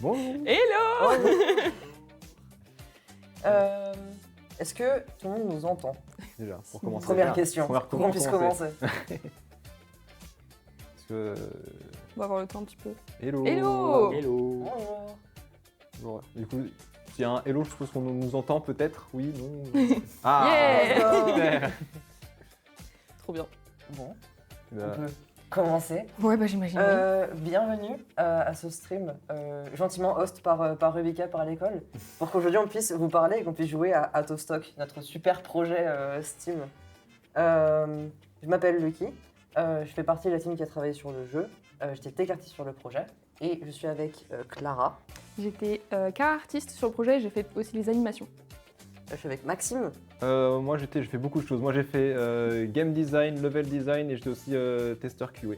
Bon. Hello. Est-ce que tout le monde nous entend? Déjà, pour commencer. Première question, Première pour qu'on puisse commencer. Parce que... On va avoir le temps un petit peu. Hello. Hello. Hello. Bon, du coup, s'il y a un hello, je suppose qu'on nous entend peut-être. Oui, non. Yeah. Super. Trop bien. Bon, Bah, on peut commencer. Ouais, bah j'imagine. Bienvenue à ce stream, gentiment host par Rebecca par l'école, pour qu'aujourd'hui on puisse vous parler et qu'on puisse jouer à Out of Stock, notre super projet Steam. Je m'appelle Lucky, je fais partie de la team qui a travaillé sur le jeu, j'étais tech artiste sur le projet, et je suis avec Clara, J'étais car artiste sur le projet, j'ai fait aussi les animations. je suis avec Maxime, moi, j'ai fait beaucoup de choses. Moi, j'ai fait game design, level design et j'étais aussi testeur QA.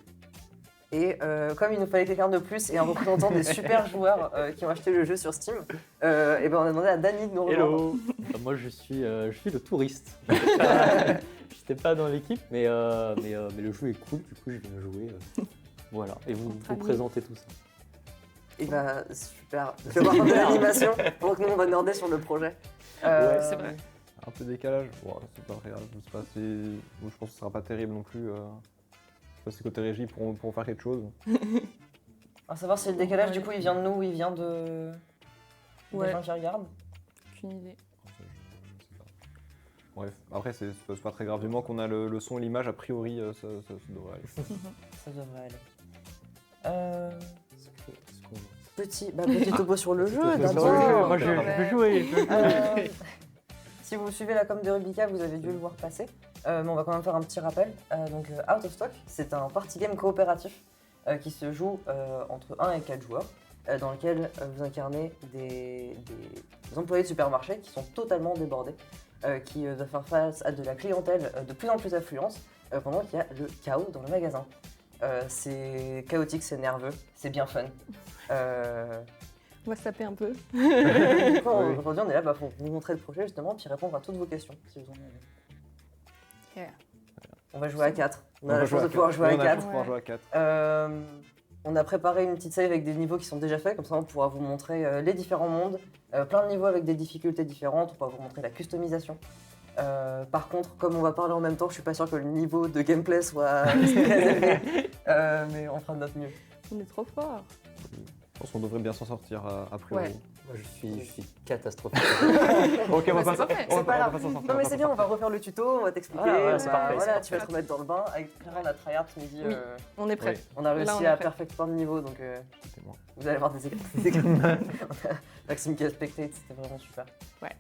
et comme il nous fallait quelqu'un de plus et un représentant des super joueurs qui ont acheté le jeu sur Steam, et ben on a demandé à Dany de nous rejoindre. Hello. Moi je suis le touriste. J'étais pas dans l'équipe, mais le jeu est cool, du coup je viens jouer. Voilà, et vous Entre présentez tout ça. Et bah super, je vais voir un peu d'animation pendant que nous on va nerder sur le projet. Ouais, c'est vrai. Un peu de décalage, bon, c'est pas très grave. Je sais pas si... bon, je pense que ce sera pas terrible non plus. Je sais pas si côté régie pourront faire quelque chose. À savoir si le décalage du coup il vient de nous ou il vient de des Ouais. gens qui regardent. Aucune idée. Je sais pas. Bref, après c'est pas très grave. Du moment qu'on a le son et l'image, a priori ça devrait aller. Ça devrait aller. Est-ce qu'on- Petit topo sur le jeu Sur le d'abord. jeu, moi je peux jouer. Si vous suivez la com de Rebecca, vous avez dû le voir passer. Mais on va quand même faire un petit rappel. Donc Out of Stock, c'est un party game coopératif qui se joue entre 1 et 4 joueurs, dans lequel vous incarnez des employés de supermarché qui sont totalement débordés, qui doivent faire face à de la clientèle de plus en plus affluente pendant qu'il y a le chaos dans le magasin. C'est chaotique, c'est nerveux, c'est bien fun. On va se taper un peu. Du coup, Oui. aujourd'hui, on est là pour vous montrer le projet justement, puis répondre à toutes vos questions si vous en avez. Yeah. On va jouer à 4. On a va la chance de pouvoir jouer à on a la 4. chance de pouvoir jouer à 4. On a préparé une petite save avec des niveaux qui sont déjà faits, comme ça on pourra vous montrer les différents mondes, plein de niveaux avec des difficultés différentes, on pourra vous montrer la customisation. Par contre, comme on va parler en même temps, je suis pas sûr que le niveau de gameplay soit très élevé, mais on fera de notre mieux. On est trop fort. Je pense qu'on devrait bien s'en sortir a priori. Ouais. Moi je suis catastrophique. Ok, on va Bah, pas c'est ça. parfait. On va C'est pas grave. pas s'en sortir. Non mais c'est bien, on va refaire le tuto, on va t'expliquer, Voilà, c'est parfait, voilà, c'est tu vas te remettre dans le bain. Avec Clara, on a tryhard ce midi, Oui. On est prêt. Oui. on a réussi Là, on est à prêt. perfect plein de niveaux, donc C'était moi. vous allez voir des écarts. Maxime qui a spectate, c'était vraiment super. Ouais.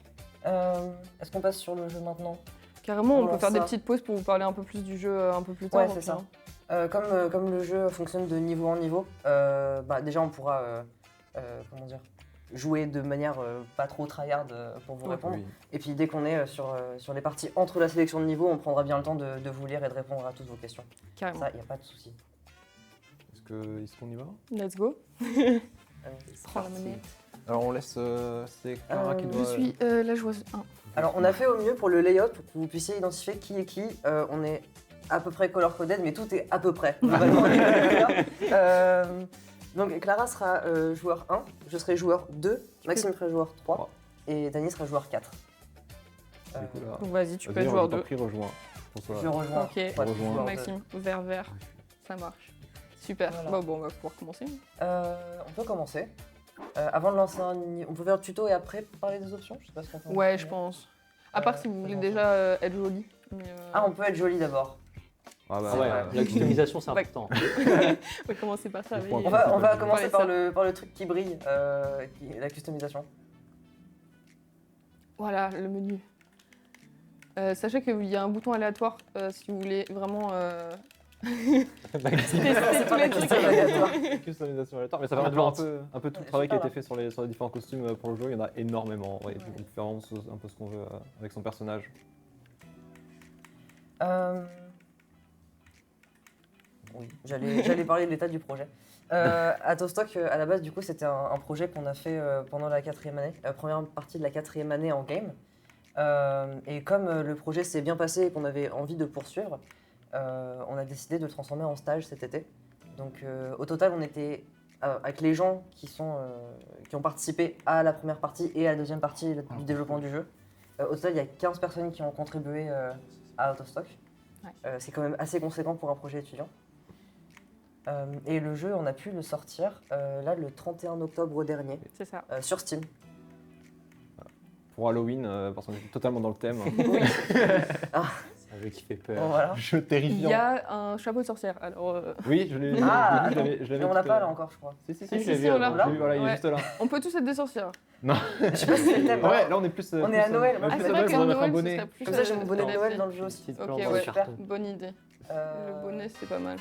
Est-ce qu'on passe sur le jeu maintenant? Carrément, on Comment peut faire des ça petites pauses pour vous parler un peu plus du jeu un peu plus tard. Ouais, au c'est pire. ça. Comme le jeu fonctionne de niveau en niveau, déjà on pourra comment dire, jouer de manière pas trop tryhard pour vous répondre. Oui. Et puis dès qu'on est sur les parties entre la sélection de niveaux, on prendra bien le temps de vous lire et de répondre à toutes vos questions. Carrément. Ça, il n'y a pas de souci. Est-ce qu'on y va? Let's go. Euh, Prends la manette. Alors on laisse... c'est Clara qui je doit... Je suis la joueuse 1. Alors on a fait au mieux pour le layout pour que vous puissiez identifier qui est qui. On est à peu près color coded, mais tout est à peu près. Globalement, on est d'accord. Donc Clara sera joueur 1, je serai joueur 2, Maxime sera joueur 3 Trois. et Dany sera joueur 4. Du coup, là... Donc vas-y, tu peux Vas-y, être on joueur t'en 2. prie, rejoins. François. Je rejoins. Ok. Ouais, Rejoins. joueur deux. Maxime, vert, ça marche. Super. Voilà. Bon, on va pouvoir commencer. On peut commencer. Avant de lancer on peut faire le tuto et après parler des options. Je sais pas ce qu'on fait. Ouais, je pense. À part si vous voulez déjà être joli. Mais, Ah, on peut être joli d'abord. Ah bah, Ah ouais, la customisation c'est Ouais. important. on va commencer par ça. Le mais- point. On va commencer Ouais, par ça. le truc qui brille, qui est la customisation. Voilà, le menu. Sachez qu'il y a un bouton aléatoire si vous voulez vraiment tester tous les trucs. Customisation aléatoire, mais ça permet de voir un peu tout le travail qui a été fait sur les différents costumes pour le jeu. Il y en a énormément. Ouais, on peut faire vraiment un peu ce qu'on veut avec son personnage. Oui, j'allais parler de l'état du projet. Atostock, à la base, du coup, c'était un projet qu'on a fait pendant la 4e année, première partie de la 4e année en game. Et comme le projet s'est bien passé et qu'on avait envie de poursuivre, on a décidé de le transformer en stage cet été. Donc au total, on était avec les gens qui ont participé à la première partie et à la deuxième partie du développement du jeu. Au total, il y a 15 personnes qui ont contribué à Out of Stock. Ouais. C'est quand même assez conséquent pour un projet étudiant. Et le jeu, on a pu le sortir là le 31 octobre dernier C'est ça. sur Steam. Pour Halloween, parce qu'on est totalement dans le thème. Oui. C'est un jeu qui fait peur. Bon, voilà. Jeu Il terrifiant. y a un chapeau de sorcière. Alors, Oui, je l'ai Ah, je l'avais Mais on l'a tout à pas là l'heure. encore, je crois. Si, si, Si, je l'ai si, vu. on l'a. Je l'ai vu, voilà, il est Ouais. juste là. on peut tous être des sorcières. Je sais pas si c'est le thème. Ouais, là on est plus. On est à Noël. Ouais, Ah, plus c'est à vrai Noël, qu'à on va mettre un Noël, ce bonnet. serait plus, Comme ça, j'ai mon bonnet de adapté. Noël dans le jeu aussi. Petite Ok, plante dans ouais. le carton. Bonne idée. Le bonnet, c'est pas mal.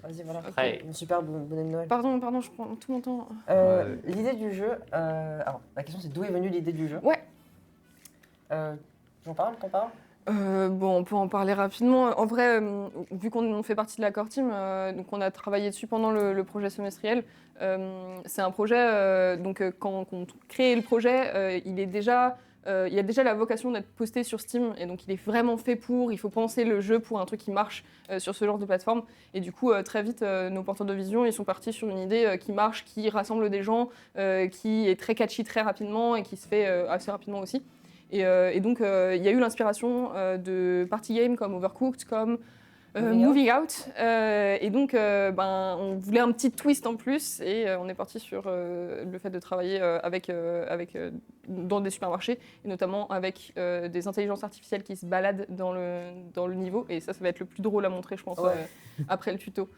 Vas-y, voilà. Ok. Ouais. Une super bonnet de Noël. Pardon, je prends tout mon temps. Ouais. L'idée du jeu. Alors, la question c'est d'où est venue l'idée du jeu. Ouais. J'en parle, t'en parles. Bon, on peut en parler rapidement. En vrai, vu qu'on fait partie de la core team, donc on a travaillé dessus pendant le projet semestriel. C'est un projet, quand on crée le projet, il y a déjà la vocation d'être posté sur Steam, et donc il est vraiment fait pour. Il faut penser le jeu pour un truc qui marche sur ce genre de plateforme. Et du coup, très vite, nos porteurs de vision, ils sont partis sur une idée qui marche, qui rassemble des gens, qui est très catchy très rapidement et qui se fait assez rapidement aussi. Et donc, il y a eu l'inspiration de party games comme Overcooked, comme Moving Out. Et donc, on voulait un petit twist en plus. Et on est parti sur le fait de travailler dans des supermarchés, et notamment avec des intelligences artificielles qui se baladent dans le niveau. Et ça va être le plus drôle à montrer, je pense, Ouais. après le tuto.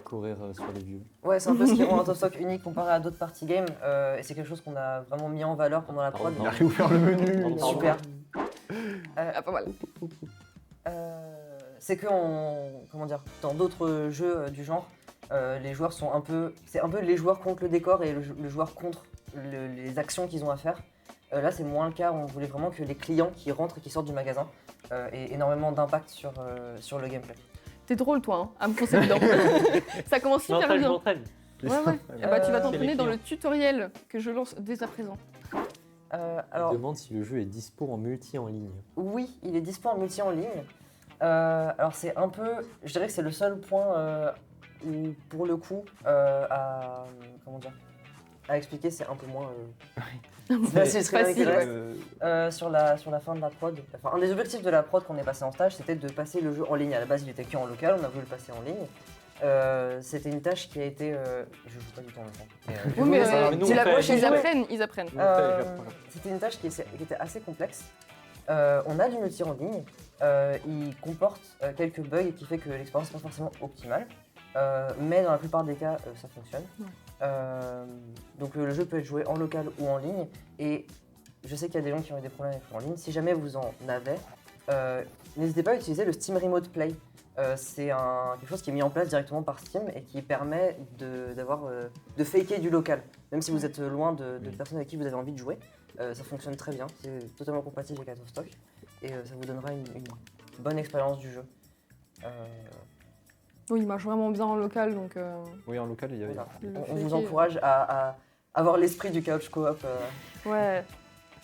Courir sur les vieux. Ouais, c'est un peu ce qui rend Out of Stock unique comparé à d'autres party games. Et c'est quelque chose qu'on a vraiment mis en valeur pendant la prod. Pardon. Il a réouvert le menu. Pardon. Super. Ah, pas mal. C'est que dans d'autres jeux du genre, les joueurs sont c'est un peu les joueurs contre le décor et le joueur contre les actions qu'ils ont à faire. Là, c'est moins le cas. On voulait vraiment que les clients qui rentrent et qui sortent du magasin aient énormément d'impact sur le gameplay. T'es drôle, toi, hein, à me foncer dedans. Ça commence Je super m'entraîne, je bien. m'entraîne. Ouais, ouais. Eh bah, tu vas Euh, t'entraîner les dans le clients. tutoriel que je lance dès à présent. Alors, Je demande si le jeu est dispo en multi en ligne. oui, il est dispo en multi en ligne. Alors c'est un peu, je dirais que c'est le seul point où pour le coup à expliquer c'est un peu moins facile, c'est rien qui Facile, reste. Sur la fin de la prod. Enfin, un des objectifs de la prod qu'on est passé en stage, c'était de passer le jeu en ligne. À la base, il était qu'en local, on a voulu le passer en ligne. C'était une tâche qui a été. Je joue pas du tout en même temps. Oui, mais mais nous, c'est on la fait- prochaine. ils apprennent. C'était une tâche qui était assez complexe. On a du multi en ligne. Il comporte quelques bugs qui fait que l'expérience n'est pas forcément optimale. Mais dans la plupart des cas, ça fonctionne. Ouais. Donc le jeu peut être joué en local ou en ligne. Et je sais qu'il y a des gens qui ont eu des problèmes avec le en ligne. Si jamais vous en avez, n'hésitez pas à utiliser le Steam Remote Play. C'est quelque chose qui est mis en place directement par Steam et qui permet de faker du local. Même si vous êtes loin de personnes avec qui vous avez envie de jouer, ça fonctionne très bien. C'est totalement compatible avec Out of Stock et ça vous donnera une bonne expérience du jeu. Oui, il marche vraiment bien en local, donc. Oui, en local, il y avait. Voilà. le On vous faker, encourage à avoir l'esprit du couch coop Ouais.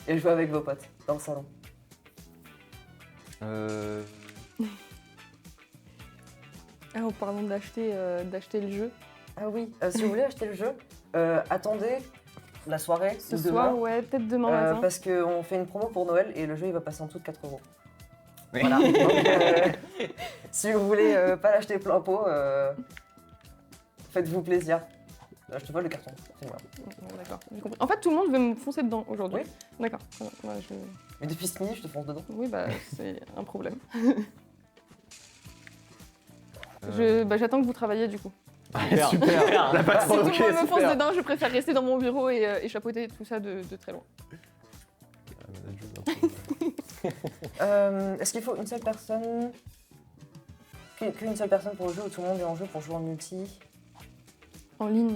et jouer avec vos potes dans le salon. Ah, en parlant d'acheter le jeu. Ah oui, si vous voulez acheter le jeu, attendez la soirée Ce ou demain. soir, ouais, peut-être demain matin. Parce qu'on fait une promo pour Noël et le jeu il va passer en dessous de 4 €. Oui. Voilà. Donc, si vous voulez pas l'acheter plein pot, faites-vous plaisir. Je te vole le carton, c'est moi. Bon, d'accord. J'ai compris. En fait, tout le monde veut me foncer dedans aujourd'hui. Oui. D'accord. Ouais, Mais depuis ce midi, je te fonce dedans. Oui, bah, c'est un problème. Euh, J'attends que vous travailliez du coup. Super. La Si patronne, tout le ok, monde me fonce super. dedans, je préfère rester dans mon bureau et chapeauter tout ça de très loin. Est-ce qu'il faut une seule personne qu'une seule personne pour le jeu ou tout le monde est en jeu pour jouer en multi? En ligne.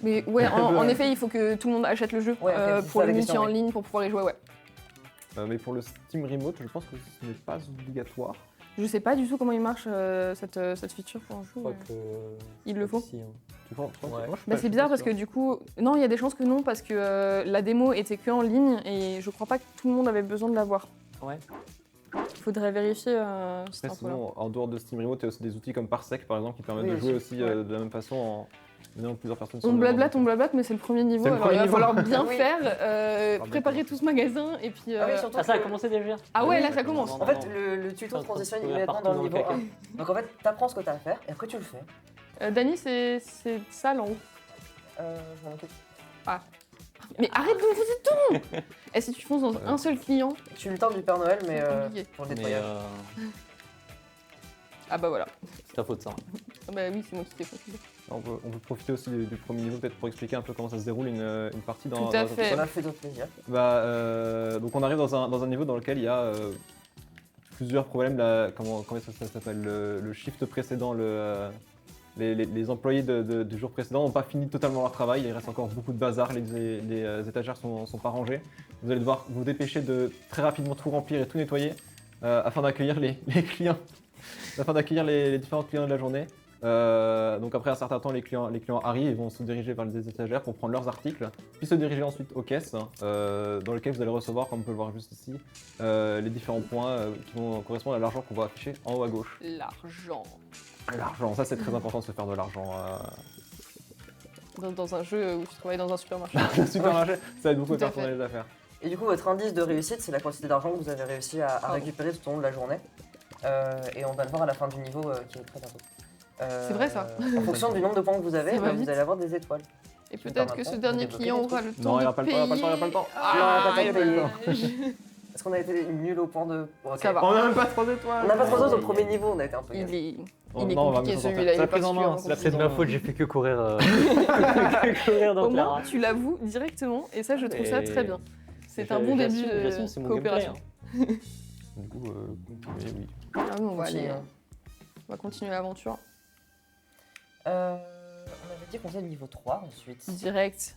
Mais ouais, en effet, il faut que tout le monde achète le jeu Ouais, ok, c'est pour ça le la multi question, en oui. ligne pour pouvoir y jouer, ouais. Mais pour le Steam Remote, je pense que ce n'est pas obligatoire. Je sais pas du tout comment il marche cette feature pour un jeu. Je crois mais que. Il le faut. Si, hein. Tu penses? Ouais. Moi, je suis Bah, pas- c'est je bizarre suis parce pas que sûr. du coup, non, il y a des chances que non parce que la démo était que en ligne et je crois pas que tout le monde avait besoin de la voir. Ouais. Faudrait vérifier cette Après, info-là. sinon, en dehors de Steam Remote, il y a aussi des outils comme Parsec par exemple qui permettent Oui, de jouer aussi, aussi de la même façon en ayant plusieurs personnes. sur On le blablate, même mais c'est le premier niveau. C'est le Alors premier il va niveau. falloir bien Oui. faire, préparer tout ce magasin et puis. Ah oui, surtout Ah, ça a que- commencé déjà. Ah ouais, là Oui, ça commence. En fait, le tuto en train de transitionne courir immédiatement partout dans le dans le niveau caca. 1. Donc en fait, t'apprends ce que t'as à faire et après tu le fais. Dany, c'est ça là en haut. Je m'en occupe. Mais arrête de me poser de ton. Et si tu fonces dans un seul client, Je suis le temps du Père Noël, mais c'est compliqué. pour le Mais nettoyage. Ah bah voilà. c'est ta faute ça. Ah bah oui, c'est moi qui t'ai foncé. On peut profiter aussi du premier niveau peut-être pour expliquer un peu comment ça se déroule une partie dans. Tout à dans- fait. On a fait d'autres plaisirs. Donc on arrive dans un niveau dans lequel il y a plusieurs problèmes. Comment ça s'appelle le shift précédent, les employés du jour précédent n'ont pas fini totalement leur travail. Il reste encore beaucoup de bazar. Les étagères sont pas rangées. Vous allez devoir vous dépêcher de très rapidement tout remplir et tout nettoyer afin d'accueillir les clients, afin d'accueillir les différents clients de la journée. Donc après un certain temps, les clients arrivent et vont se diriger vers les étagères pour prendre leurs articles, puis se diriger ensuite aux caisses, dans lesquelles vous allez recevoir, comme on peut le voir juste ici, les différents points qui vont correspondre à l'argent qu'on va afficher en haut à gauche. L'argent. L'argent, ça c'est très important de se faire de l'argent. Dans un jeu où tu travailles dans un supermarché. Le supermarché, ça aide beaucoup à Tout à faire tourner les affaires. Et du coup, votre indice de réussite, c'est la quantité d'argent que vous avez réussi à Pardon. récupérer tout au long de la journée. Et on va le voir à la fin du niveau qui est très bientôt. C'est vrai, ça. En fonction du nombre de points que vous avez, Ça va vous vite. allez avoir des étoiles. Et Tu veux peut-être faire que ce maintenant dernier pour débloquer client des aura trucs le temps Non, il de n'y a pas le temps, il n'y a pas le temps. Il y aura pas le temps de payer. Ah, Est-ce qu'on a été nul au point de. Bon, ok. Ça va. On n'a même pas 3 étoiles. On n'a pas trop Ouais, au premier niveau, on a été un peu. Il gâtés. est, Oh, il est non, on va compliqué mieux s'en celui-là, il sortir. est pas C'est la prise en main, super c'est la C'est de ma Ils ont- faute, j'ai fait que courir, que courir dans Au moins, Clara. tu l'avoues directement et ça, je trouve ça Et- très bien. C'est un bon début J'assume, de c'est mon coopération. gameplay, hein. Du coup, oui. Ah non, on va Continue, aller, hein. on va continuer l'aventure. On avait dit qu'on faisait le niveau 3 ensuite. Direct. Si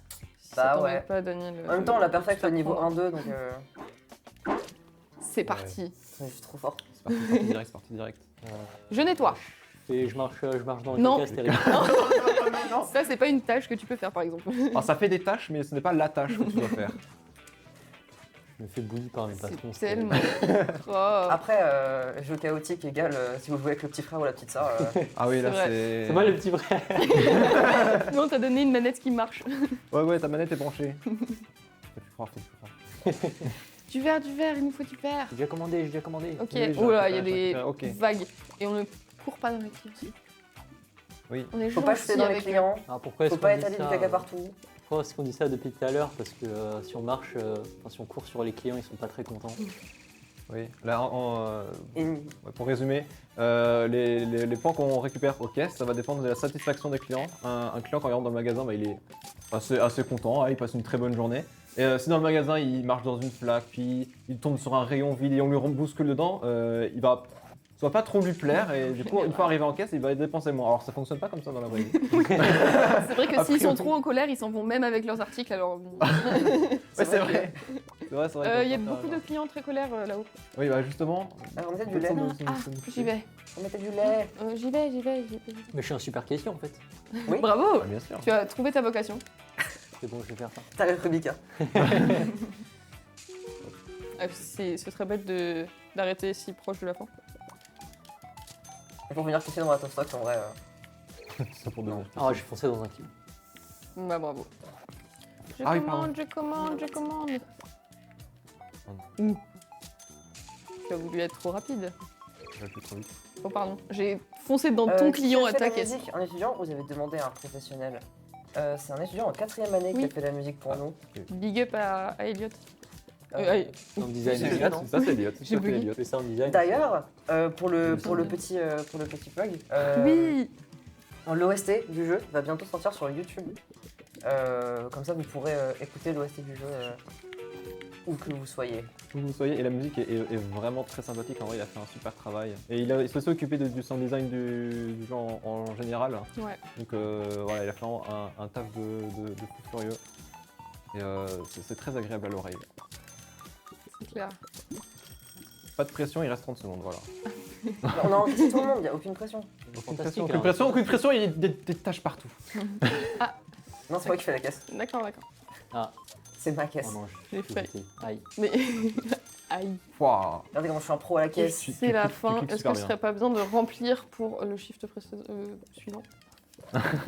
Bah ça t'embête ouais. pas, Daniel. En même temps, on l'a perfect je au niveau t'apprends. 1-2, donc C'est parti. je suis trop fort. C'est parti direct. Je nettoie. Et je marche dans le Non. caca, c'est terrible. Ça, c'est pas une tâche que tu peux faire, par exemple. Alors ça fait des tâches, mais ce n'est pas la tâche que tu dois faire. Je me fais bully par mes patrons. C'est tellement. Oh. Après, jeu chaotique égale si vous jouez avec le petit frère ou la petite sœur. Ah oui, là C'est vrai. c'est. C'est moi le petit frère. Non, t'as donné une manette qui marche. Ouais, ta manette est branchée. Fais plus croire. Du verre, il nous faut du verre. J'ai déjà commandé. Ok, Oui, oh là, il y a j'ai des récupéré, ok. vagues. Et on ne court pas dans les clients. Oui. On est Faut pas gentil jeter dans les avec eux. clients. Ah, pourquoi est-ce Faut qu'on pas dit étaler du ça, caca partout. Pourquoi est-ce qu'on dit ça depuis tout à l'heure? Parce que si on marche, si on court sur les clients, ils sont pas très contents. Oui. Là, Et ouais, pour résumer, les points qu'on récupère aux caisses, ça va dépendre de la satisfaction des clients. Un client, quand il rentre dans le magasin, bah, il est assez content, il passe une très bonne journée. Et si dans le magasin, il marche dans une flaque, puis il tombe sur un rayon vide et on lui bouscule dedans, il va soit pas trop lui plaire et du coup, une fois arrivé en caisse, il va dépenser moins. Alors ça fonctionne pas comme ça dans la vraie vie. C'est vrai que A s'ils sont priori. trop en colère, ils s'en vont même avec leurs articles. Alors, Ouais, c'est vrai. C'est vrai, il y a qu'on beaucoup fait ça, de clients très colères là-haut. Oui, bah justement. on mettait du peut-être lait. ça Ah, nous- j'y vais. On mettait du lait. J'y vais. Mais je suis un super question en fait. Oui. Bravo. Ah, bien sûr. Tu as trouvé ta vocation. C'est bon, je vais faire ça. T'as le Rubika. Ce serait bête d'arrêter si proche de la fin. Et pour venir pisser dans la top stock, en vrai. C'est pour demain. Ah, j'ai foncé dans un kill. Bah bravo. Je Ah oui, commande. Ouh. Tu as voulu être trop rapide. Je vais plus trop vite. Oh pardon, j'ai foncé dans ton Qui client a à fait ta la caisse. musique, un étudiant, vous avez demandé à un professionnel. C'est un étudiant en 4ème année qui Oui. a fait la musique pour nous. Big up à Elliot. Euh, En design. C'est Elliot, Elliot, non ça c'est Elliot. J'ai bugué. Elliot. Je fais ça en design. D'ailleurs, pour le semble petit plug, Oui. l'OST du jeu va bientôt sortir sur YouTube. Comme ça, vous pourrez écouter l'OST du jeu où que vous soyez. Où vous soyez, et la musique est vraiment très sympathique. En vrai, il a fait un super travail. Et il s'est aussi occupé du sound design du jeu en général. Ouais. Donc voilà, il a fait vraiment un taf de fou furieux. Et c'est très agréable à l'oreille. C'est clair. Pas de pression, il reste 30 secondes, voilà. On a enregistré tout le monde, il n'y a aucune pression. Fantastique. Aucune pression, il y a des tâches partout. Non, c'est moi qui fais la caisse. D'accord. Ah, C'est ma caisse. oh non, J'ai j'ai failli. jeté. Aïe. Mais Aïe, Pouah. Regardez comment je suis un pro à la caisse. c'est la fin. cliques Est-ce super que ce bien. serait pas besoin de remplir pour le shift suivant?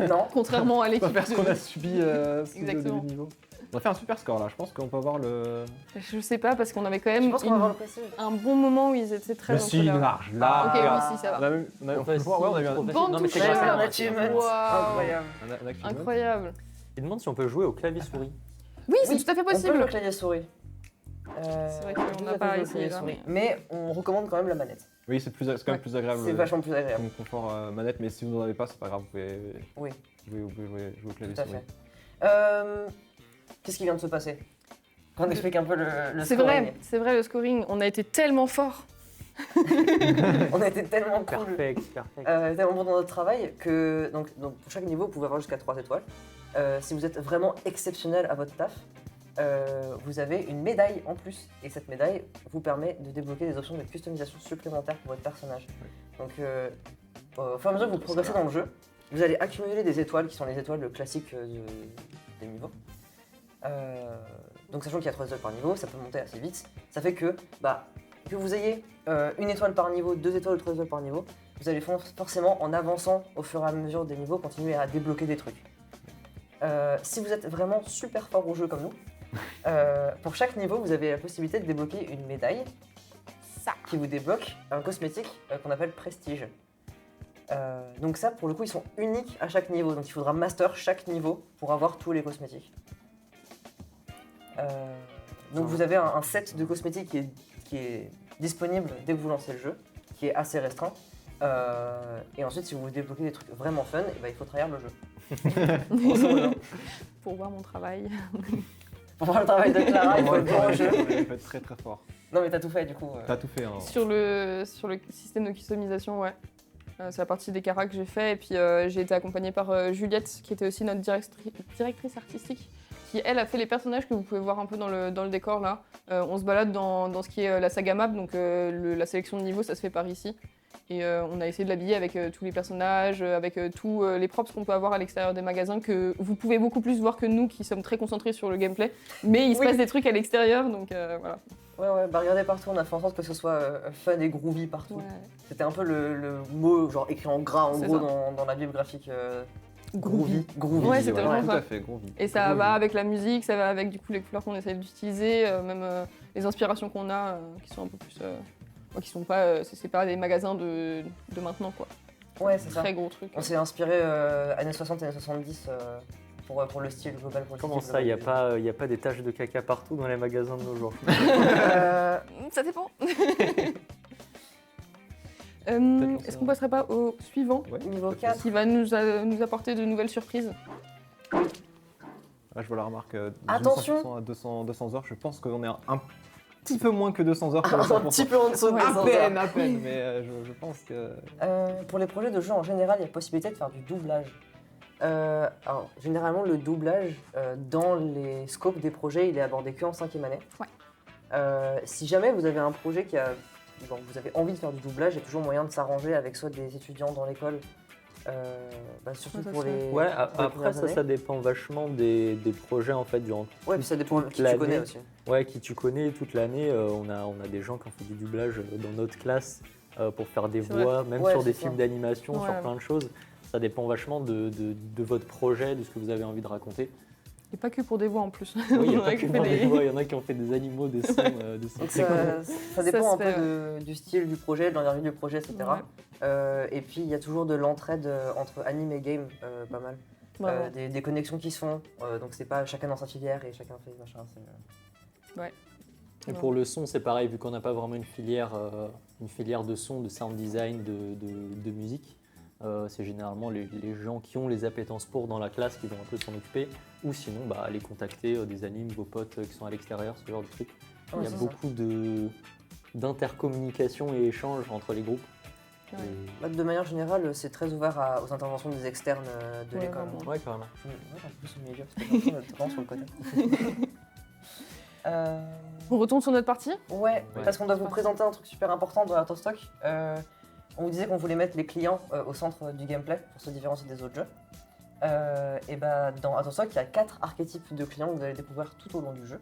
Non. Contrairement à On va l'équipe faire ce qu'on de... a subi au début Exactement. de niveau. On a fait un super score là, je pense qu'on peut avoir le. Je sais pas, parce qu'on avait quand Je même pense qu'on va avoir le prestige. un bon moment où ils étaient très Mais entre si, là. large, Ok, large. oui, si, ça On va. a même, on a, on peut Facile, voir, ouais, on a eu un, trop facile. Bande Non, mais c'est touchée. grâce à un moi. achievement. Waouh. Incroyable. un achievement. Incroyable. Il demande si on peut jouer au clavier souris. Oui, c'est Oui, tout à fait On peut possible. le clavier souris. C'est vrai qu'on tout n'a à fait pas le essayé clavier là, souris. mais- Mais on recommande quand même la manette. Oui, c'est quand même plus agréable. C'est vachement plus agréable. Comme confort manette, mais si vous n'en avez pas, c'est pas grave, vous pouvez, Oui, vous pouvez jouer au clavier tout à souris. fait. Qu'est-ce qui vient de se passer? Qu'on explique un peu le C'est scoring. vrai, le scoring. On a été tellement fort. On a été tellement cool. Perfect. Tellement bon dans notre travail que donc, pour chaque niveau, vous pouvez avoir jusqu'à 3 étoiles. Si vous êtes vraiment exceptionnel à votre taf, vous avez une médaille en plus. Et cette médaille vous permet de débloquer des options de customisation supplémentaires pour votre personnage. Donc, au fur et à mesure que vous progressez dans le jeu, vous allez accumuler des étoiles qui sont les étoiles classiques des niveaux. Donc, sachant qu'il y a 3 étoiles par niveau, ça peut monter assez vite. Ça fait que vous ayez une étoile par niveau, 2 étoiles ou 3 étoiles par niveau, vous allez forcément, en avançant au fur et à mesure des niveaux, continuer à débloquer des trucs. Si vous êtes vraiment super fort au jeu comme nous, pour chaque niveau, vous avez la possibilité de débloquer une médaille Ça. qui vous débloque un cosmétique qu'on appelle Prestige. Donc ça, pour le coup, ils sont uniques à chaque niveau. Donc il faudra master chaque niveau pour avoir tous les cosmétiques. Donc vous avez un set de cosmétiques qui est disponible dès que vous lancez le jeu, qui est assez restreint. Et ensuite, si vous voulez débloquer des trucs vraiment fun, il faut trahir le jeu. Grosso modo. Pour voir mon travail. Pour voir le travail de Clara, il faut être bon au jeu. Il faut être très très fort. Non mais t'as tout fait du coup. T'as tout fait, hein. Sur le système de customisation, ouais. C'est la partie des caras que j'ai fait. Et puis j'ai été accompagnée par Juliette, qui était aussi notre directrice artistique, qui elle a fait les personnages que vous pouvez voir un peu dans le décor là. On se balade dans ce qui est la saga map, donc la sélection de niveaux, ça se fait par ici. Et on a essayé de l'habiller avec tous les personnages, avec tous les props qu'on peut avoir à l'extérieur des magasins, que vous pouvez beaucoup plus voir que nous qui sommes très concentrés sur le gameplay. Mais il se Oui. passe des trucs à l'extérieur, donc voilà. Ouais, regardez partout, on a fait en sorte que ce soit fun et groovy partout. Ouais. C'était un peu le mot genre écrit en gras en C'est gros ça. dans la bible graphique. Groovy. Groovy. Ouais, c'était vraiment Tout ça. à fait, gros vie. Et ça va avec la musique, ça va avec du coup les couleurs qu'on essaie d'utiliser, même les inspirations qu'on a qui sont un peu plus. Qui sont pas. C'est pas des magasins de maintenant quoi. Ouais, c'est ça. Très gros truc. On s'est inspiré années 60, années 70 pour le style global. Pour le Comment style ça, il global. n'y a pas des taches de caca partout dans les magasins de nos jours? Ça dépend. lancer Est-ce qu'on passerait pas au suivant Ouais, Niveau tout à fait. 4. qui va nous apporter de nouvelles surprises? Là, je vois la remarque Attention. 100% à 200 heures. Je pense qu'on est un petit peu moins que 200 heures pour le Un 100%. petit peu en dessous de Ouais. 200 heures. À peine, mais je pense que. Pour les projets de jeu en général, il y a possibilité de faire du doublage. Alors, généralement, le doublage, dans les scopes des projets, il est abordé qu'en 5e année. Ouais. Si jamais vous avez un projet dont vous avez envie de faire du doublage, il y a toujours moyen de s'arranger avec soit des étudiants dans l'école, surtout Ouais, ça pour se fait. les. Ouais, pour les après premières ça années. dépend vachement des projets en fait durant. Ouais, puis ça dépend de qui tu l'année. connais aussi. Ouais, qui tu connais toute l'année. On a des gens qui ont fait du doublage dans notre classe pour faire des C'est vrai. voix, même Ouais, sur des c'est films ça. d'animation, sur Ouais. plein de choses. Ça dépend vachement de votre projet, de ce que vous avez envie de raconter. Et pas que pour des voix en plus. Oui, il y a On pas a que fait pour des- des voix, il y en a qui ont fait des animaux, des sons. Donc c'est cool. ça dépend se un peu fait, du style du projet, de l'envergure du projet, etc. Et puis il y a toujours de l'entraide entre anime et game, pas mal. Vraiment. Des connexions qui se font, donc c'est pas chacun dans sa filière et chacun fait machin. Et pour le son, c'est pareil, vu qu'on n'a pas vraiment une filière de son, de sound design, de musique. C'est généralement les gens qui ont les appétences pour dans la classe qui vont un peu s'en occuper, ou sinon aller contacter des animes, vos potes qui sont à l'extérieur, ce genre de trucs. Ouais, Il y a c'est beaucoup d'intercommunication et échanges entre les groupes. Ouais. Et- Bah, de manière générale, c'est très ouvert aux interventions des externes de Ouais, l'école. vraiment. Ouais, carrément. En plus, au milieu, parce que j'ai l'impression d'être vraiment sur le côté. On retourne sur notre partie. Ouais, Ouais. parce qu'on doit vous C'est présenter un truc super important dans Out of Stock. On vous disait qu'on voulait mettre les clients au centre du gameplay pour se différencier des autres jeux. Et bah, dans Out of Stock, il y a 4 archétypes de clients que vous allez découvrir tout au long du jeu,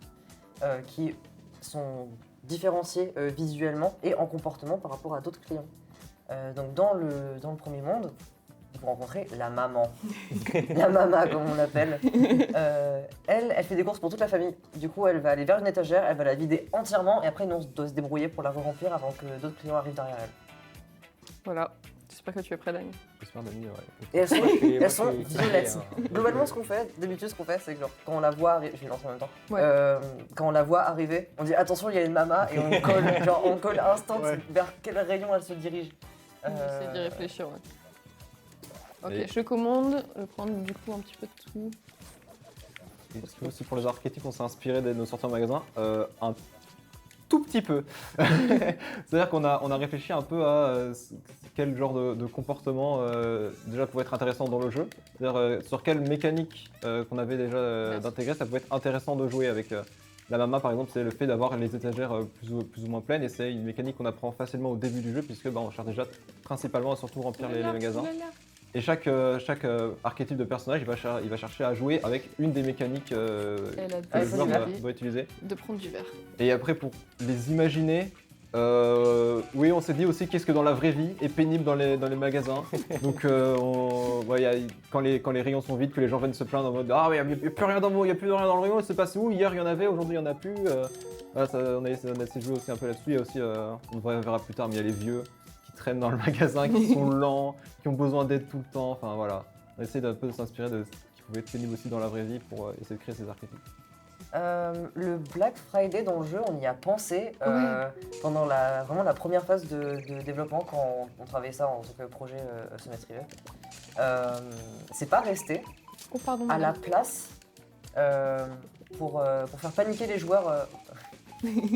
qui sont différenciés visuellement et en comportement par rapport à d'autres clients. Donc dans le premier monde, vous rencontrez la maman. La mama, comme on l'appelle. Elle fait des courses pour toute la famille. Du coup, elle va aller vers une étagère, elle va la vider entièrement et après, nous, on doit se débrouiller pour la remplir avant que d'autres clients arrivent derrière elle. Voilà. J'espère que tu es prêt, Dani. J'espère, Dani, ouais. Et elles sont Moi, je suis violettes. très, Globalement, ce qu'on fait, d'habitude, ce qu'on fait, c'est que genre, quand on la voit arriver, je vais lancer en même temps, Ouais. quand on la voit arriver, on dit attention, il y a une mama et on colle, genre, on colle instant Ouais. vers quel rayon elle se dirige. J'essaie d'y réfléchir, ouais. Ok, Et- je commande, prendre du coup un petit peu de tout. Parce que aussi pour les archétypes, on s'est inspiré de nos sorties en magasin un tout petit peu. C'est-à-dire qu'on a réfléchi un peu à quel genre de comportement déjà pouvait être intéressant dans le jeu. C'est-à-dire sur quelle mécanique qu'on avait déjà Merci. d'intégrer, ça pouvait être intéressant de jouer avec. La mama par exemple, c'est le fait d'avoir les étagères plus ou moins pleines et c'est une mécanique qu'on apprend facilement au début du jeu puisque on cherche déjà principalement à surtout remplir les magasins. Et chaque archétype de personnage, il va chercher à jouer avec une des mécaniques Elle a que le joueur décidé doit utiliser. de prendre du verre. Et après, pour les imaginer, oui, on s'est dit aussi qu'est-ce que dans la vraie vie est pénible dans les magasins. Donc, quand les rayons sont vides, que les gens viennent se plaindre en mode ah, il n'y a plus rien il y a plus rien dans le rayon, c'est passé où? Hier, il y en avait, aujourd'hui, il n'y en a plus. Voilà, on a essayé de jouer aussi un peu là-dessus. Il y a aussi, on verra plus tard, mais il y a les vieux qui traînent dans le magasin, qui sont lents, qui ont besoin d'aide tout le temps. Enfin, voilà. On a essayé d'un peu s'inspirer de ce qui pouvait être pénible aussi dans la vraie vie pour essayer de créer ces archétypes. Le Black Friday dans le jeu, on y a pensé pendant vraiment la première phase de développement quand on travaillait ça en tant que projet semestriel. C'est pas resté Oh, pardon, à la madame. place pour faire paniquer les joueurs.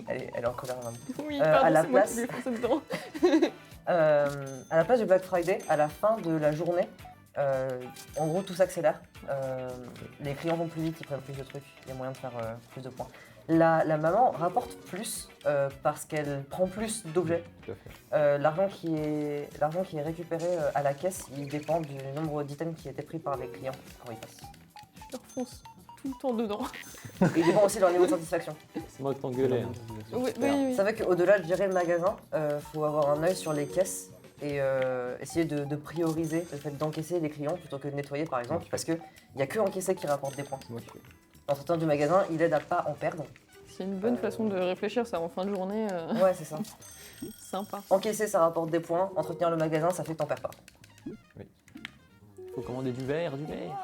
Elle est en colère maintenant. Oui, à pardon, la c'est moi qui place. lui ai foncé dedans. À la place du Black Friday, à la fin de la journée, en gros tout s'accélère. Les clients vont plus vite, ils prennent plus de trucs, il y a moyen de faire plus de points. La maman rapporte plus parce qu'elle prend plus d'objets. Tout à fait. L'argent qui est récupéré à la caisse, il dépend du nombre d'items qui étaient pris par les clients quand ils passent. Je leur fonce tout le temps dedans. Et il dépend aussi de leur niveau de satisfaction. C'est moi qui t'engueulais. hein. Oui, Vous oui. savez qu'au-delà de gérer le magasin, faut avoir un œil sur les caisses et essayer de prioriser le fait d'encaisser les clients plutôt que de nettoyer par exemple, parce qu'il n'y a que encaisser qui rapporte des points. C'est moi qui fais. L'entretien du magasin, il aide à pas en perdre. C'est une bonne façon de réfléchir, ça, en fin de journée. Ouais, c'est ça. Sympa. Encaisser, ça rapporte des points. Entretenir le magasin, ça fait que t'en perds pas. Faut commander du verre, du verre.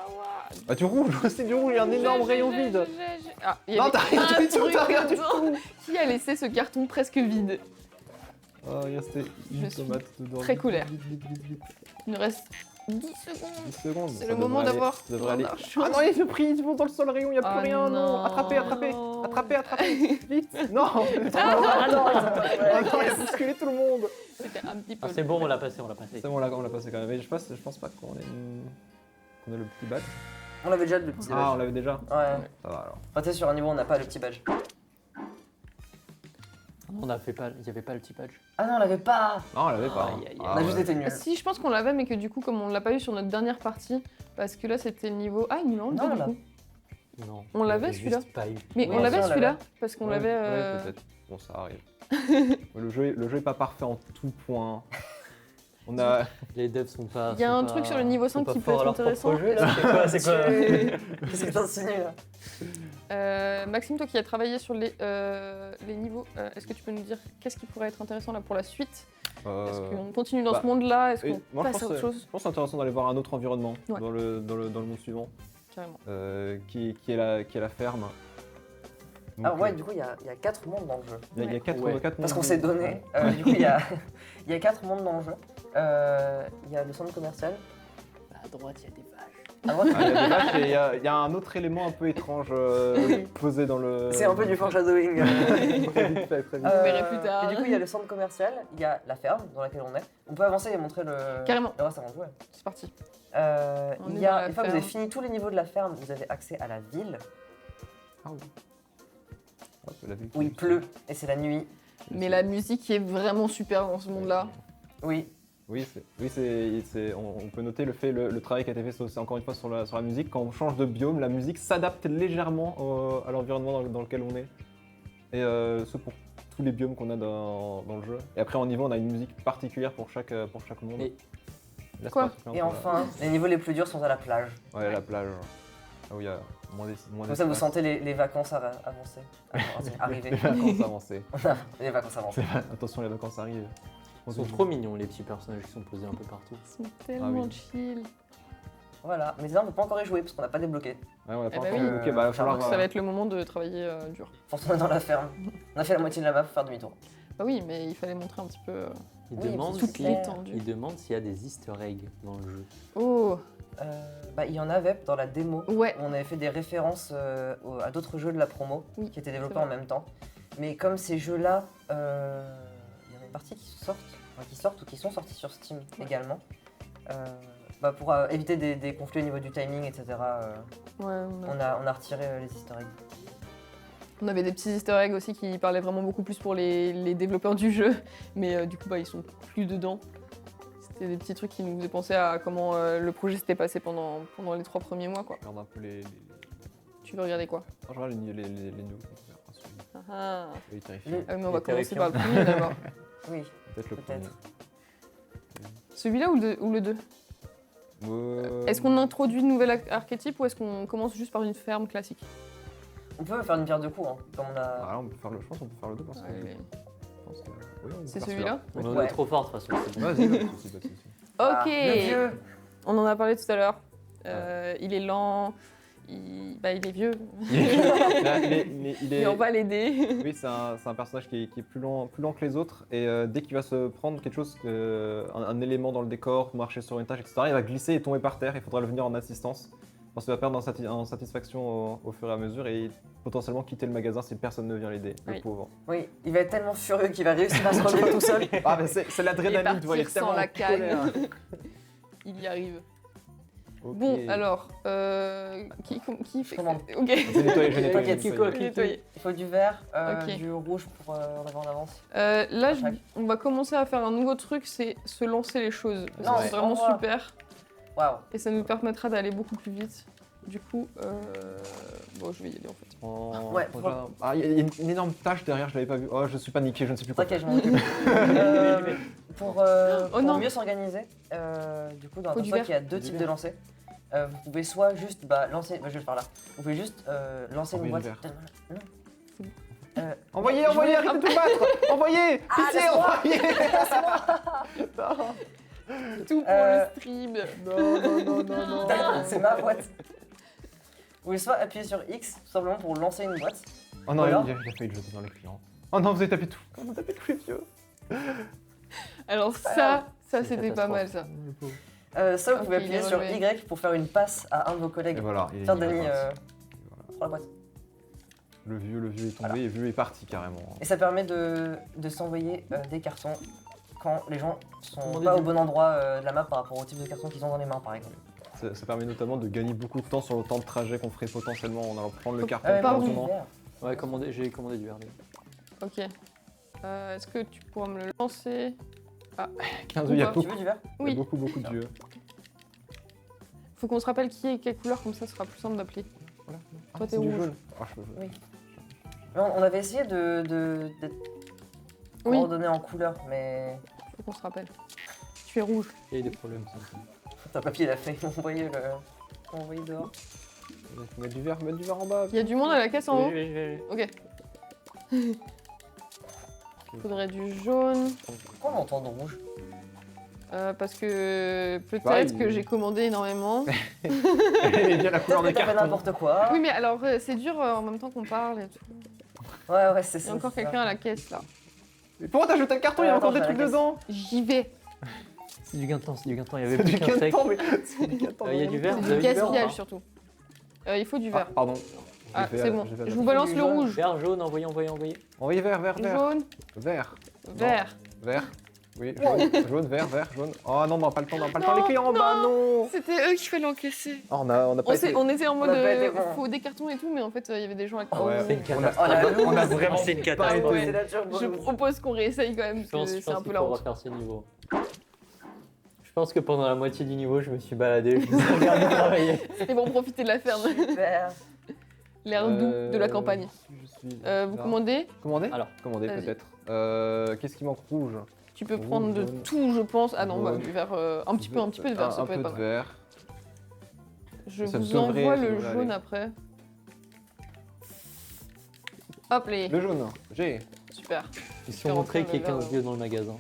Ah, tu rouges aussi, du rouge, il y a un énorme rayon vide. Ah, il y Non, avait t'as rien un du tout, truc t'as rien du dedans. Qui a laissé ce carton presque vide? Ah, il restait Je une suis tomate dedans. très Vite, colère. vite, vite, vite, vite. Il nous reste 10 secondes. 10 secondes. C'est Ça le moment devrait d'avoir aller- ça devrait aller. plein d'argent. Ah non, ils ont pris, ils vont dans le sol rayon, il n'y a plus Ah rien, non. Attrapez, attrapez, non. attrapez, attrapez. Vite. Non. Ah non, ils ont pas Ah non, il a bousculé tout le monde. C'était un petit peu. Ah, c'est bon, on l'a passé, on l'a passé. C'est bon, on l'a passé quand même. Mais je pense pas qu'on ait le petit badge. On l'avait déjà le petit Ah, badge. on l'avait déjà. Ouais. Ça va alors. Enfin, tu sais, sur un niveau, on n'a pas le petit badge. On a fait pas, il n'y avait pas le petit patch. Ah non, on l'avait pas. Non, on l'avait pas. Aïe, aïe, aïe. Ah, On a juste ouais. été nuls. Si, je pense qu'on l'avait, mais que du coup, comme on l'a pas eu sur notre dernière partie, parce que là, c'était le niveau. Ah, il nous l'a enlevé, Non, du là. coup. Non. On l'avait, l'avait celui-là juste pas eu. Mais Oui, on l'avait si, on celui-là, l'avait. parce qu'on Ouais, l'avait. ouais, peut-être. Bon, ça arrive. le jeu est pas parfait en tout point. On a. Les devs sont pas. Il y a sont un pas- truc sur le niveau sont 5 pas qui peut forts être à leur propre intéressant. jeu, là. C'est quoi Qu'est-ce que t'insinues là? Maxime, toi qui as travaillé sur les niveaux, est-ce que tu peux nous dire qu'est-ce qui pourrait être intéressant là pour la suite? Est-ce qu'on continue dans bah, ce monde-là? Est-ce et qu'on moi, je passe à pense, autre chose? je pense que c'est intéressant d'aller voir un autre environnement Ouais. dans le monde suivant, Carrément. qui est la ferme. Donc, Ah ouais, du coup, il y a 4 mondes dans le jeu. il y a quatre Ouais. quatre Parce qu'on mondes. s'est donné. Du coup, il y a 4 mondes dans le jeu. Il y a le centre commercial. À droite, il y a des vaches. À droite, Ah, il y a des vaches et il y a un autre élément un peu étrange posé dans le. c'est un peu du foreshadowing. Très vite fait, très vite. Vous verrez plus tard. Et du coup, il y a le centre commercial, il y a la ferme dans laquelle on est. On peut avancer et montrer le Carrément. le reste avant de jouer. C'est parti. Il est y dans a, la une fois que vous avez ferme. fini tous les niveaux de la ferme, vous avez accès à la ville Ah oui. Hop, la vue qui- où il pleut et c'est la nuit. Mais la musique est vraiment super dans ce monde-là. Oui, Oui, on peut noter le travail qui a été fait, c'est encore une fois sur la musique. Quand on change de biome, la musique s'adapte légèrement à l'environnement dans lequel on est. Et ce tous les biomes qu'on a dans le jeu. Et après en niveau, on a une musique particulière pour chaque monde. Et- Là, c'est Quoi particulier, Et on peut- enfin, les niveaux les plus durs sont à la plage. Ouais, la plage. Là où il y a moins Comme ça, vous sentez les vacances avancer. Arriver. Les vacances avancées. Les vacances avancées. Attention, les vacances arrivent. Ils sont trop mignons, les petits personnages qui sont posés un peu partout. Ils sont tellement oui. chill. Voilà, mais là on peut pas encore y jouer parce qu'on n'a pas débloqué. Ouais, on a Eh pas bah encore oui. débloqué. Bah, il va falloir. Donc ça va être le moment de travailler dur. Forcément dans la ferme. On a fait la moitié de la map pour faire demi-tour. Bah oui, mais il fallait montrer un petit peu Ils Oui, demandent toute si- l'étendue. Ils demandent s'il y a des easter eggs dans le jeu. Oh, Bah, il y en avait dans la démo. ouais. On avait fait des références à d'autres jeux de la promo Oui, qui étaient développés c'est en vrai. même temps. Mais comme ces jeux-là, il y en a une partie qui sortent ou qui sont sortis sur Steam également. Bah, pour éviter des conflits au niveau du timing, etc. Ouais, On a retiré les easter eggs. on avait des petits easter eggs aussi qui parlaient vraiment beaucoup plus pour les développeurs du jeu, mais du coup bah, ils sont plus dedans. C'était des petits trucs qui nous faisaient penser à comment le projet s'était passé pendant les 3 premiers mois, quoi. Regarde un peu les. Tu veux regarder quoi? Je regarde les nouveaux. Ah, ah. Il terrifiant. Ah oui, mais on va Les commencer par terrifiants. le premier d'abord. Oui, Peut-être le premier. peut-être. Celui-là ou le 2? Est-ce qu'on introduit de nouvelles archétypes ou est-ce qu'on commence juste par une ferme classique? On peut faire une pierre de coups, hein, comme on a. Ah, on peut faire je pense qu'on peut faire le 2 parce que. Allez. je pense que- oui, on peut C'est faire celui-là? On en Ouais. est trop fort de toute façon. c'est bon. Vas-y, pas de souci, pas de souci. Ah, Ok. le vieux. On en a parlé tout à l'heure. Il est lent. Il est vieux. Là, il est- Mais on va l'aider. Oui, c'est un personnage qui est plus lent que les autres. Et dès qu'il va se prendre quelque chose, un élément dans le décor, marcher sur une tâche, etc., il va glisser et tomber par terre. Il faudra le venir en assistance. Parce qu'il va perdre en satisfaction au fur et à mesure et potentiellement quitter le magasin si personne ne vient l'aider, le Oui. pauvre. Oui, il va être tellement furieux qu'il va réussir à se relever tout seul. Ah, mais c'est l'adrénaline, tu vois, il est partir sans tellement la en colère. canne. Il y arrive. Ok. Bon, alors, qui fait... Commande. Ok. J'ai nettoyé, j'ai nettoyé. T'inquiète, j'ai c'est quoi, nettoyé. Nettoyer. Il faut du vert, Ok. du rouge pour en avoir en avance. Là, Chaque. on va commencer à faire un nouveau truc, c'est se lancer les choses. Parce Non, que c'est vraiment envoie. super Waouh. et ça nous permettra d'aller beaucoup plus vite. Du coup, bon, je vais y aller en fait. Ouais, Ah, il y a une énorme tache derrière, je l'avais pas vu. Oh, je suis paniqué, je ne sais plus quoi T'inquiète, faire. je m'en occupe. Pour non. mieux s'organiser, du coup, dans Faut un du stock, vert. il y a deux types de lancers. Vous pouvez soit juste lancer, je vais le faire là. Vous pouvez juste lancer une Envoyer boîte. du Non. Envoyez, je envoyez, voulais- arrêtez de vous battre. Envoyez, pitié, laisse-moi. envoyez. Tout pour Euh, le stream. Non. C'est ma boîte. Vous pouvez soit appuyer sur X, tout simplement pour lancer une boîte. Oh non, Voilà. il a failli le jeter dans les clients. Oh non, vous avez tapé tout. Vous avez tapé tous les vieux. Alors pas ça C'est c'était une pas mal catastrophe. ça. Ça, vous pouvez Ok, il est appuyer sur relevé. Y pour faire une passe à un de vos Et collègues. voilà, il Faire est Dany, parti. prends la boîte. Le vieux est tombé et le vieux est parti carrément. Et ça permet de s'envoyer des cartons quand les gens sont Demandez pas du- au bon endroit de la map par rapport au type de carton qu'ils ont dans les mains, par exemple. Ça permet notamment de gagner beaucoup de temps sur le temps de trajet qu'on ferait potentiellement en allant prendre le carton. Pardon. directement. Ouais, j'ai commandé du vernis. Ok. Est-ce que tu pourras me le lancer? 15, il y a Ou pas. Tu beaucoup, veux du verre il y a Oui. beaucoup de vieux. Faut qu'on se rappelle qui est quelle couleur, comme ça ce sera plus simple d'appeler. Toi, t'es c'est du rouge. jaune. Ah, je peux- Oui. On avait essayé d'être Oui, coordonnés en couleur, mais faut qu'on se rappelle. Tu es rouge. Il y a eu des problèmes. ça. t'as papier il a fait m'envoyer dehors. Mettre du verre en bas. Il y a du monde à la caisse en haut? Oui. Ok. Faudrait du jaune. Pourquoi on entend de rouge? Parce que peut-être Bah, il- que j'ai commandé énormément. Elle est bien la couleur Peut-être des que t'as fait cartons. n'importe quoi. Oui, mais alors c'est dur en même temps qu'on parle et tout. Ouais, c'est Il y ça. a encore c'est ça. quelqu'un à la caisse là. Mais pourquoi t'as jeté le carton? Il y a Ouais, encore des attends, trucs j'ai la dedans. J'y vais. C'est du gain de temps, c'est du gain de temps. Il y avait C'est plus du qu'un steak. carton, mais c'est du carton. Il y a du verre, C'est vous du avez du verre ou gaspillage pas surtout. Il faut du Ah, vert. pardon. Ah, J'ai fait- c'est bon. j'ai fait Je la- vous balance Du le jaune. rouge. Vert, jaune, envoyez. Envoyez vert. Jaune, Vert. vert. Vert. Oui, jaune, vert, jaune. Oh non, on n'a pas le temps, les clients en bas, non. C'était eux qu'il fallait encaisser. Oh, on a pas été. On était en mode a pas été bon. faut des cartons et tout, mais en fait il y avait des gens à Oh, Ouais, C'est une on a- catastrophe. Oh, la on a loose. vraiment C'est une pas catastrophe. été- C'est la turbo Je loose. propose qu'on réessaye quand même, Je parce pense, que c'est un peu qu'il la faut honte. refaire ce niveau. Je pense que pendant la moitié du niveau, je me suis baladé, je me suis regardé travailler. C'était pour profiter de la ferme. Super. L'air doux de la campagne. Je Vous commandez, Commandez. Alors, Commandez Vas-y. peut-être. Qu'est-ce qui manque rouge? tu peux Rouge, prendre de jaune, tout, je pense. Ah non, bah, jaune. du verre, un petit peu de verre, ça un peut peu être de pas mal. verre. Je Ça vous devrait- envoie ça le devrait jaune aller. après. Hop, les. Le jaune, j'ai. Super. ils sont Faire montrés entrer qu'il y a le 15 verre. vieux dans le magasin.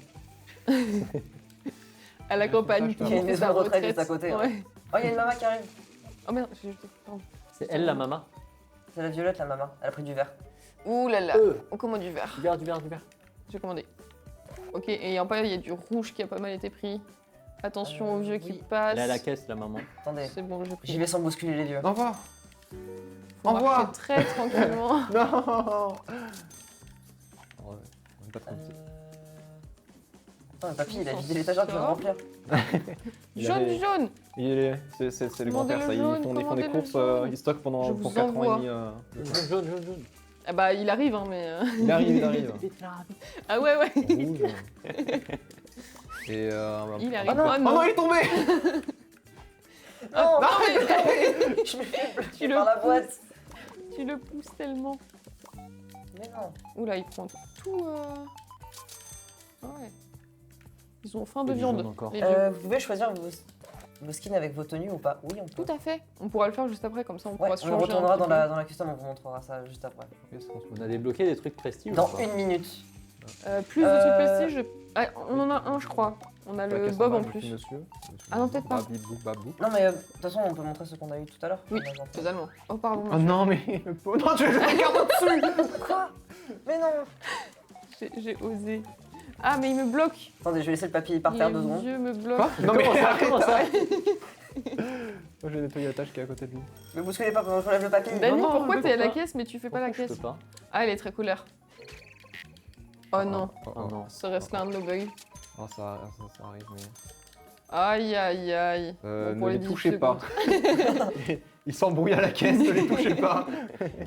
À la campagne, ça, tout je le te monde vois. fait sa Il y a une maison de retraite retraite. juste à côté, hein. Ouais. Oh, il y a une maman qui arrive. Oh merde, j'ai jeté. Pardon. C'est elle la maman. C'est la Violette, la maman. Elle a pris du verre. Ouh là là, Euh. on commande du verre. Du verre, du verre, du verre. J'ai commandé. Ok, et en pas, il y a du rouge qui a pas mal été pris. Attention aux vieux qui oui. passent. Elle est à la caisse, la maman. Attendez, C'est bon, j'ai j'y pris. vais sans bousculer les vieux. Au revoir. Faut Au revoir. marcher très tranquillement. Non. On est pas trop petit. Attends, le papy, il a vidé l'étagère que je viens de remplir. Il Jaune, avait- jaune. C'est le Commandez grand-père, ça. le Ils jaune, font des commandez le courses, jaune. ils stockent Je pour vous 4 ans et envoie. demi. Jaune, jaune, jaune, jaune. Ah bah, il arrive, hein, mais. Il arrive, il arrive. Vite là, vite. Ah ouais, ouais. Rouge. Et Il oh arrive. non, Oh oh non. non, il est tombé. Non, Non, mais je me fais bloquer Tu le par la boîte. tu le pousses tellement. Mais non. Oula, il prend tout. Ah ouais. Ils ont faim de Et du viande. jaune encore. Les vieux. Vous pouvez choisir vos skins avec vos tenues ou pas? Oui, on peut. Tout à fait. On pourra le faire juste après, comme ça on Ouais, pourra on changer. retournera un dans petit la custom, on vous montrera ça juste après. On a débloqué des trucs prestige Dans ou pas 1 minute. peu. Plus de trucs prestige. Ah, on en a un, je crois. On a le Bob en plus. Ah non, peut-être pas. Babibou, babou. Non, mais de toute façon, on peut montrer ce qu'on a eu tout à l'heure. Oui. On a gentil. Totalement. Oh, pardon. Oh non, mais le pauvre. Non, tu regardes au-dessus. Quoi? Mais non. J'ai osé. Ah, mais il me bloque. Attendez, je vais laisser le papier par terre Les 2 secondes. vieux me bloquent. Quoi Non, mais Comment ça, comment ça Moi, j'ai nettoyé la tâche qui est à côté de lui. Mais bousculez pas pendant que je relève le papier. Dani, non, pourquoi je t'es à peux la pas. caisse mais tu fais pas la Pourquoi je caisse peux pas. Ah, elle est très colère. Oh non, Oh non. ce reste là un de nos bugs. Oh, ça arrive, mais. Aïe aïe aïe. Bon, pour ne les 18 touchez pas. Il s'embrouille à la caisse, ne les touchez pas.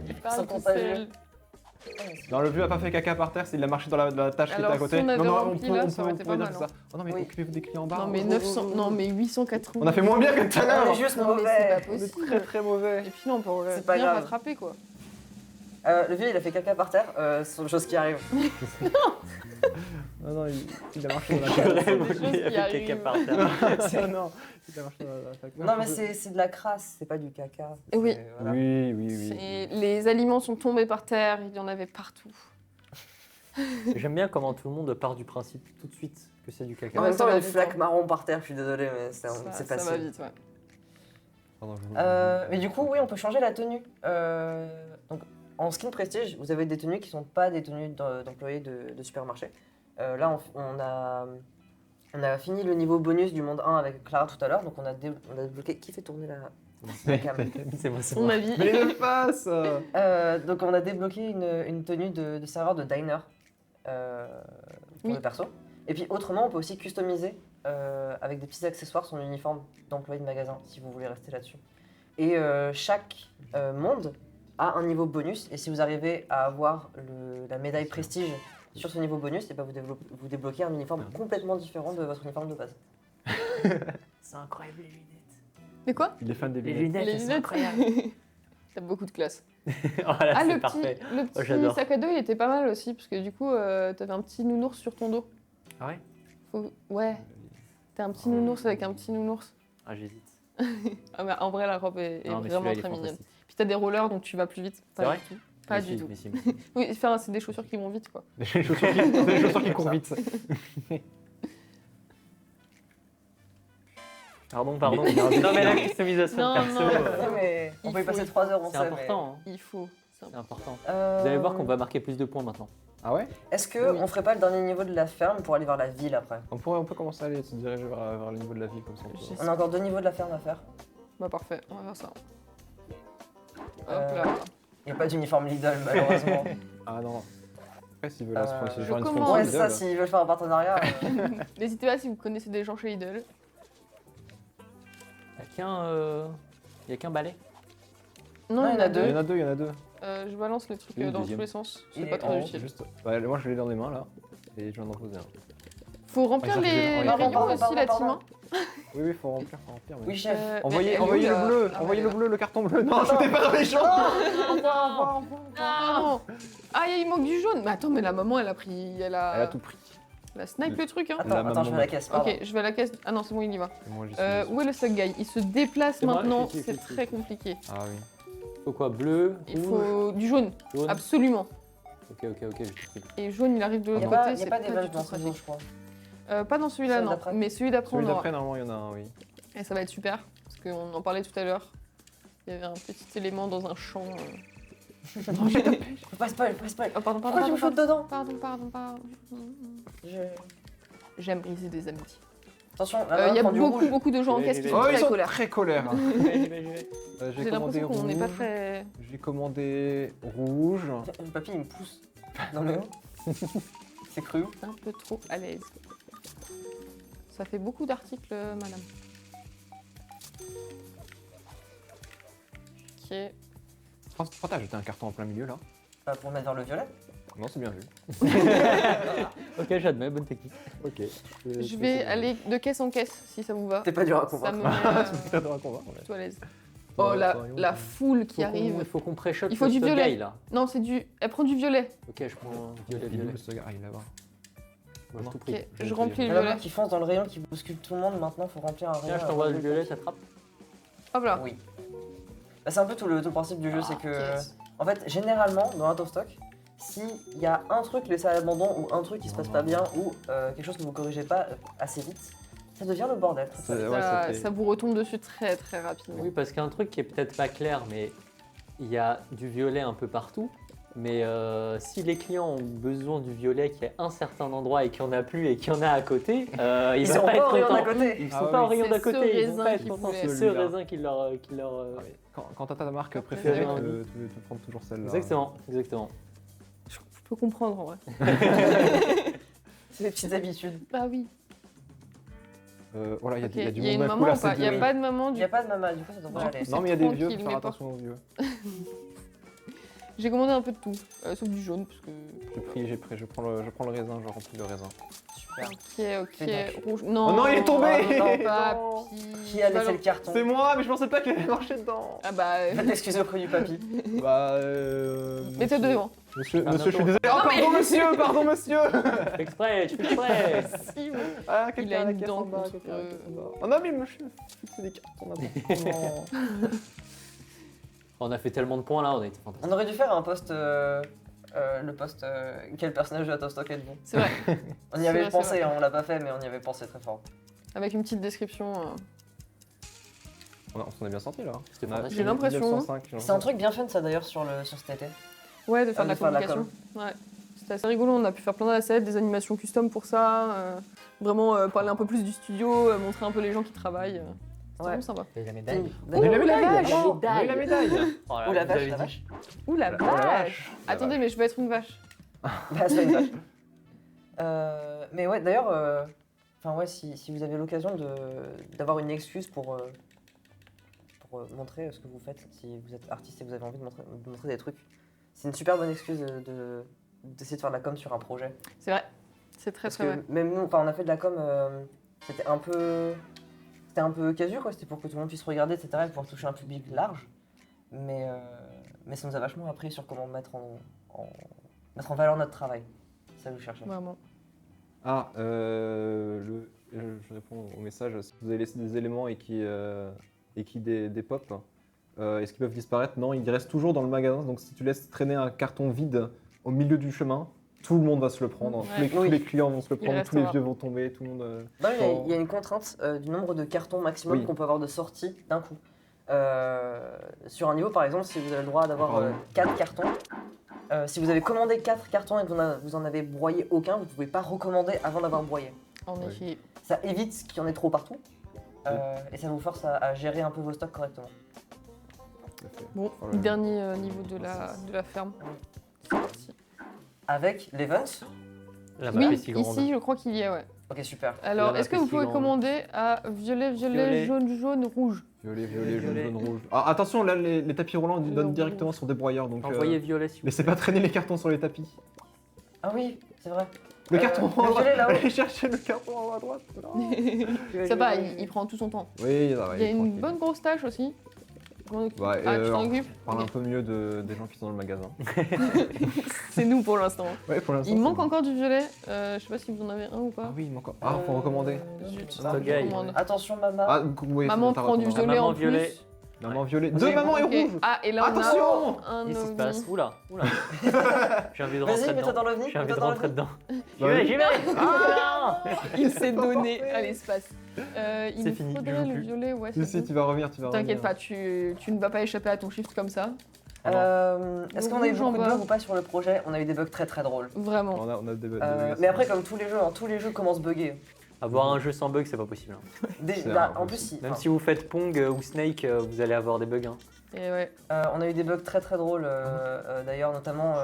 Il parle Sans tout contagieux. seul. Non, le vieux a pas fait caca par terre, il a marché dans la tâche qui était Alors, à côté. si on avait non, rempli là, ça aurait été pas dire mal, ça. Oh non, mais Oui. occupez-vous des clients en bas. Non mais Oh, 900, non mais 880. On a fait moins bien que tout à On l'heure. est juste Non, mais mauvais. c'est pas On est possible. très très mauvais. Et puis là on peut C'est pas bien grave. rattraper quoi. Le vieux, il a fait caca par terre, c'est chose qui arrive. Non, il a marché dans la J'aurais tâche. aimé choses qui avec caca arrivent. par terre. Non, il a marché dans la tâche. Non, mais c'est de la crasse, c'est pas du caca. Et oui. C'est- voilà. Oui. C'est- Les aliments sont tombés par terre, il y en avait partout. J'aime bien comment tout le monde part du principe tout de suite que c'est du caca. En Ouais, même ça temps, va les vite, flaques hein. marron par terre, je suis désolé, mais c'est Ça facile. va vite, ouais. Pardon, Mais du coup, oui, on peut changer la tenue. Donc, en skin prestige, vous avez des tenues qui sont pas des tenues d'employés de supermarché. Là, on a fini le niveau bonus du monde 1 avec Clara tout à l'heure, donc on a débloqué. Qui fait tourner la cam C'est moi, c'est Mon moi. avis. Mais le passe. Donc, on a débloqué une tenue de serveur de diner pour Oui. le perso. Et puis, autrement, on peut aussi customiser avec des petits accessoires son uniforme d'employé de magasin, si vous voulez rester là-dessus. Et chaque monde a un niveau bonus, et si vous arrivez à avoir la médaille prestige sur ce niveau bonus, et ben vous débloquez un uniforme complètement différent de votre uniforme de base. C'est incroyable les lunettes. Mais quoi Il est fan des Les lunettes. lunettes, Les elles sont lunettes. incroyables. T'as beaucoup de classe. Voilà, Ah, c'est le parfait. petit, le petit j'adore. sac à dos, il était pas mal aussi, parce que du coup, t'avais un petit nounours sur ton dos. Ah ouais Ouais, t'as un petit nounours avec un petit nounours. Ah, j'hésite. Ah, mais en vrai, la robe est Non, mais vraiment celui-là, il est très mignonne. fantastique. Puis t'as des rollers, donc tu vas plus vite. C'est vrai du tout. Pas Mais du si, tout. mais si, mais si. Oui, enfin, c'est des chaussures qui vont vite, quoi. Des chaussures qui courent vite. Pardon, pardon. Mais- non, mais la customisation Non, perso, non. Mais on Il peut y faut, passer il 3 heures, on c'est sait. important. hein. Il faut. C'est important. Mais... Vous allez voir qu'on va marquer plus de points maintenant. Ah ouais? Est-ce que Oui. on ferait pas le dernier niveau de la ferme pour aller vers la ville après? On peut commencer à aller se diriger vers le niveau de la ville comme ça. on peut- J'ai- On a encore 2 niveaux de la ferme à faire. Bah, parfait, on va faire ça. Hop Euh, là. Il n'y a pas d'uniforme Lidl malheureusement. Ah non. Après, s'ils veulent Je faire une commande. sponsor Ouais, Lidl, c'est ça, s'ils veulent faire un partenariat. N'hésitez pas si vous connaissez des gens chez Lidl. Il y a qu'un balai. Non, Non, il y en a Il y deux. en a deux, il y en a deux. Je balance le truc Et le dans tous deuxième. les sens. Il C'est est pas très en- utile. Juste. Bah, moi, je l'ai dans les mains là. Et je viens d'en poser un. Faut remplir Ah, les ils ont- rayons pardon, aussi, pardon, la pardon. team 1. Oui, faut remplir, mais- Oui, chef. Envoyez, elle est où, envoyez le la- bleu, Ah, envoyez elle est le là. bleu, le carton bleu. Non, c'était pas dans les champs. Ah non. Ah, il manque du jaune. Mais attends, mais la maman, elle a pris. Elle a tout pris. Elle a snipe le truc, hein. La Attends, je vais à la caisse. Pardon. Ok, je vais à la caisse. Ah non, c'est bon, il y va. Et moi, j'y suis. Où est le suck guy? Il se déplace C'est moi, maintenant, clique, c'est clique, très compliqué. Ah oui. Faut quoi? Bleu, Il rouge, faut du jaune, jaune. absolument. Ok, j'ai compris. Et jaune, il arrive de Il l'autre n'y a côté, pas, c'est pas pas, des vaches du tout dans ce jeu, pratique. je crois. Pas dans celui-là, Celui non. d'après Mais celui d'après, Celui on aura. d'après, normalement, il y en a un, oui. Et ça va être super, parce qu'on en parlait tout à l'heure. Il y avait un petit élément dans un champ. Pas spoil, pas spoil. Oh, pardon, Pourquoi tu me pardon, shootes dedans pardon. Je- J'aime briser des amitiés. Attention, Il y a prend du beaucoup, rouge. beaucoup de gens en J'y vais, caisse j'y qui vais. sont Oh, ils très sont colères. très colères. J'ai l'impression qu'on n'est pas rouge. très. J'ai commandé rouge. Le papy, il me pousse dans le haut. C'est cru. Un peu trop à l'aise. Ça fait beaucoup d'articles, madame. Ok. Pourquoi t'as jeté un carton en plein milieu là? Pour mettre vers le violet. Non, c'est bien vu. Ok, j'admets, bonne technique. Ok. Je vais aller de caisse en caisse, si ça vous va. T'es pas dur à Ça convaincre. me met plutôt à l'aise. Oh, la foule qui arrive. Il faut qu'on pré-shot Il faut le du stock violet. guy, là. Non, c'est du. Elle prend du violet. Ok, je prends un violet. Ah, il est là-bas. Moi, j'ai tout Ok, pris. je remplis Il y le en a violet. un qui fonce dans le rayon, qui bouscule tout le monde. Maintenant, faut remplir un rayon. Tiens, je t'envoie le violet, t'attrapes. Hop là. Oui. Bah, c'est un peu tout le principe du jeu, c'est que. Yes. En fait, généralement, dans Out of Stock, s'il y a un truc laissé à l'abandon ou un truc qui se passe pas bien ou quelque chose que vous corrigez pas assez vite, ça devient le bordel. Ça vous retombe dessus très très rapidement. Oui, parce qu'un truc qui est peut-être pas clair, mais il y a du violet un peu partout. Mais si les clients ont besoin du violet qui est à un certain endroit et qu'il n'y en a plus et qu'il y en a à côté, ils sont vont pas pas être au rayon d'à contents. côté. Ils sont Ah pas oui. au rayon C'est d'à ce côté, ils vont raisin pas être qu'ils contents. voulaient. C'est ce Celui-là. raisin qui leur. Quand t'as ta marque Après, préférée, c'est tu vrai. veux prendre toujours celle-là. Exactement, exactement. Je peux comprendre en vrai. C'est des petites habitudes. Bah oui. Voilà, il y a Ok, du il y a monde une d'un coup maman là. ou pas Il n'y a oui. pas de maman Il du n'y a pas de maman, du coup, ça devrait Non. aller. Non, mais il y a des vieux, tranquille, faut faire mais pas- attention aux vieux. J'ai commandé un peu de tout, sauf du jaune parce que. Je prends le raisin, je remplis le raisin. Super. Ok, C'est rouge. Non. Oh non, il est tombé non, Non. papy. Qui a Bah laissé non. le carton C'est moi, mais je pensais pas qu'elle allait marcher dedans. Ah bah. Va t'excuser auprès du papy. Bah, Mets-toi devant. Monsieur, Ah, monsieur, je suis bientôt. désolé. Oh, pardon, monsieur, pardon, monsieur. Je fais exprès, je fais exprès. Si, ouais. Ah, Il a quelqu'un à la une caisse dent en bas, contre, quelqu'un à la caisse en bas. Oh non, mais monsieur, c'est des cartons là-bas. Non. On a fait tellement de points là, on a été fantastique. On aurait dû faire un post. Le post. Quel personnage de Out of Stock êtes-vous? C'est vrai. On y C'est avait vrai, c'est pensé, vrai. hein, on l'a pas fait, mais on y avait pensé très fort. Avec une petite description. On s'en est bien sorti là. C'était On a fantastique. J'ai l'impression. 1905, C'est un truc bien fun, ça d'ailleurs, sur cet été. Ouais, de faire de la de faire de la communication. Ouais. C'était assez rigolo, on a pu faire plein d'assets, des animations custom pour ça. Vraiment parler un peu plus du studio, montrer un peu les gens qui travaillent. C'est Ouais. vraiment sympa. Et la médaille. On a eu la Oh, la médaille. vache. On a eu la médaille. Oh là, Ou la vous vache, avez la dit. vache. Ouh la Oh la vache vache. Attendez, mais je veux être une vache. Bah, c'est une vache. Mais ouais, d'ailleurs, enfin ouais, si vous avez l'occasion d'avoir une excuse pour montrer ce que vous faites, si vous êtes artiste et que vous avez envie de montrer des trucs, c'est une super bonne excuse d'essayer de faire de la com sur un projet. C'est vrai. C'est très Parce très vrai. que même nous, enfin, on a fait de la com, c'était un peu casu, quoi. C'était pour que tout le monde puisse regarder, etc., et pouvoir toucher un public large. Mais ça nous a vachement appris sur comment mettre en valeur notre travail. C'est ça que je cherchais. Vraiment. Ah, je réponds au message. Si vous avez laissé des éléments et qui dépop, est-ce qu'ils peuvent disparaître? Non, ils restent toujours dans le magasin. Donc si tu laisses traîner un carton vide au milieu du chemin, tout le monde va se le prendre. Ouais. Tous les clients vont se le Il prendre, tous les restera. vieux vont tomber, tout le monde. Non, il y a une contrainte du nombre de cartons maximum Oui. qu'on peut avoir de sortie d'un coup. Sur un niveau, par exemple, si vous avez le droit d'avoir Pardon. 4 cartons, si vous avez commandé 4 cartons et que vous en avez broyé aucun, vous ne pouvez pas recommander avant d'avoir broyé. En Ouais. effet. Ça évite qu'il y en ait trop partout et ça vous force à gérer un peu vos stocks correctement. Tout à fait. Bon, Oh là là. dernier niveau de la ferme. C'est parti. Avec l'event, La map est Oui, si grande. ici, je crois qu'il y est, ouais. ok super. Alors, map est-ce que est vous si pouvez grande. commander à violet, Violet. jaune, rouge? Violet, violet, jaune, Violet. jaune, rouge. Ah, attention, là, les tapis roulants ils Le donnent rouge. directement sur des broyeurs. Donc, Envoyez violet si vous laissez pas traîner les cartons sur les tapis. Ah oui, c'est vrai. Le carton en le droite. violet, là-haut. Allez chercher le carton en haut à droite. Non. Ça va, il prend tout son temps. Oui, ça va. Il y a une tranquille. bonne grosse tâche aussi. Je m'en occupe. Ouais, Ah, tu t'en alors, occupes Parle un Ok. peu mieux des gens qui sont dans le magasin. C'est nous pour l'instant. Ouais, pour l'instant. Il c'est manque bon. encore du violet. Je sais pas si vous en avez un ou pas. Ah oui, il manque encore. Ah, faut recommander. Zut, Stock je guy. recommande. Attention, maman. Ah, oui, Maman t'as prend du recommandé. violet Maman en violet. plus. Maman violet. Vas-y, Deux mamans et Ok. rouge. Ah, et là on Attention a un Il se ovni. passe. Oula, oula. J'ai envie de Vas-y, rentrer mets-toi dedans. dans l'ovni. J'ai envie mets-toi de dans rentrer l'ovni. dedans. J'y Bah vais, oui. j'y vais. Ah Il s'est pas donné parfait. à l'espace. Il C'est nous fini, je faudrait joue le plus. violet, ouais. Si, c'est si, bon. tu vas revenir, tu vas revenir. T'inquiète pas, tu ne vas pas échapper à ton shift comme ça. Est-ce qu'on a eu Rouge en beaucoup de bas. bugs ou pas sur le projet? On a eu des bugs très très drôles. Vraiment. On a des Mais après, comme tous les jeux, hein, tous les jeux commencent buggés. Avoir un jeu sans bug, c'est pas possible. hein. C'est En impossible. plus, si, Même enfin, si vous faites Pong ou Snake, vous allez avoir des bugs. hein. Et ouais. on a eu des bugs très très drôles. D'ailleurs, notamment,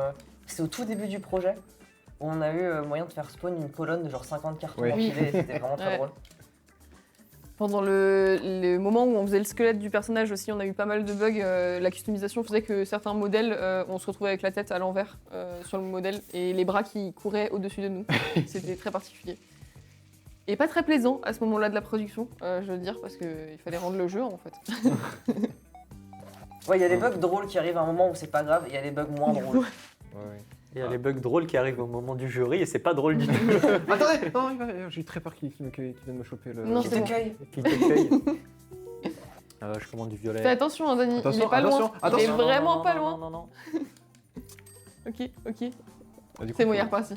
c'est au tout début du projet où on a eu moyen de faire spawn une colonne de genre 50 cartons Oui. empilés. C'était vraiment très Ouais. drôle. Pendant le moment où on faisait le squelette du personnage aussi, on a eu pas mal de bugs. La customisation faisait que certains modèles, on se retrouvait avec la tête à l'envers sur le modèle et les bras qui couraient au-dessus de nous. C'était très particulier. Et pas très plaisant à ce moment-là de la production, je veux dire, parce qu'il fallait rendre le jeu en fait. Ouais, il y a des bugs drôles qui arrivent à un moment où c'est pas grave, et il y a des bugs moins drôles. Ouais, ouais. Il y a les bugs drôles qui arrivent au moment du jury et c'est pas drôle du tout. Attendez, non, j'ai très peur qu'il vienne me choper le. Non, Qui c'est bon. t'accueille. Qui t'accueille. Je commande du violet. Fais attention, hein, Dani, il Attention, est pas attention, loin. Il est attention. vraiment Non, pas non, loin. Non, non, non. Ok, ok. Ah, du coup, C'est bon, il est reparti.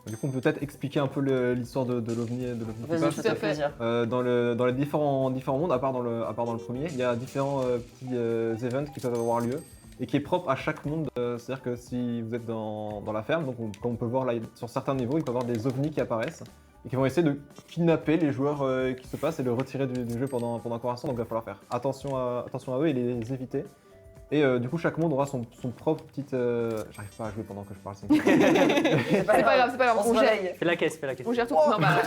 Du coup, on peut peut-être expliquer un peu l'histoire de l'OVNI et de l'OVNI qui Vas-y, passe. je te Tout à fais fait. plaisir. Dans les différents mondes, à part dans le premier, il y a différents petits events qui peuvent avoir lieu et qui est propre à chaque monde. C'est-à-dire que si vous êtes dans la ferme, donc comme on peut voir là, sur certains niveaux, il peut y avoir des ovnis qui apparaissent et qui vont essayer de kidnapper les joueurs qui se passent et de retirer du jeu pendant un instant. Donc il va falloir faire attention à eux et les éviter. Et du coup, chaque monde aura son propre petite. J'arrive pas à jouer pendant que je parle. C'est C'est pas grave, c'est pas grave. On On se gère. réveille. Fais la caisse, fais la caisse. On gère tout. Non, bah,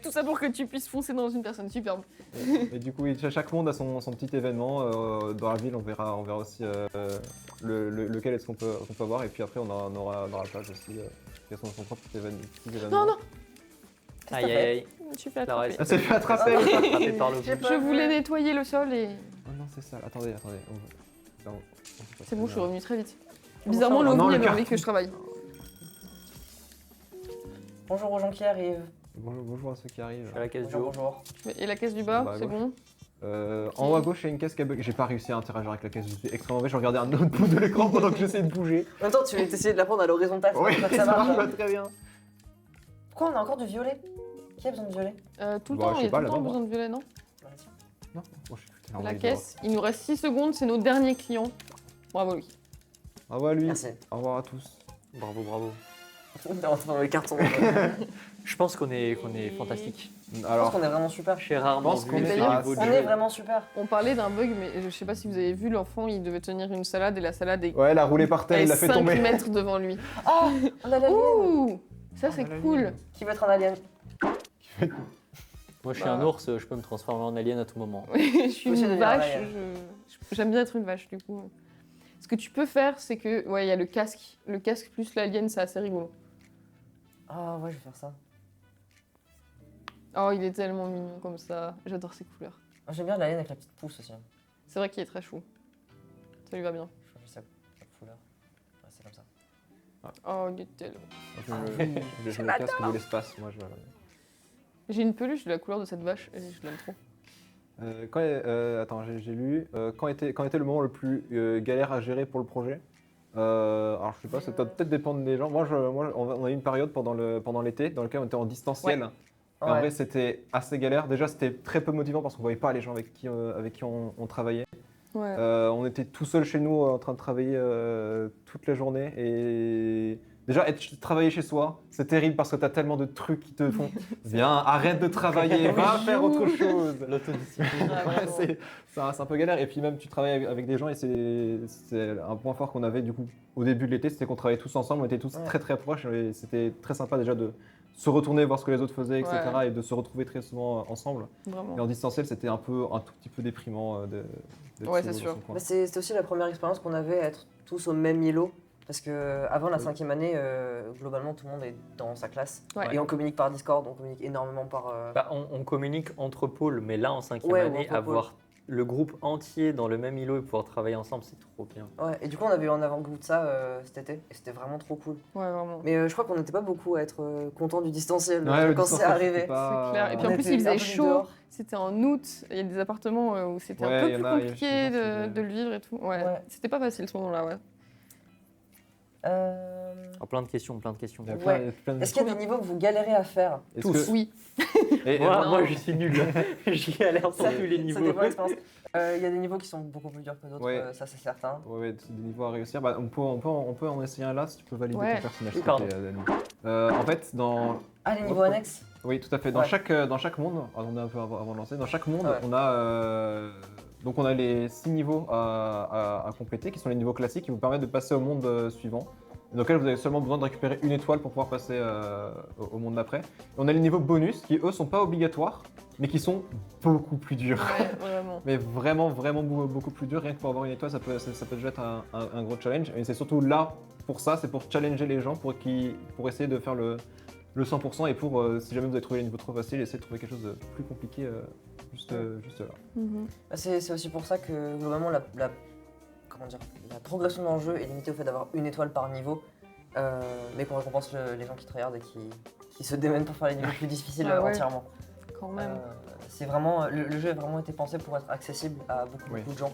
tout ça pour que tu puisses foncer dans une personne. Superbe. Et du coup, oui, chaque monde a son petit événement. Dans la ville, on verra aussi lequel est-ce qu'on peut avoir. Et puis après, on aura dans la plage aussi qui a son propre petit événement. Non, non, Qu'est-ce que Aïe, t'as aïe, fait aïe. je suis fait La attraper. reste. Elle s'est fait attraper. Attrapé par le J'ai coup. pas Je vu. voulais nettoyer le sol et. Oh non, c'est ça. Attendez. C'est bon, je suis revenue très vite. Comment Bizarrement, ça, on- l'OVNI Non, le avait carton. envie que je travaille. Bonjour aux gens qui arrivent. Bonjour à ceux qui arrivent. Je fais la caisse du Bonjour, haut. bonjour. Et la caisse du bas, Bah, c'est gauche. bon. En haut à gauche, il y a une caisse qui a bug. J'ai pas réussi à interagir avec la caisse. J'étais extrêmement mauvais. Je regardais un autre bout de l'écran pendant que j'essayais de bouger. En même temps, tu essayais de la prendre à l'horizontale. Oui, ça ça marche. marche hein. pas très bien. Pourquoi on a encore du violet? Qui a besoin de violet? Tout le Bah, temps, je il y sais a pas, tout le temps là-bas, besoin de violet, non Non, oh, je suis putain, La envoyé caisse, il nous reste 6 secondes, c'est nos derniers clients. Bravo, Louis. Au revoir à lui. Merci. Au revoir à tous. Bravo, bravo. On rentre dans les cartons. Je pense qu'on est fantastique. Je pense Alors, qu'on est vraiment super. J'ai rarement pense vu qu'on est ce d'ailleurs- niveau de On jeu. est vraiment super. On parlait d'un bug, mais je sais pas si vous avez vu, l'enfant, il devait tenir une salade et la salade est ouais, il a roulé par terre, il l'a fait 5 tomber. mètres devant lui. Oh, on a l'alien. Ouh, ça c'est On a la cool. ligne. Qui veut être un alien? Moi, je suis Bah. un ours, je peux me transformer en alien à tout moment. Je suis Monsieur une devient vache. un J'aime bien être une vache, du coup. Ce que tu peux faire, c'est que, ouais, il y a le casque. Le casque plus l'alien, c'est assez rigolo. Ah ouais, je vais faire ça. Oh, il est tellement mignon comme ça. J'adore ses couleurs. Ah, j'aime bien l'alien avec la petite pousse aussi. C'est vrai qu'il est très chou. Ça lui va bien. Je choisis sa couleur. Ouais, c'est comme ça. Oh, il est tellement. Je le casque de l'espace, moi je. J'ai une peluche de la couleur de cette vache et je l'aime trop. Attends, j'ai lu. Quand était le moment le plus galère à gérer pour le projet Alors je sais pas, ça doit peut-être dépendre des gens. Moi, on a eu une période pendant l'été dans laquelle on était en distanciel. Et en Ouais. vrai, c'était assez galère. Déjà, c'était très peu motivant parce qu'on voyait pas les gens avec qui on travaillait. Ouais. On était tout seul chez nous en train de travailler toute la journée. Et déjà, travailler chez soi, c'est terrible parce que tu as tellement de trucs qui te font viens, arrête de travailler, va faire autre chose. L'autodiscipline. Ah, Ouais, vraiment. c'est un peu galère. Et puis même, tu travailles avec des gens et c'est un point fort qu'on avait du coup au début de l'été, c'était qu'on travaillait tous ensemble, on était tous Ouais. très très proches et c'était très sympa déjà de se retourner, voir ce que les autres faisaient, etc. Ouais. et de se retrouver très souvent ensemble. Vraiment. Et en distanciel, c'était un tout petit peu déprimant d'être Ouais, solo c'est dans sûr. son coin. Bah, c'était aussi la première expérience qu'on avait à être tous au même îlot. Parce que avant la 5e année, globalement, tout le monde est dans sa classe. Ouais. Et on communique par Discord, on communique énormément par... Bah, on communique entre pôles, mais là en 5e Ouais, année, entre pôles. avoir le groupe entier dans le même îlot et pouvoir travailler ensemble, c'est trop bien. Ouais, et du coup, on avait eu un avant-goût de ça cet été, et c'était vraiment trop cool. Ouais, vraiment. Mais je crois qu'on n'était pas beaucoup à être contents du distanciel Ouais, le quand c'est distanciel, arrivé. c'était pas- C'est clair. Et puis en On plus, était il faisait un peu chaud. dehors. C'était en août. Il y a des appartements où c'était Ouais, un peu il y plus en a, il y a compliqué des gens qui de faisaient- le vivre et tout. Ouais. Ouais. C'était pas facile ce moment-là, ouais. Alors, plein de questions, plein de questions. Il y a Ouais. il y a plein de- Est-ce qu'il y a des niveaux que vous galérez à faire? Est-ce Tous. que- Oui. Et- Moi, Non. moi, je suis nul. J'y galère sur tous les Ça niveaux. dépend de l'expérience. Il y a des niveaux qui sont beaucoup plus durs que d'autres, Ouais. ça c'est certain. Ouais, c'est des niveaux à réussir. Bah, on peut en essayer un là si tu peux valider Ouais. ton personnage. Oui, s'il te pardon. plaît, Dani. En fait, Ah, les niveaux annexes? oui, tout à fait. Dans Ouais. chaque monde, on est un peu avant de lancer, dans chaque monde, Ouais. on a donc on a les 6 niveaux à compléter, qui sont les niveaux classiques, qui vous permettent de passer au monde suivant, dans lequel vous avez seulement besoin de récupérer une étoile pour pouvoir passer au monde d'après. Et on a les niveaux bonus, qui eux sont pas obligatoires, mais qui sont beaucoup plus durs. Ouais, vraiment. Mais vraiment beaucoup plus dur. Rien que pour avoir une étoile, ça peut déjà être un gros challenge. Et c'est surtout là pour ça, c'est pour challenger les gens, pour essayer de faire le 100%. Et pour, si jamais vous avez trouvé les niveaux trop faciles, essayer de trouver quelque chose de plus compliqué juste là. Mhm. Bah, c'est aussi pour ça que globalement comment dire, la progression dans le jeu est limitée au fait d'avoir une étoile par niveau, mais qu'on récompense les gens qui tryhardent et qui se démènent pour faire les niveaux plus difficiles Ah ouais. entièrement. Quand même. C'est vraiment, le jeu a vraiment été pensé pour être accessible à beaucoup Oui. de gens.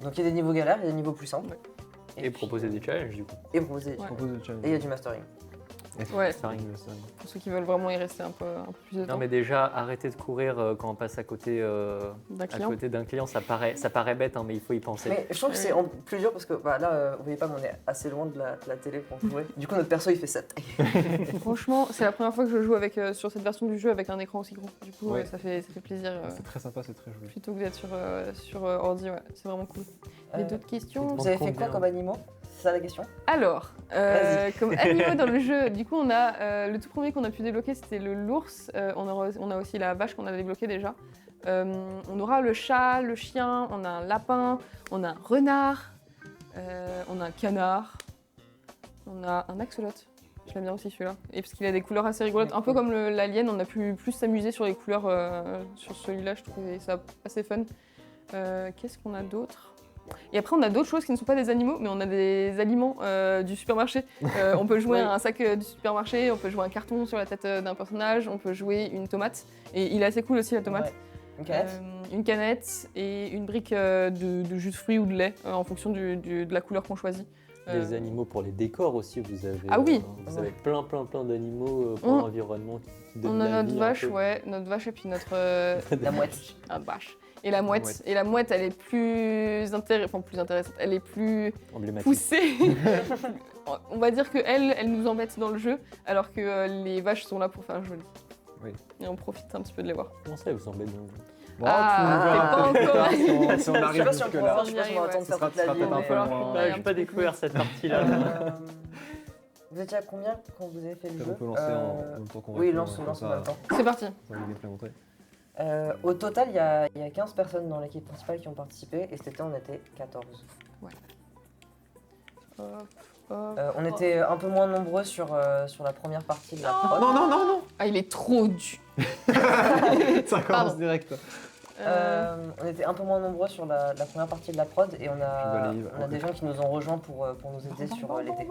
Donc il y a des niveaux galères, il y a des niveaux plus simples. Ouais. Et proposer des challenges, du coup. Et proposer des Ouais. challenges. Propose de challenge. Et il y a du mastering. Ouais. Ça arrive. Pour ceux qui veulent vraiment y rester un peu plus de temps. Non, mais déjà, arrêter de courir quand on passe à côté D'un client. d'un client, ça paraît bête, hein, mais il faut y penser. Mais je trouve que c'est plus dur parce que bah, là, vous voyez pas, mais on est assez loin de la télé pour jouer. Du coup, notre perso il fait ça. Franchement, c'est la première fois que je joue sur cette version du jeu avec un écran aussi gros. Du coup, Ouais. ça fait plaisir. C'est très sympa, c'est très joli. Plutôt que d'être sur ordi, ouais. C'est vraiment cool. Les d'autres questions Vous avez fait Combien quoi comme animaux? C'est ça la question? Alors, Vas-y. comme animaux dans le jeu, du coup, on a le tout premier qu'on a pu débloquer, c'était l'ours. On a aussi la vache qu'on a débloquée déjà. On aura le chat, le chien, on a un lapin, on a un renard, on a un canard, on a un axolote. Je l'aime bien aussi celui-là. Et parce qu'il a des couleurs assez rigolotes, un peu comme l'alien, on a pu plus s'amuser sur les couleurs sur celui-là, je trouvais ça assez fun. Qu'est-ce qu'on a d'autre? Et après, on a d'autres choses qui ne sont pas des animaux, mais on a des aliments du supermarché. On peut jouer Oui. à un sac du supermarché, on peut jouer un carton sur la tête d'un personnage, on peut jouer une tomate. Et il est assez cool aussi, la tomate. Ouais. Une canette? Une canette et une brique de jus de fruits ou de lait, en fonction de la couleur qu'on choisit. Des animaux pour les décors aussi, vous avez. Ah oui. Vous avez plein d'animaux pour On- l'environnement qui donnent On a la notre vie un vache, peu. ouais, notre vache et puis notre... La mouette. Ah, vache. Et la mouette. mouette. Et la mouette, elle est plus intéressante, elle est plus Emblématique. poussée. On va dire que elle nous embête dans le jeu, alors que les vaches sont là pour faire joli. Oui. Et on profite un petit peu de les voir. Comment ça, vous embête dans le jeu? Bon, Ah, tu nous t'es pas verras peut-être encore- plus tard si on Je sais arrive pas si on jusque pourra, là. je sais pas si on va attendre Ce faire sera- toute la ce sera vie. peut-être un mais- peu falloir moins- qu'on Bah, aille j'ai un pas petit peu découvert cette partie-là. Vous étiez à combien quand vous avez fait le On jeu? peut lancer en même temps qu'on Oui, répond, lance comme en ça, même temps. C'est parti. ça va nous gameplay montrer. Au total, il y a 15 personnes dans l'équipe principale qui ont participé et cet été on était 14. Hop, hop. On était un peu moins nombreux sur la première partie de la prod. Non. Ah, il est trop dur. Ça Pardon. commence direct. On était un peu moins nombreux sur la première partie de la prod et on Je a valide. des gens qui nous ont rejoints pour nous aider sur l'été.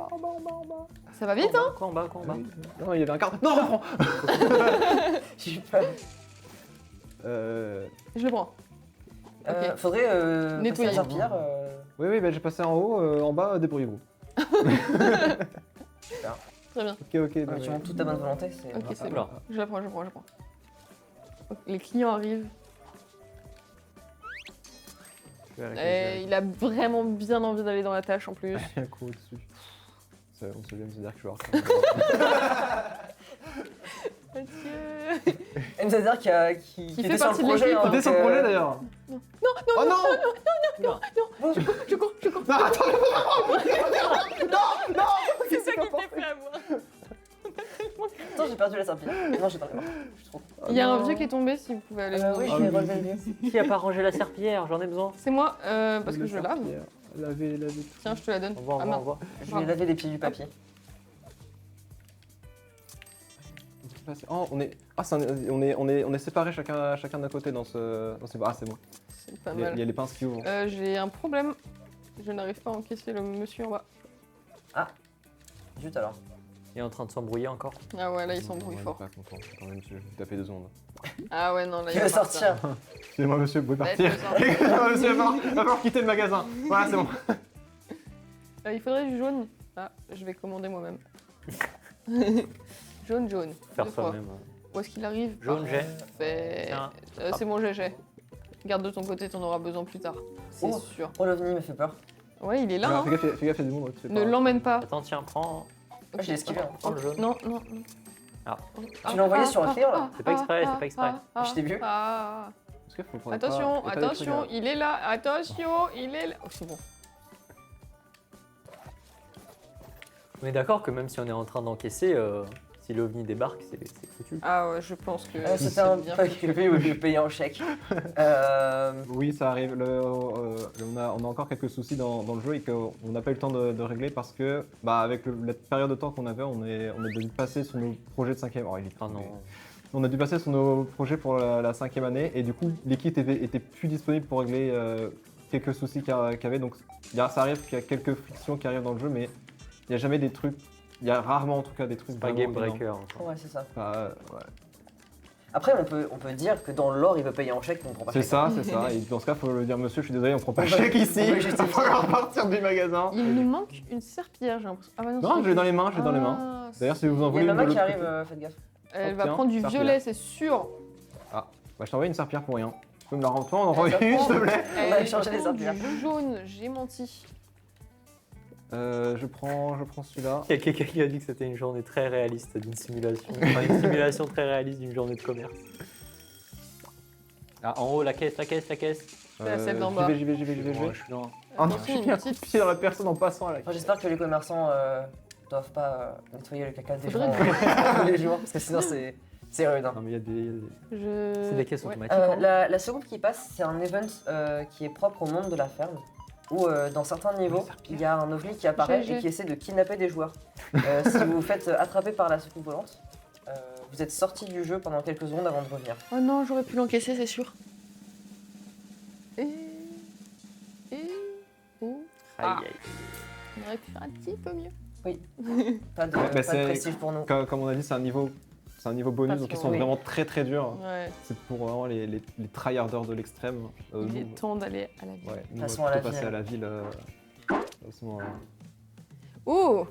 Ça va vite, hein? Quoi en bas, quoi en bas. Non, il y avait un quart. Non, reprends. J'ai eu peur. Je le prends. Ok. Faudrait Nettoyer. passer la serpillière. Oui, bah, j'ai passé en haut, en bas, débrouillez-vous. Très bien. Ok. Tu montres toute ta bonne volonté. C'est Ok, c'est Alors. bon. Je la prends. Les clients arrivent. Et il a vraiment bien envie d'aller dans la tâche en plus. Il y a un coup au-dessus. On se vient de se dire que je suis en retard. Mathieu. Elle nous a dit qu'il Qui était fait sur partie le de projet. l'équipe. hein, C'était donc, sur le projet d'ailleurs. Non, Oh non. Je cours. Non, attends. C'est ça qui t'est fait à moi. Attends, j'ai perdu la serpillière. Non, j'ai pas le Je suis trop. Il y a un vieux qui est tombé, si vous pouvez aller. Oui, Ah je vais oui. relever le vieux. Qui a pas rangé la serpillière? J'en ai besoin. C'est moi, parce que je lave. Laver tout. Tiens, je te la donne. On voit, on Ah, voit, on non. voit. Je vais laver les pieds du papier. Oh, on est séparés chacun d'un côté dans ce. Ah, c'est bon. C'est pas Il y a mal. les pinces qui ouvrent. J'ai un problème. Je n'arrive pas à encaisser le monsieur en bas. Zut alors. Il est en train de s'embrouiller encore. Ah ouais, là, il s'embrouille Non, fort. il est pas content. Attends, monsieur, je vais taper 2 secondes. Ah ouais, non, là, Tu il veux va partir. sortir Excusez-moi, monsieur, vous pouvez Ouais, partir. tu veux sortir. Excusez-moi, monsieur, va falloir quitter le magasin. Voilà, c'est bon. Il faudrait du jaune. Ah, je vais commander moi-même. Jaune. Faire Deux fois. soi-même. Où est-ce qu'il arrive Jaune, jet. Parfait. Tiens. C'est bon, j'ai. Garde de ton côté, t'en auras besoin plus tard. C'est Oh. sûr. Oh, l'OVNI me fait peur. Ouais, il est là. Alors, Hein. fais gaffe, il y a du monde. Ne l'emmène pas. Attends, tiens, prends. Ah, je l'ai esquivé. Hein. Prends le jaune. Non. Ah. Tu l'as envoyé sur un client, là C'est pas exprès, c'est pas exprès. Je t'ai vu. Est-ce qu'il faut prendre Attention, pas- il y a pas de attention, trucs, il est là. Attention, il est là. Oh, c'est bon. On est d'accord que même si on est en train d'encaisser, si l'OVNI débarque, c'est foutu. Ah ouais, je pense que. C'était c'est un bien paquet foutu. où je vais payer en chèque. Oui, ça arrive. On a encore quelques soucis dans le jeu et qu'on n'a pas eu le temps de régler parce que, avec la période de temps qu'on avait, on a dû passer sur nos projets de 5e. Oh, il est Ah non. On a dû passer sur nos projets pour la 5e année et du coup, l'équipe était plus disponible pour régler quelques soucis qu'il y avait. Donc, ça arrive qu'il y a quelques frictions qui arrivent dans le jeu, mais il n'y a jamais des trucs. Il y a rarement en tout cas des trucs. C'est pas vraiment game énormes. breaker. encore. Ouais, c'est ça. Ouais. Après, on peut dire que dans le lore, il veut payer en chèque, donc on prend pas C'est chèque. ça. Et dans ce cas, il faut le dire, monsieur, je suis désolé, on prend pas le chèque ici. On va Il justifier. va falloir partir du magasin. Il nous manque une serpillière, j'ai l'impression. Ah bah non, Non, c'est je l'ai dans les mains, Ah, D'ailleurs, si vous en Il y voulez a une Mama de qui l'autre arrive, côté- faites gaffe. Elle Oh, va tiens, prendre du serpillière. violet, c'est sûr. Je t'ai envoyé une serpillière pour rien. Tu peux me la rendre, toi, on en envoie ça une, prend. s'il te plaît. On a Elle échangé les prend serpillères. du jaune, j'ai menti. Je prends celui-là. Il y a quelqu'un qui a dit que c'était une journée très réaliste d'une simulation. Enfin, une simulation très réaliste d'une journée de commerce. Ah, en haut, la caisse. C'est la celle d'en bas. J'y vais. Ouais, je suis dans. Oh non, Attention, j'ai une mis un coup de petite- pied dans la personne en passant là. Enfin, j'espère que les commerçants doivent pas nettoyer le caca des gens Faudrait tous les jours, parce que sinon c'est rude. Hein. Non mais il y a des... Je... C'est des caisses Ouais. automatiques. hein. La seconde qui passe, c'est un event qui est propre au monde de la ferme, où dans certains niveaux, il y a un ovni qui apparaît GG. et qui essaie de kidnapper des joueurs. Si vous vous faites attraper par la soucoupe volante, vous êtes sorti du jeu pendant quelques secondes avant de revenir. Oh non, j'aurais pu l'encaisser, c'est sûr. Oh, Aïe, aïe. on aurait pu faire un petit peu mieux. Pas de, Ouais, pas de c'est- prestige pour nous. Comme on a dit, c'est un niveau bonus, Parce donc ils que sont oui. vraiment très très durs. Ouais, C'est pour vraiment les tryharders de l'extrême. il Nous, est temps d'aller à la ville. ouais, nous, Passons on va à la plutôt passer ville. à la ville. Doucement, Oh,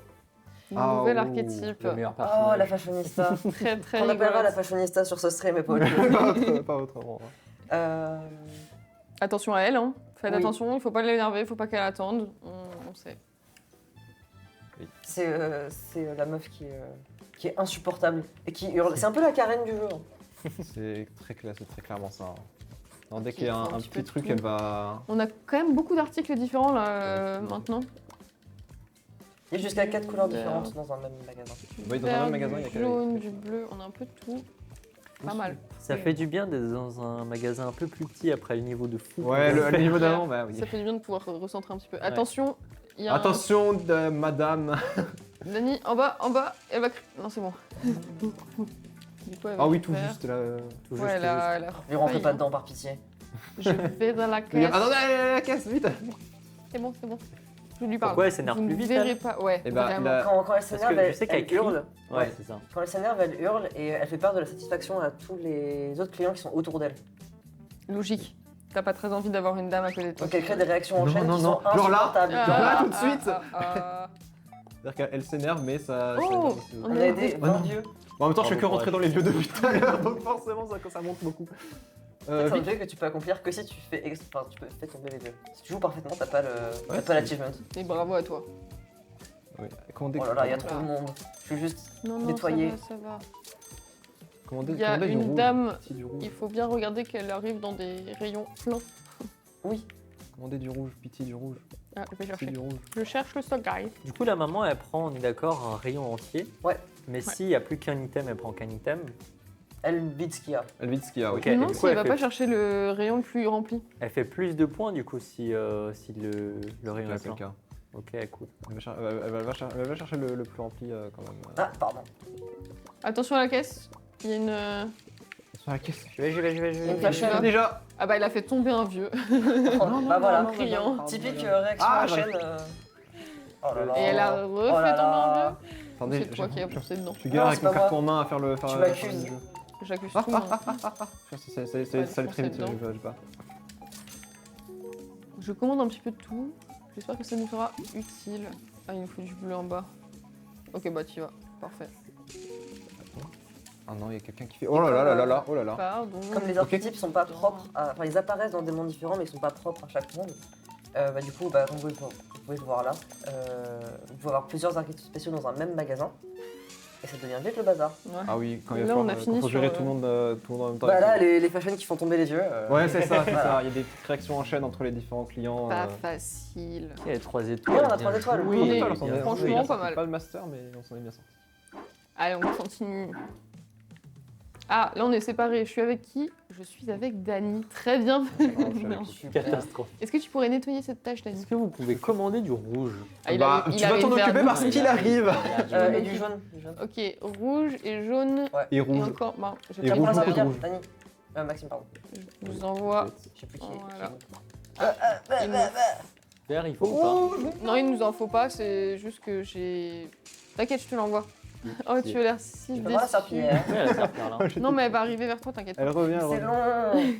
une Ah, nouvelle oh, archétype. Le meilleur Oh, personnage. la fashionista. Très très On appellera la rigolote. fashionista sur ce stream et pas autre chose. pas autrement. Euh, Attention à elle, hein. Faites Oui. attention, il faut pas l'énerver, il faut pas qu'elle attende. On sait. C'est la meuf qui est insupportable et qui hurle. C'est un peu la Karen du jeu. Hein. C'est très clairement ça. Non, dès Qui qu'il y a font un un petit petit peu de truc, tout. elle va. On a quand même beaucoup d'articles différents là Ouais. maintenant. Il y a jusqu'à 4 couleurs Vert. différentes dans un même magasin. Oui, dans un Vert, même magasin, du il y a jaune, qu'à- du bleu, on a un peu de tout. Pas mal. Ça fait du bien d'être dans un magasin un peu plus petit après le niveau de fou. Ouais, le niveau d'avant, bah oui. Ça fait du bien de pouvoir recentrer un petit peu. Attention, il y a Attention, madame. Dani, en bas, elle va... Non, c'est bon. Du coup, elle va Ah oui, tout faire- juste là. Tout juste, Ouais, tout là, juste. elle a Lui rentrez failli, pas hein. dedans par pitié. Je vais dans la caisse. Attendez, allez, la caisse, vite. C'est bon. Je lui parle. Pourquoi elle s'énerve Vous plus ne vite, verrez elle pas. Ouais, Eh ben, vraiment. il a- Quand elle que s'énerve, je elle, sais qu'elle elle crie. hurle. Ouais, c'est ça. Quand elle s'énerve, elle hurle et elle fait part de la satisfaction à tous les autres clients qui sont autour d'elle. Logique. T'as pas très envie d'avoir une dame à côté de toi. Donc elle crée des réactions en Non, chaîne non, qui non. sont Genre là. insupportables. Genre là, tout de suite. ah. C'est-à-dire qu'elle s'énerve, mais ça. Oh, énerve aussi. on On a a aidé. aidé Oh non. 20 vieux. Bon, en même temps, je fais Bravo, que rentrer dans les lieux depuis tout à l'heure, donc forcément, ça monte beaucoup. C'est un Vic, jeu que tu peux accomplir que si tu fais, enfin, tu peux faire tomber les deux. Si tu joues parfaitement, t'as pas Ouais, pas l'achievement. Et bravo à toi. oui. Commandez, Oh là là, il y a trop de monde. Je suis juste. Non, Nettoyer. ça va. commandez, Il y a commandez du une rouge, dame, petit du rouge. il faut bien regarder qu'elle arrive dans des rayons pleins. Oui. Commandez du rouge, pitié du rouge, Ah, je vais pitié chercher. du rouge. Je cherche le stock guy. Du coup, la maman, elle prend, on est d'accord, un rayon entier. Ouais. Mais s'il n'y a plus qu'un item, elle prend qu'un item. Elbitskia. Elvitskia, oui. Ok. Je me et demande du coup, s'il elle va fait- pas chercher le rayon le plus rempli. Elle fait plus de points du coup si le rayon Ouais, est c'est le plein. cas. Ok, cool. Elle va chercher le plus rempli quand même. Ah, pardon. Attention à la caisse. Il y a une. Sur la caisse. J'y vais. Une flashette. va. Déjà. Ah bah il a fait tomber un vieux. Bah voilà. non, criant. Typique réaction Ah, à la voilà. chaîne. Oh là là. Et elle a refait Oh là tomber un là. vieux. Attendez, C'est toi qui as poussé dedans. je suis galère Non, avec c'est mon pas carton en main à faire le. Tu m'accuses. J'accuse tout le monde. Ça allait très vite, dedans. je sais pas. Je commande un petit peu de tout. J'espère que ça nous sera utile. Ah, il nous faut du bleu en bas. Ok, bah tu vas. Parfait. Ah non, il y a quelqu'un qui fait. Oh là là là là là, oh là là. Pardon. Comme les archétypes sont pas propres, enfin ils apparaissent dans des mondes différents mais ils sont pas propres à chaque monde. Du coup, comme vous pouvez le voir là, vous pouvez avoir plusieurs archétypes spéciaux dans un même magasin et ça devient vite le bazar. Ouais. Ah oui, quand il Là, va on a falloir fini faut gérer sur, tout le monde en même temps. Bah là, les fashions qui font tomber les yeux. Ouais, c'est ça, c'est Voilà. ça. Il y a des petites réactions en chaîne entre les différents clients. Pas facile. Ok, 3 étoiles. Ouais, on a bien 3 étoiles. joué, On est- bien joué. franchement, pas mal. Pas le master, mais on s'en est bien sorti. Allez, on continue. Ah, là on est séparés. Je suis avec qui? Je suis avec Dani. Très bien. Non. Catastrophe. Est-ce que tu pourrais nettoyer cette tâche, Dani? Est-ce que vous pouvez commander du rouge? Ah, il Bah, avait- il tu vas avait t'en une occuper paire de- parce qu'il arrive. Et du jaune. Du jaune. Ok, rouge et jaune. Et Et rouge. encore. Bah, je Et vais Tiens, rouge, prends ça, beaucoup de Pierre, rouge. Dani. Maxime, pardon. Je vous envoie. Je sais plus qui est. Voilà. Bah, Il bah, me- bah. Vert, il faut ou pas? Non, il nous en faut pas, c'est juste que j'ai. T'inquiète, je te l'envoie. Oh, tu as l'air si Je peux voir la déçu. serpillière. Ouais, la serpillère là. Non, mais elle va arriver vers toi, t'inquiète Elle pas. revient, elle C'est revient. long.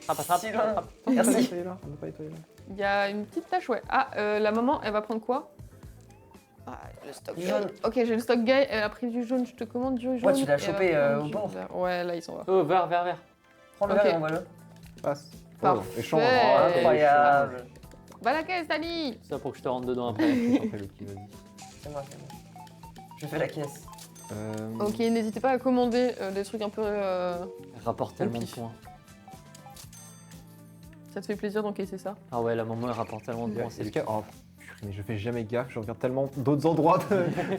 Attrape. Si long. On n'a pas Merci. nettoyé là, on n'a pas nettoyé là. Il y a une petite tâche, ouais. Ah, la maman, elle va prendre quoi? Ah, le stock Du guy. jaune. Ok, j'ai le stock guy, elle a pris du jaune, je te commande du jaune. Ouais, tu l'as et elle chopé, va prendre au du bord. vert. Ouais, là, ils sont là. Oh, vert. Prends le Ok. verre et envoie-le. Passe. Parfait. Oh, échange. Ouais. Incroyable. Va à la caisse, Dani! Ça pour que je te rentre dedans après. Après, le petit, vas-y. C'est moi. Je fais la caisse. Ok, n'hésitez pas à commander des trucs un peu. Elle rapporte tellement de Compliqué. points. Ça te fait plaisir d'encaisser ça? Ah ouais, la maman elle rapporte tellement de points. C'est Est-ce que- oh, purée, mais je fais jamais gaffe, je regarde tellement d'autres endroits,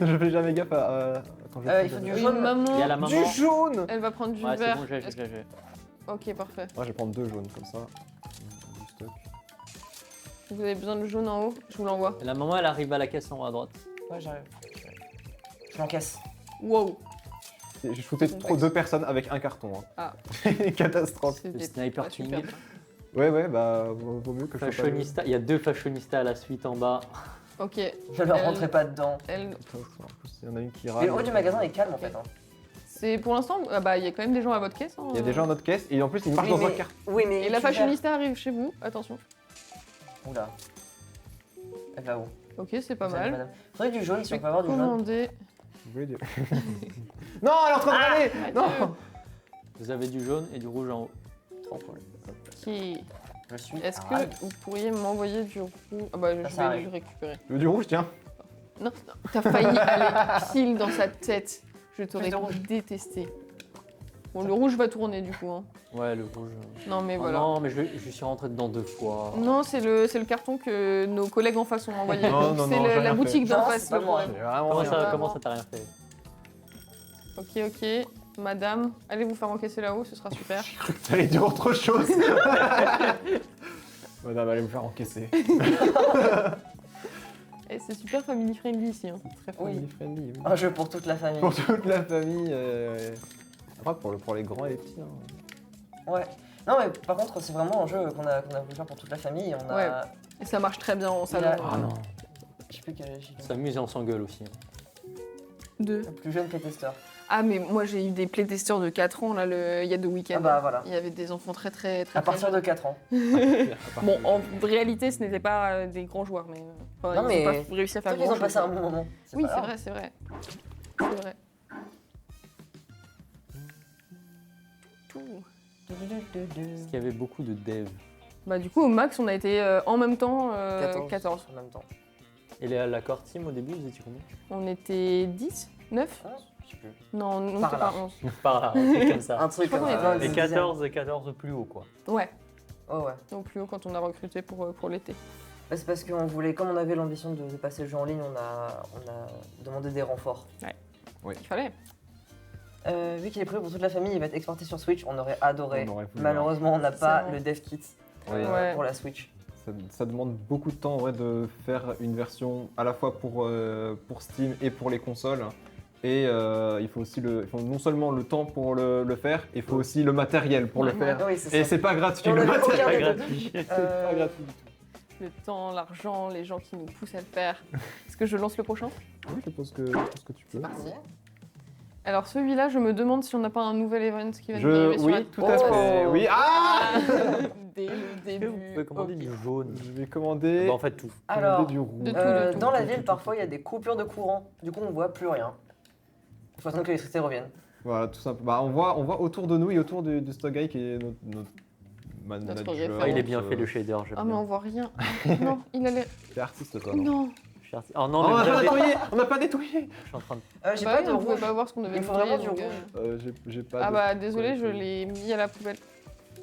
je fais jamais gaffe à quand je Il faut du Oui, jaune. maman, Il y a la maman. Du jaune. elle va prendre du Ouais, c'est vert. bon, j'ai. Est-ce- Ok, parfait. Moi je vais prendre 2 jaunes comme ça. Du stock. Vous avez besoin de jaune en haut? Je vous l'envoie. La maman elle arrive à la caisse en haut à droite. Ouais, j'arrive. Je m'encaisse. Wow! J'ai shooté Complexe. 2 personnes avec un carton. Ah. Catastrophe. C'est Le des- sniper pas super. timide. Ouais, bah vaut mieux que je sois pas le- Fashionista. Il y a 2 fashionistas à la suite en bas. Ok, Ne leur rentrez pas dedans. elle. En plus, il y en a une qui Mais râle. le haut du magasin est calme en fait. Hein. C'est pour l'instant, bah il y a quand même des gens à votre caisse. Hein. Il y a des gens à notre caisse et en plus ils marchent dans un carton. Oui, mais. Et la tu gères. fashionista arrive chez vous, attention. Oula. Elle va où Ok, c'est pas Vous savez, mal. madame. Faudrait du jaune Je si on vais peut avoir du jaune. commander. Vous voulez dire- Non, elle est en train de râler. Non. Vous avez du jaune et du rouge en haut. Trop cool. Ok. Je suis. Est-ce râle. que vous pourriez m'envoyer du rouge? Ah bah je Ça vais arrive. le récupérer. Tu veux du rouge, tiens. Non, non, t'as failli aller pile dans sa tête. Je t'aurais Plus de rouge. détesté. Bon, le rouge va tourner du coup. Hein. Ouais, le rouge. Non mais Oh voilà. non, mais je suis rentré dedans 2 fois. Non, c'est le carton que nos collègues en face ont envoyé. Non, Donc, non, c'est non, j'ai la rien boutique fait. d'en Non, face. c'est pas le moi. problème. J'ai vraiment Comment rien. ça, rien. comment ça t'a rien fait? Ok, madame, allez vous faire encaisser là-haut, ce sera super. T'allais dire autre chose. Madame, allez me faire encaisser. Et c'est super family friendly ici. Hein. Très family friendly. oui. Un jeu pour toute la famille. Pour toute la famille. Après, pour les grands et les petits. Hein. Ouais. Non, mais par contre, c'est vraiment un jeu qu'on a voulu faire pour toute la famille. Et on a. Ouais. Et ça marche très bien en salon. a- Ah non. Je sais plus quel âge On s'amuse et on s'engueule aussi. Deux. Le plus jeune playtester. Ah mais moi j'ai eu des playtesters de 4 ans là, il y a 2 week-ends. Ah bah voilà. Il y avait des enfants très très très À partir de jeunes. 4 ans. Bon, en réalité ce n'était pas des grands joueurs, mais, enfin, Non, ils mais ont pas réussi à faire Toi, ils grand ont chose. passé un bon moment. Oui, pas c'est grave. vrai, c'est vrai. C'est vrai. Tout. Parce qu'il y avait beaucoup de devs. Bah du coup au max on a été en même temps 14. En même temps. Et la core team au début, vous étiez combien? On était 10 9 11 Je sais plus. Non, on Par était là. pas 11. Par là, un truc comme ça. Un truc Je crois comme qu'on ça. était Et une 14 plus haut quoi. Ouais, Oh ouais. au plus haut quand on a recruté pour l'été. Bah, c'est parce qu'on voulait, comme on avait l'ambition de passer le jeu en ligne, on a demandé des renforts. Il fallait. Vu qu'il est prévu pour toute la famille, il va être exporté sur Switch. On aurait adoré. On aurait voulu, Malheureusement, on n'a C'est pas vrai. le dev kit Oui. Ouais. pour la Switch. Ça demande beaucoup de temps en vrai de faire une version à la fois pour Steam et pour les consoles. Et il faut aussi il faut non seulement le temps pour le faire, il faut aussi le matériel pour le Ouais. faire. Oui, c'est Et ça. c'est pas gratuit Et on le a vu matériel. aucun des Pas deux. gratuit. C'est pas gratuit du tout. Le temps, l'argent, les gens qui nous poussent à le faire. Est-ce que je lance le prochain? Oui, je pense que tu peux. Parti. Alors celui-là, je me demande si on n'a pas un nouvel event qui va nous Je, arriver sur la oui, tout à Oh. fait. Oui, ah Dès le Est-ce que début. vous pouvez commander ok. du jaune Je vais commander, Bah, en fait, tout. Alors, du rouge. de tout, dans la tout, ville, tout, parfois, il y a tout. des coupures de courant. Du coup, on voit plus rien. Il faut attendre que l'électricité revienne. Voilà, tout simplement. Bah, on voit autour de nous et autour du Stock Guy qui est notre manager. référent. Ah, il est bien fait le shader, j'aime Ah mais on bien. voit rien. Non, il a l'air... T'es artiste toi, non Non. Je suis artiste. Oh non, Oh, on mais n'a vous pas avez- nettoyé. On n'a pas nettoyé. je suis en train de. J'ai Bah pas oui, de on pouvait rouge. pas voir ce qu'on devait Il faut nettoyer, vraiment du donc, rouge. J'ai pas. Ah de- bah désolé, je collectif. l'ai mis à la poubelle.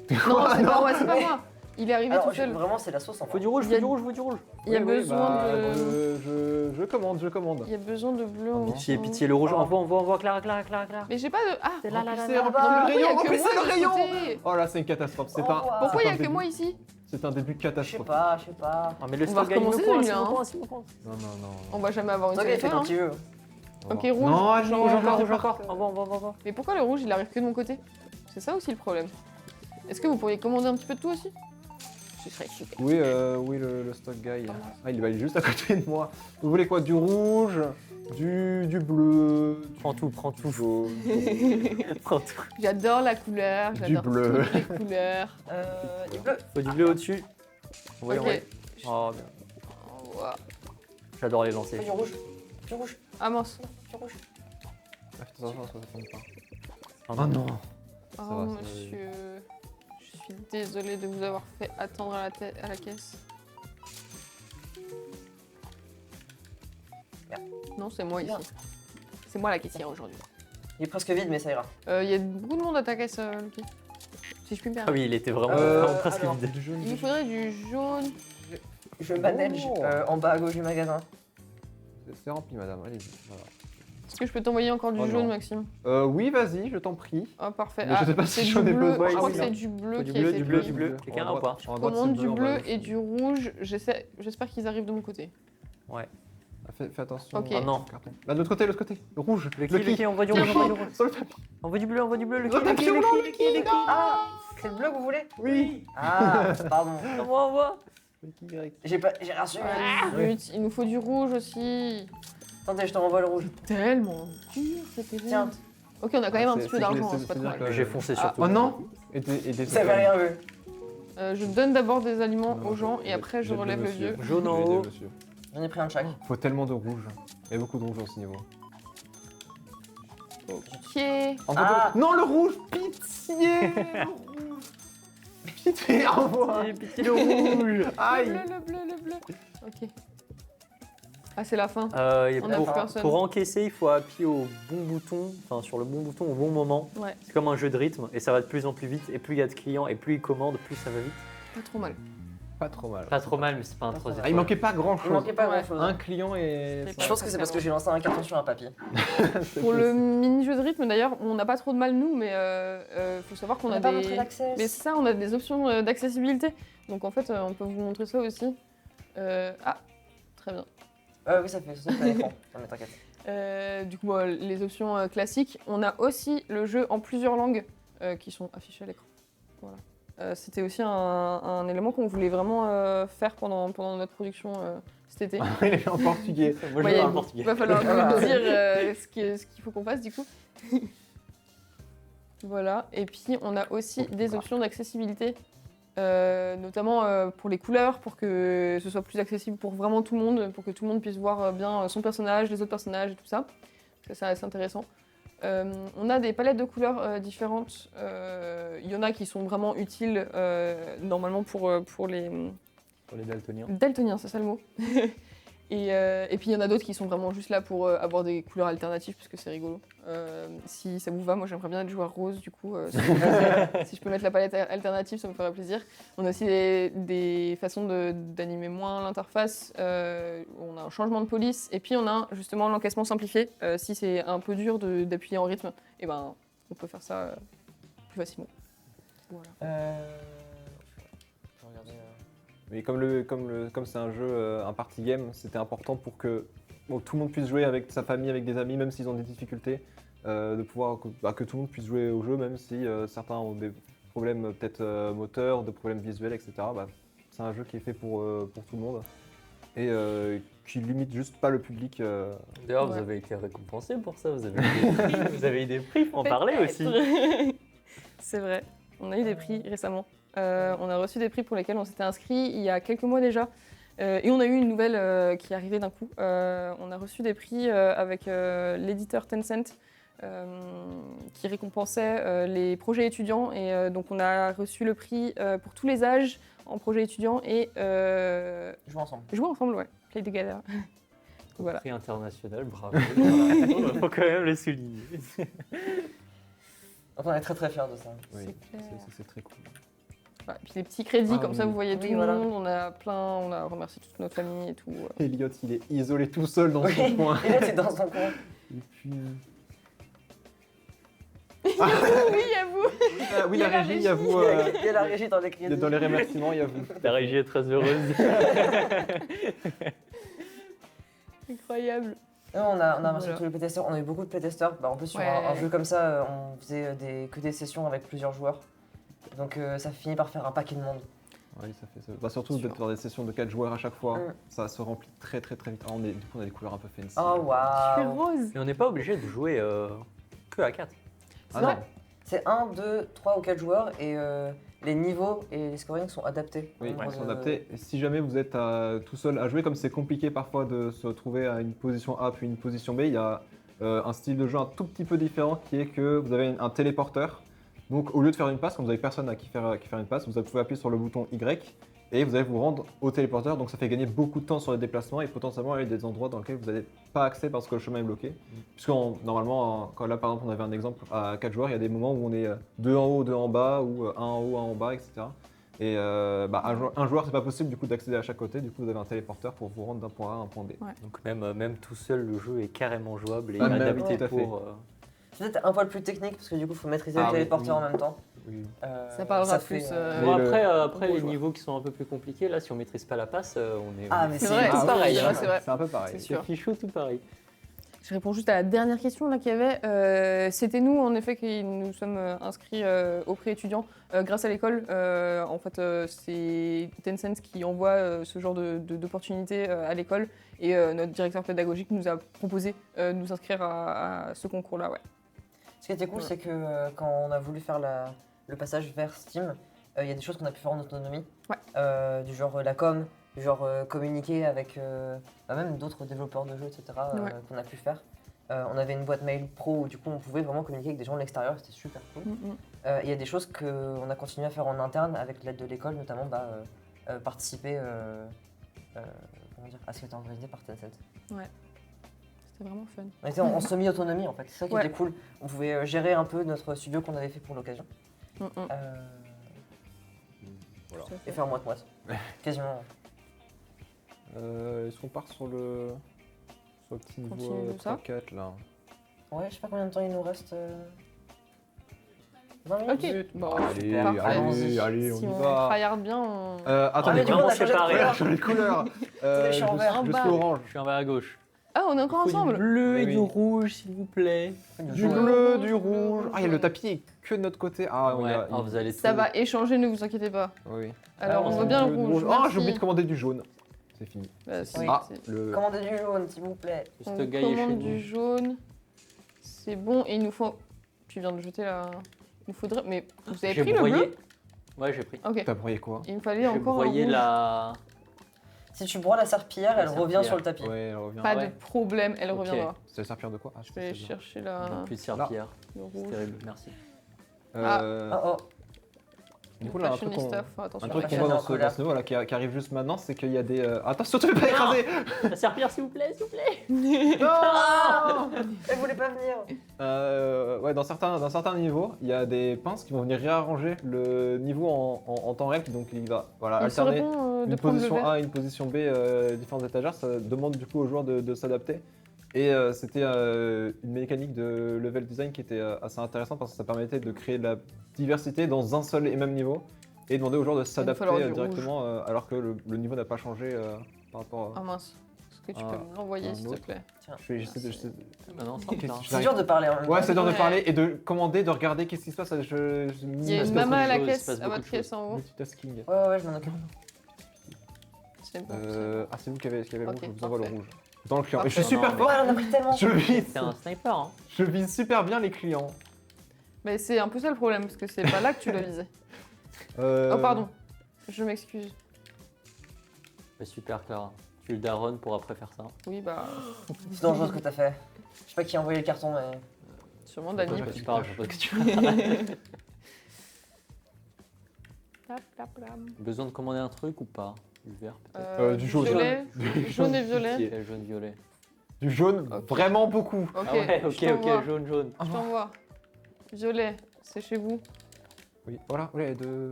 Non, c'est pas moi, c'est pas moi. Il est arrivé Alors, tout seul. vraiment, c'est la sauce en Faut moi. du rouge, Il y a- faut du rouge, faut du rouge. Il y a Oui, besoin bah, de... Je commande. Il y a besoin de bleu en Pitié, dessous. pitié, le rouge. Oh. Envoie, Clara. Mais j'ai pas de... Ah C'est là, là, là, Remplissez, là. remplissez bah, le rayon, pourquoi il y a que remplissez moi le de rayon. côté Oh là, c'est une catastrophe. Au revoir. Pourquoi il y a un que début- moi ici? C'est un début Je sais catastrophe. pas. Ah, mais le On va stock, il me recommencer coince, celui-là, hein. il me coince. Non. On va jamais avoir une Donc, seule il fait étoile, quand il veut. Ok, Non, rouge. non, Genre, rouge genre, encore. Envoie. Mais pourquoi le rouge, il arrive que de mon côté? C'est ça aussi le problème. Est-ce que vous pourriez commander un petit peu de tout aussi? Ce serait super. Oui, le stock guy. Ah, il va aller juste à côté de moi. Vous voulez quoi? Du rouge, du bleu, Prends tout. du jaune. Prends tout. J'adore la couleur, Du j'adore bleu. toutes les couleurs. Du bleu. Faut du bleu au-dessus. Oui, Ok. ouais. Oh, bien. Oh, wow. J'adore les lancer. Du rouge. Du rouge. Ah mince. Du rouge. Ah, attention, ça tombe pas. Oh, Oh non. Oh Ça va, ça va. monsieur. Je suis désolée de vous avoir fait attendre à la caisse. Merde. Non, c'est moi ici. Merde. C'est moi la caissière aujourd'hui. Il est presque vide, mais ça ira. Il y a beaucoup de monde à ta caisse, Lucky. Si je puis me Ah permettre. oui, il était vraiment, Euh, vraiment presque alors. vide. Du jaune, Il nous faudrait du jaune. Je manage Oh. en bas à gauche du magasin. C'est rempli, madame. Allez-y. Voilà. Est-ce que je peux t'envoyer encore du Oh jaune, non. Maxime? Oui, vas-y, je t'en prie. Ah, parfait. Mais je sais pas c'est si du j'en ai bleu. besoin Je crois ici, que c'est hein. du bleu Faut qui du a bleu, été du bleu, pris. du bleu. Quelqu'un a ou pas? En droite, Commande c'est du bleu en bas, et du rouge. J'espère qu'ils arrivent de mon côté. Ouais. Ah, fais attention. Ok. Ah non. Carton. Là, de l'autre côté, le rouge. Le qui, envoie du rouge, envoie du rouge. Sur le tapis. Envoie du bleu, le Sur le tapis roulant, le qui. Ah, c'est le bleu que vous voulez? Oui. Ah, pardon. Envoie. J'ai reçu. Ah, zut, il nous faut du rouge aussi. Attendez, je te renvoie le rouge. Tellement dur cette event. Tiens. Ok, on a quand même un C'est- petit peu c'est- d'argent, c'est- hein, c'est pas trop c'est-à-dire mal. que- J'ai foncé Ah. sur tout. Oh non. Et Vous avez rien vu. Je donne d'abord des aliments Non, aux gens et j'ai- après je j'ai le relève le monsieur. vieux. Jaune en Je vais aider, haut. monsieur. J'en ai pris un de chaque. Faut tellement de rouge. Il y a beaucoup de rouge dans ce niveau. Ok. Ah. Non, le rouge. Pitié. Le rouge. Pitié, envoie. Pitié le rouge. Aïe. Le bleu. Ok. Ah, c'est la fin. Et On a plus personne. pour encaisser, il faut appuyer au bon bouton, enfin sur le bon bouton au bon moment. Ouais, C'est comme un jeu de rythme et ça va de plus en plus vite. Et plus il y a de clients et plus ils commandent, plus ça va vite. pas trop mal. Pas trop mal. Pas trop mal, mais c'est pas un Pas 3 trop Ah, il manquait pas grand Il chose. manquait pas Ouais. grand chose. Un client et. C'est Je pense que c'est parce que j'ai lancé un carton sur un papier. Pour le mini-jeu de rythme, d'ailleurs, on n'a pas trop de mal, nous, mais faut savoir qu'on a pas des... montré l'accès. Mais c'est ça, on a des options d'accessibilité. Donc en fait, on peut vous montrer ça aussi. Ah, très bien. Oui, ça fait un écran. Non, mais t'inquiète. Du coup, les options classiques. On a aussi le jeu en plusieurs langues qui sont affichées à l'écran. Voilà. C'était aussi un élément qu'on voulait vraiment faire pendant notre production cet été. Il est en portugais. Moi Ouais, je il parle portugais. va falloir Voilà. nous dire ce qu'il faut qu'on fasse du coup. Voilà. Et puis, on a aussi des options d'accessibilité. Notamment pour les couleurs, pour que ce soit plus accessible pour vraiment tout le monde, pour que tout le monde puisse voir bien son personnage, les autres personnages et tout ça. C'est assez intéressant. On a des palettes de couleurs différentes. Il y en a qui sont vraiment utiles normalement pour les Pour les daltoniens. daltoniens, c'est ça le mot. Et puis il y en a d'autres qui sont vraiment juste là pour avoir des couleurs alternatives parce que c'est rigolo. Si ça vous va, moi j'aimerais bien être joueur rose du coup. Si je peux mettre la palette alternative, ça me ferait plaisir. On a aussi des façons d'animer moins l'interface. On a un changement de police et puis on a justement l'encaissement simplifié. Si c'est un peu dur d'appuyer en rythme, et ben on peut faire ça plus facilement. Voilà. Je vais regarder, Mais comme c'est un jeu, un party game, c'était important pour que tout le monde puisse jouer avec sa famille, avec des amis, même s'ils ont des difficultés, de pouvoir que tout le monde puisse jouer au jeu, même si certains ont des problèmes peut-être moteurs, des problèmes visuels, etc. C'est un jeu qui est fait pour tout le monde et qui limite juste pas le public. D'ailleurs, vous Ouais. avez été récompensé pour ça, vous avez eu des prix, vous avez eu des prix, faut en parler aussi. C'est vrai, on a eu des prix récemment. On a reçu des prix pour lesquels on s'était inscrit il y a quelques mois déjà. Et on a eu une nouvelle qui est arrivée d'un coup. On a reçu des prix avec l'éditeur Tencent qui récompensait les projets étudiants. Et donc on a reçu le prix pour tous les âges en projet étudiant et jouer ensemble. jouer ensemble, ouais. Play together. Voilà. Prix international, bravo. Il faut quand même le souligner. Donc on est très très fiers de ça. Oui, C'est clair. c'est très cool. Voilà. Puis des petits crédits, Ah comme ça oui. vous voyez Oui, tout le voilà. monde. On a remercié toute notre famille et tout. Elliot, il est isolé tout seul dans son Oui. coin. Et là, tu es dans son coin. Et puis, Oui, à vous. oui, la régie, il y a vous. Il y a la régie dans les crédits. Dans les remerciements, il y a vous. La régie est très heureuse. Incroyable. Nous, on a remercié Voilà. tous les playtesters. On a eu beaucoup de playtesters. En plus, sur Ouais. un jeu comme ça, on faisait que des sessions avec plusieurs joueurs. Donc ça finit par faire un paquet de monde. Oui, ça fait ça. Surtout Sûr. d'être dans des sessions de 4 joueurs à chaque fois, Mm. ça se remplit très très très vite. Ah, du coup, on a des couleurs un peu fancy. Oh Je suis waouh! rose. Mais on n'est pas obligé de jouer que à 4. Ah vrai. non. C'est 1, 2, 3 ou 4 joueurs et les niveaux et les scorings sont adaptés. Oui, Au ils nombre sont de- adaptés. Et si jamais vous êtes tout seul à jouer, comme c'est compliqué parfois de se retrouver à une position A puis une position B, il y a un style de jeu un tout petit peu différent qui est que vous avez un téléporteur. Donc au lieu de faire une passe, quand vous n'avez personne à qui faire une passe, vous pouvez appuyer sur le bouton Y et vous allez vous rendre au téléporteur. Donc ça fait gagner beaucoup de temps sur les déplacements et potentiellement aller des endroits dans lesquels vous n'avez pas accès parce que le chemin est bloqué. Puisque normalement, quand là par exemple on avait un exemple à 4 joueurs, il y a des moments où on est 2 en haut, 2 en bas ou 1 en haut, 1 en bas, etc. Et un joueur, c'est pas possible du coup d'accéder à chaque côté. Du coup, vous avez un téléporteur pour vous rendre d'un point A à un point B. Donc même tout seul, le jeu est carrément jouable et Ah, même, adapté tout à fait. pour... C'est peut-être un poil plus technique parce que du coup, il faut maîtriser le oui, téléporteur oui. en même temps. Oui. Ça parlera fait, plus, Bon, Mais après bon les joueur. niveaux qui sont un peu plus compliqués, là, si on maîtrise pas la passe, on est... Ah, on est mais C'est vrai, Ah, c'est pareil. oui, hein, c'est vrai. C'est un peu pareil. C'est c'est sûr. fichou, tout pareil. Je réponds juste à la dernière question là qu'il y avait. C'était nous, en effet, qui nous sommes inscrits au pré-étudiant grâce à l'école. En fait, c'est Tencent qui envoie ce genre d'opportunités à l'école et notre directeur pédagogique nous a proposé de nous inscrire à ce concours-là. Ouais. Ce qui était cool, Ouais. c'est que quand on a voulu faire le passage vers Steam, il y a des choses qu'on a pu faire en autonomie. Ouais. Du genre la com, du genre communiquer avec même d'autres développeurs de jeux, etc. Ouais. Qu'on a pu faire. On avait une boîte mail pro où du coup on pouvait vraiment communiquer avec des gens de l'extérieur, c'était super cool. Il y a des choses qu'on a continué à faire en interne avec l'aide de l'école, notamment participer comment dire, à ce qui était organisé par Tencent. C'était vraiment fun. On était en semi-autonomie en fait, c'est ça qui Ouais. était cool. On pouvait gérer un peu notre studio qu'on avait fait pour l'occasion. Voilà. Tout à fait. Et faire moite-moite. Quasiment. Est-ce qu'on part sur le petit niveau Continue tout ça. 3-4 là? Ouais, je sais pas combien de temps il nous reste. 20 minutes Ok, bon, Allez, super. allez, on Si y on va. tryhard bien, on... Attendez, mais du coup, on a vraiment changé de séparé. couleur. Changer de couleur. je suis en vert. Je En suis bas. orange. Je suis en bas à gauche. Ah, on est encore Il faut ensemble du bleu et Oui. du rouge, s'il vous plaît. Du jaune. bleu, Du du rouge. rouge, Ah, il y a le ouais. tapis est que de notre côté. Ah, Ouais, il- vous allez Ça tout- va échanger, ne vous inquiétez pas. Oui. Alors, Ah, on on veut a bien Du le bleu, rouge. Ah, j'ai merci. oublié de commander du jaune. C'est fini. Bah, si, Oui. Ah, c'est- le. Commandez du jaune, s'il vous plaît. Ce On gars est chez commande du nous. jaune. C'est bon. Et il nous faut... Tu viens de jeter la... Il nous faudrait... Mais vous avez J'ai pris le broyé. bleu Ouais, j'ai pris. Ok. T'as broyé quoi? Il me fallait J'ai encore un broyé rouge. la... Si tu broies la serpillière, La elle revient serpillière. sur le tapis. Ouais, elle revient. Pas ouais. de problème, elle Ok. reviendra. C'est le serpillère de quoi? Ah, Je vais chercher la... Plus de serpillère. le C'est rouge. terrible, merci. Oh oh. Du coup, là, un truc Fashionista, qu'on faut attention. un truc Ouais. qu'on voit dans Chocolat. ce niveau là qui arrive juste maintenant, c'est qu'il y a des. Attention, tu ne pas écraser. La serpillère, s'il vous plaît, s'il vous plaît. Non. Elle voulait pas venir. Ouais, dans certains niveaux, il y a des pinces qui vont venir réarranger le niveau en temps réel, donc il va voilà, Il se alterner répond de une prendre le position verre. A et une position B, différentes étagères. Ça demande du coup aux joueurs de s'adapter. Et c'était une mécanique de level design qui était assez intéressante parce que ça permettait de créer de la diversité dans un seul et même niveau et demander aux joueurs de s'adapter falloir du directement alors que le niveau n'a pas changé par rapport Ah à. mince. Est-ce que tu Ah, peux me l'envoyer, un s'il te autre. plaît? J'essaie de- Maintenant, ça Qu'est-ce que repart. tu- C'est dur de parler en même temps. Ouais, c'est dur de Ouais. parler et de commander, de regarder qu'est-ce qui se passe. Il y a passe une beaucoup maman de à la choses, il se caisse, passe à beaucoup votre de caisse en haut. multitasking. Ouais, je m'en occupe. C'est bon. Ah, c'est vous qui avez le Ok, rouge, je vous envoie le parfait. rouge. Dans le client. Et je suis Parfait. super Non, fort. Ouais, on en a pris tellement. C'est un sniper, hein. Je vise super bien les clients. Mais c'est un peu ça le problème, parce que c'est pas là que tu l'as visé. Oh, pardon. Je m'excuse. Bah, super, Clara. Tu es le daron pour après faire ça. Oui, bah, C'est dangereux ce que t'as fait. Je sais pas qui a envoyé le carton, mais. sûrement Pourquoi Dani. pas Tu parles, je sais pas ce que tu Plap, plap, plap. Besoin de commander un truc ou pas? Du vert, peut-être. Du jaune. Violet, jaune et violet. Qui est jaune, violet. Du jaune, Ok. vraiment beaucoup. Ok, Ah ouais, je ok, t'envoie. ok, jaune, jaune. Je t'envoie. Violet, c'est chez vous. Oui, voilà, oui, deux.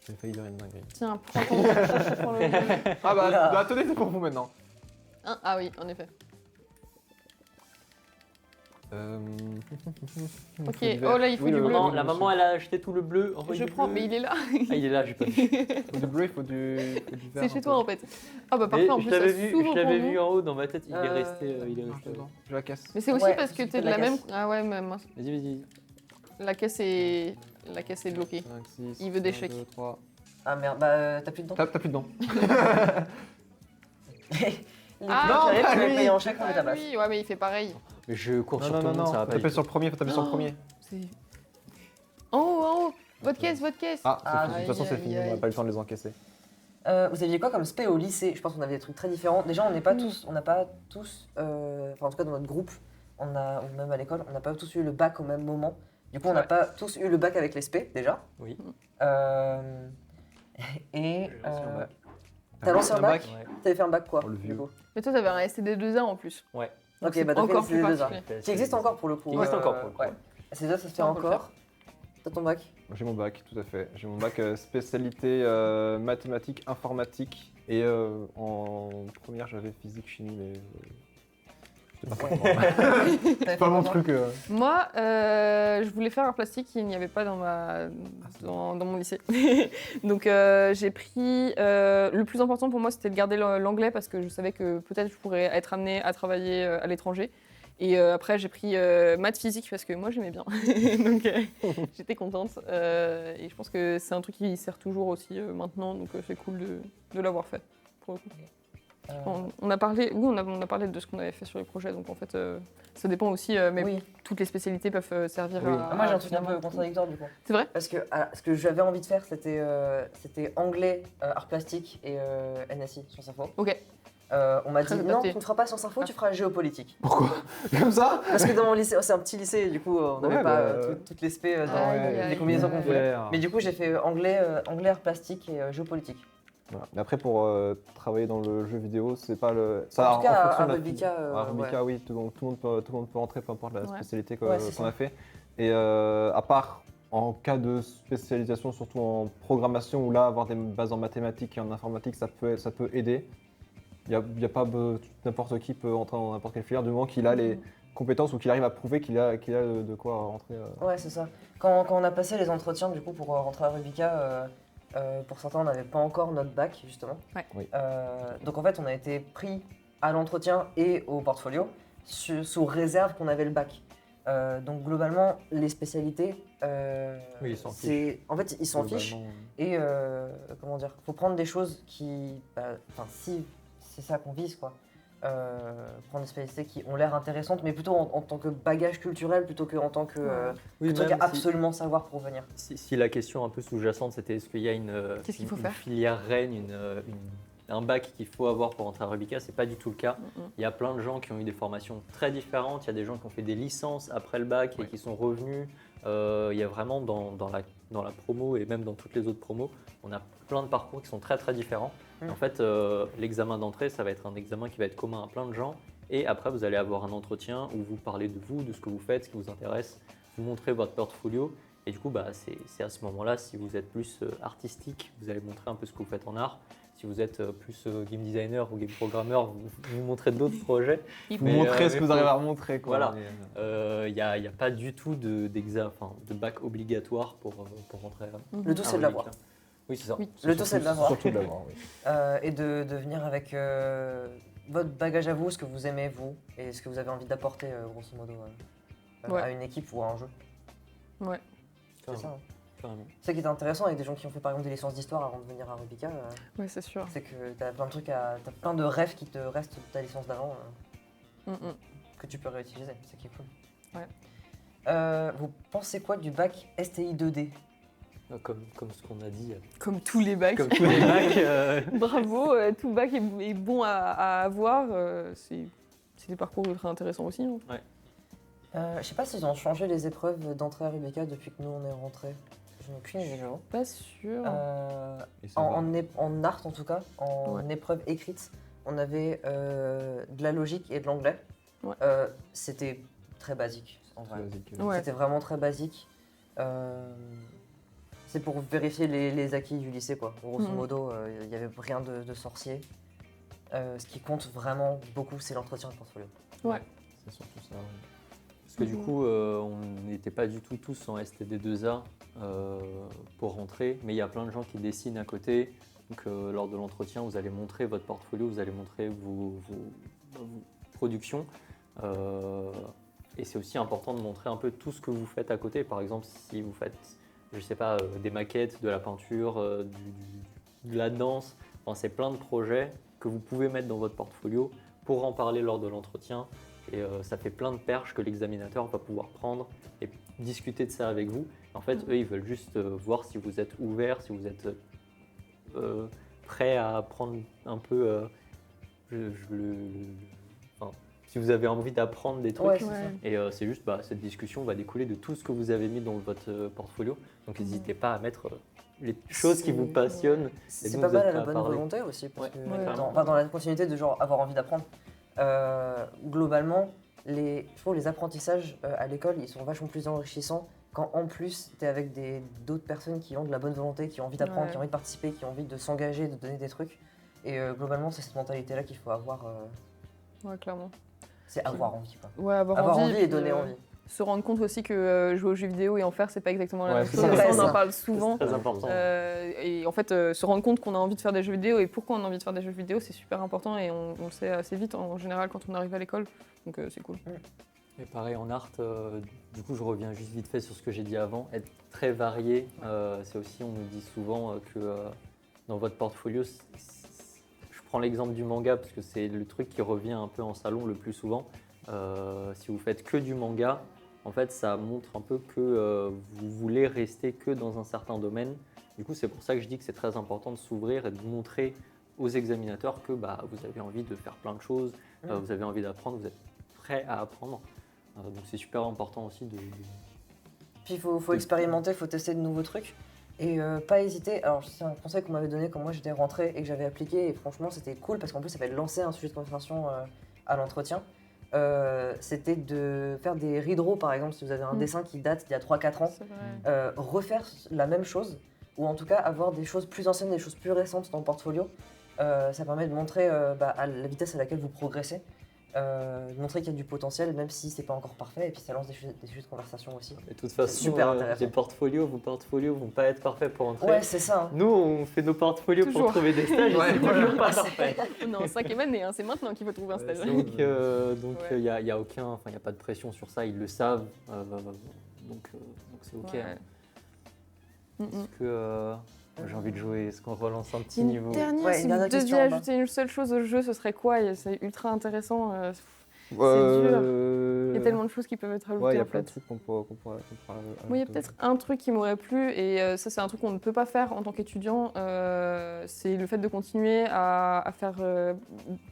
J'ai failli dire une dinguerie. Tiens, prends ton prends le violet. Ah Oula. bah, attendez, c'est pour vous maintenant. Ah oui, en effet. Ok, oh là, il faut du bleu. La maman, elle a acheté tout le bleu. Je envoyez du prends, bleu. mais il est là. Ah, il est là, j'ai pas vu. Il faut du bleu, il faut du vert. C'est chez toi en fait. Ah bah Et parfait, en je plus ça l'avais vu, s'ouvre je pour l'avais nous. vu en haut dans ma tête, il est Euh, resté. Il est Ah, resté. dedans. Je la casse. Mais c'est aussi Ouais, parce que c'est t'es de la la même. caisse. Ah ouais, mais mince. Vas-y, vas-y. La caisse est. La caisse est bloquée. 5, 6, Il veut des chèques. 2, 3. Ah merde, bah t'as plus de dents. T'as plus de dents. Il Ah, non, pas tu lui. vas payer en chèque, on est Ah ta base. oui, ouais, mais il fait pareil. Mais je cours Non, sur non, tout le non, monde, ça non. va pas. Tapez vite. sur le premier, faut taper sur le premier. C'est. En haut, en haut. Votre caisse, votre caisse. Ah, Ah, de toute façon, c'est aïe, fini, aïe, on n'a aïe. pas eu le temps de les encaisser. Vous aviez quoi comme spé au lycée? Je pense qu'on avait des trucs très différents. Déjà, on n'est pas tous, on n'a pas tous, enfin en tout cas dans notre groupe, on a, ou même à l'école, on n'a pas tous eu le bac au même moment. Du coup, on n'a Ouais. pas tous eu le bac avec les spé déjà. Oui. Et lancé un bac. t'as lancé un bac? Ouais. T'avais fait un bac quoi? Oh, le du vieux. coup Mais toi, t'avais un STD2A en plus. Ouais. Donc Ok, c'est bah t'as encore fait plus les deux particulier. Qui existe encore pour le coup. Qui existe encore pour le coup. Ouais. C'est ça se fait on peut le encore. T'as ton bac? J'ai mon bac, tout à fait. J'ai mon bac spécialité mathématiques, informatique. Et en première, j'avais physique, chimie, mais. C'était pas, T'avais c'est fait pas mon comment? truc. Moi, je voulais faire un plastique, il n'y avait pas dans mon lycée. Donc j'ai pris. Le plus important pour moi, c'était de garder l'anglais parce que je savais que peut-être je pourrais être amenée à travailler à l'étranger. Et après, j'ai pris maths physique parce que moi, j'aimais bien. Donc j'étais contente. Et je pense que c'est un truc qui sert toujours aussi maintenant. Donc c'est cool de l'avoir fait. Pour le coup. On a parlé, oui, on a parlé de ce qu'on avait fait sur les projets. Donc en fait, ça dépend aussi. Mais Oui. toutes les spécialités peuvent servir Oui. à. Moi j'ai un truc un finalement- peu contradictoire du coup. C'est vrai? Parce que ce que j'avais envie de faire, c'était anglais, art plastique et NSI, Sciences Info. Ok. On m'a Très dit non, adapté. tu ne feras pas Sciences Info, tu feras géopolitique. Pourquoi Comme ça Parce que dans mon lycée, c'est un petit lycée, et du coup on n'avait Ouais, pas bah, toutes les spé dans Aïe, aïe, les aïe. combinaisons qu'on voulait. Ouais. Mais du coup j'ai fait anglais, art plastique et géopolitique. Voilà. Mais après, pour travailler dans le jeu vidéo, c'est pas le. En tout cas, fonction à de la- Rubica, à Rubica, ouais. oui, tout le monde peut rentrer, peu importe la Ouais. spécialité Ouais, c'est qu'on ça. a fait. Et à part en cas de spécialisation, surtout en programmation, où là, avoir des bases en mathématiques et en informatique, ça peut aider. Il y a pas n'importe qui peut entrer dans n'importe quelle filière, du moment qu'il a les compétences ou qu'il arrive à prouver qu'il a de quoi rentrer. Ouais, c'est ça. Quand on a passé les entretiens du coup pour rentrer à Rubica, pour certains on n'avait pas encore notre bac justement. Ouais. Oui. Donc en fait on a été pris à l'entretien et au portfolio sous réserve qu'on avait le bac. Donc globalement les spécialités, Oui, ils s'en en fait ils s'en fichent Globalement, et comment dire, faut prendre des choses qui, enfin si c'est ça qu'on vise quoi. Prendre des spécialités qui ont l'air intéressantes, mais plutôt en tant que bagage culturel plutôt qu'en tant que Oui, truc même à si- absolument savoir pour venir. Si la question un peu sous-jacente, c'était est-ce qu'il y a Qu'est-ce qu'il faut une faire filière reine, un bac qu'il faut avoir pour entrer à Rubica, c'est pas du tout le cas. Mm, mm. Il y a plein de gens qui ont eu des formations très différentes. Il y a des gens qui ont fait des licences après le bac et Oui. qui sont revenus. Il y a vraiment dans la dans la promo et même dans toutes les autres promos, on a plein de parcours qui sont très très différents. Mm. En fait, l'examen d'entrée, ça va être un examen qui va être commun à plein de gens. Et après, vous allez avoir un entretien où vous parlez de vous, de ce que vous faites, ce qui vous intéresse, vous montrez votre portfolio. Et du coup, c'est à ce moment-là, si vous êtes plus artistique, vous allez montrer un peu ce que vous faites en art. Si vous êtes plus game designer ou game programmeur, vous montrez d'autres projets. Vous Mais, montrez ce mais que vous faut- arrivez à montrer. Quoi. Voilà. Mais, Il n'y a pas du tout de bac obligatoire pour rentrer Le tout, à c'est de l'avoir. Rubika. Oui, c'est ça. Oui. Le tout, c'est de l'avoir. Surtout de l'avoir, oui. Et de venir avec votre bagage à vous, ce que vous aimez, vous, et ce que vous avez envie d'apporter, grosso modo, Ouais. à une équipe ou à un jeu. Ouais. C'est ça. Hein. Carrément. C'est ça qui est intéressant avec des gens qui ont fait par exemple des licences d'histoire avant de venir à Rubika, Ouais, c'est sûr. c'est que t'as plein de trucs, t'as plein de rêves qui te restent de ta licence d'avant que tu peux réutiliser. C'est ça qui est cool. Ouais. Vous pensez quoi du bac STI 2D? Comme ce qu'on a dit. Comme tous les bacs. Comme tous les bacs. Bravo, tout bac est bon à avoir. C'est des parcours ultra intéressants aussi. Hein. Je sais pas s'ils ont changé les épreuves d'entrée à Rubika depuis que nous on est rentrés. Je n'ai aucune idée. j'avoue. Pas sûr. Et ça va. En art en tout cas, en Ouais. épreuve écrite, on avait de la logique et de l'anglais. Ouais. C'était très basique en vrai. Basique. Ouais. C'était vraiment très basique. C'est pour vérifier les acquis du lycée quoi. Grosso Mhm. modo, il n'y avait rien de sorcier. Ce qui compte vraiment beaucoup, c'est l'entretien de portfolio. C'est surtout ça. ouais. Parce que du Mhm. coup, on n'était pas du tout tous en STD2A pour rentrer, mais il y a plein de gens qui dessinent à côté. Donc, lors de l'entretien, vous allez montrer votre portfolio, vous allez montrer vos productions. Et c'est aussi important de montrer un peu tout ce que vous faites à côté. Par exemple, si vous faites, je sais pas, des maquettes, de la peinture, de la danse, enfin, c'est plein de projets que vous pouvez mettre dans votre portfolio pour en parler lors de l'entretien. Et ça fait plein de perches que l'examinateur va pouvoir prendre et discuter de ça avec vous. En fait, eux, ils veulent juste voir si vous êtes ouvert, si vous êtes prêt à apprendre un peu, enfin, si vous avez envie d'apprendre des trucs. Ouais, c'est ça. Ouais. Et c'est juste, cette discussion va découler de tout ce que vous avez mis dans votre portfolio. Donc n'hésitez pas à mettre les choses qui vous passionnent. C'est nous, pas vous mal êtes à la prêts à bonne parler. volonté aussi, parce Ouais, que ouais, carrément. dans la continuité de genre avoir envie d'apprendre, globalement, je trouve les apprentissages à l'école, ils sont vachement plus enrichissants quand en plus tu es avec d'autres personnes qui ont de la bonne volonté, qui ont envie d'apprendre, Ouais. qui ont envie de participer, qui ont envie de s'engager, de donner des trucs. Et globalement, c'est cette mentalité-là qu'il faut avoir, Ouais, clairement. c'est avoir envie. Quoi. Ouais, avoir envie, et puis, donner envie. Se rendre compte aussi que jouer aux jeux vidéo et en faire, c'est pas exactement la Ouais, même c'est chose. ça. Ça, Ouais, on en ça. parle souvent. C'est très important. Et en fait, se rendre compte qu'on a envie de faire des jeux vidéo et pourquoi on a envie de faire des jeux vidéo, c'est super important et on le sait assez vite en général quand on arrive à l'école. Donc c'est cool. Et pareil en art, du coup je reviens juste vite fait sur ce que j'ai dit avant, être très varié, c'est aussi, on nous dit souvent que dans votre portfolio, je prends l'exemple du manga parce que c'est le truc qui revient un peu en salon le plus souvent. Si vous faites que du manga, en fait ça montre un peu que vous voulez rester que dans un certain domaine. Du coup c'est pour ça que je dis que c'est très important de s'ouvrir et de montrer aux examinateurs que vous avez envie de faire plein de choses, vous avez envie d'apprendre, vous êtes prêt à apprendre. Donc c'est super important aussi de... Puis il faut expérimenter, il faut tester de nouveaux trucs. Et pas hésiter. Alors, c'est un conseil qu'on m'avait donné quand moi j'étais rentrée et que j'avais appliqué. Et franchement, c'était cool parce qu'en plus, ça avait lancé un sujet de conversation à l'entretien. C'était de faire des redraws, par exemple, si vous avez un dessin qui date d'il y a 3-4 ans. C'est vrai. Refaire la même chose, ou en tout cas avoir des choses plus anciennes, des choses plus récentes dans le portfolio. Ça permet de montrer à la vitesse à laquelle vous progressez. De montrer qu'il y a du potentiel, même si c'est pas encore parfait. Et puis ça lance des sujets de conversation aussi. Et de toute façon, super intéressant. vos portfolios vont pas être parfaits pour entrer. Ouais, c'est ça. Hein. Nous, on fait nos portfolios Toujours. pour trouver des stages, Ouais, et c'est voilà. toujours pas parfait. On est en 5e année, hein, c'est maintenant qu'il faut trouver un stage. Donc, il Ouais. n'y a pas de pression sur ça, ils le savent. Donc c'est ok. Ouais. Est-ce que j'ai envie de jouer? Est-ce qu'on relance un petit Une niveau? dernière, Ouais, si une dernière vous deviez question en bas. ajouter une seule chose au jeu, ce serait quoi? Et c'est ultra intéressant. Il y a tellement de choses qui peuvent être ajoutées Ouais, il y a en plein fait. de trucs qu'on pourra Moi, il y a ajouter. peut-être un truc qui m'aurait plu, et ça, c'est un truc qu'on ne peut pas faire en tant qu'étudiant, c'est le fait de continuer à faire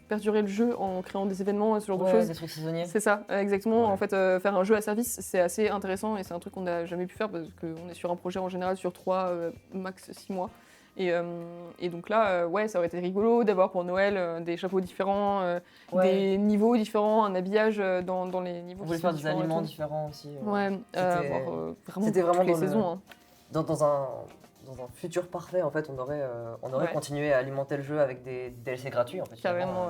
perdurer le jeu en créant des événements, ce genre de Ouais, choses. des trucs saisonniers. C'est ça, exactement. Ouais. En fait, faire un jeu à service, c'est assez intéressant et c'est un truc qu'on n'a jamais pu faire parce qu'on est sur un projet en général sur 3, max 6 mois. Et donc là, ouais, ça aurait été rigolo d'avoir pour Noël des chapeaux différents, Ouais. des niveaux différents, un habillage dans les niveaux On qui voulait sont faire des différents et aliments tout. différents aussi. Ouais, C'était- avoir vraiment c'était vraiment toutes les dans le- saisons. Hein. Dans un futur parfait, en fait, on aurait Ouais. continué à alimenter le jeu avec des DLC gratuits, en fait. Carrément, finalement,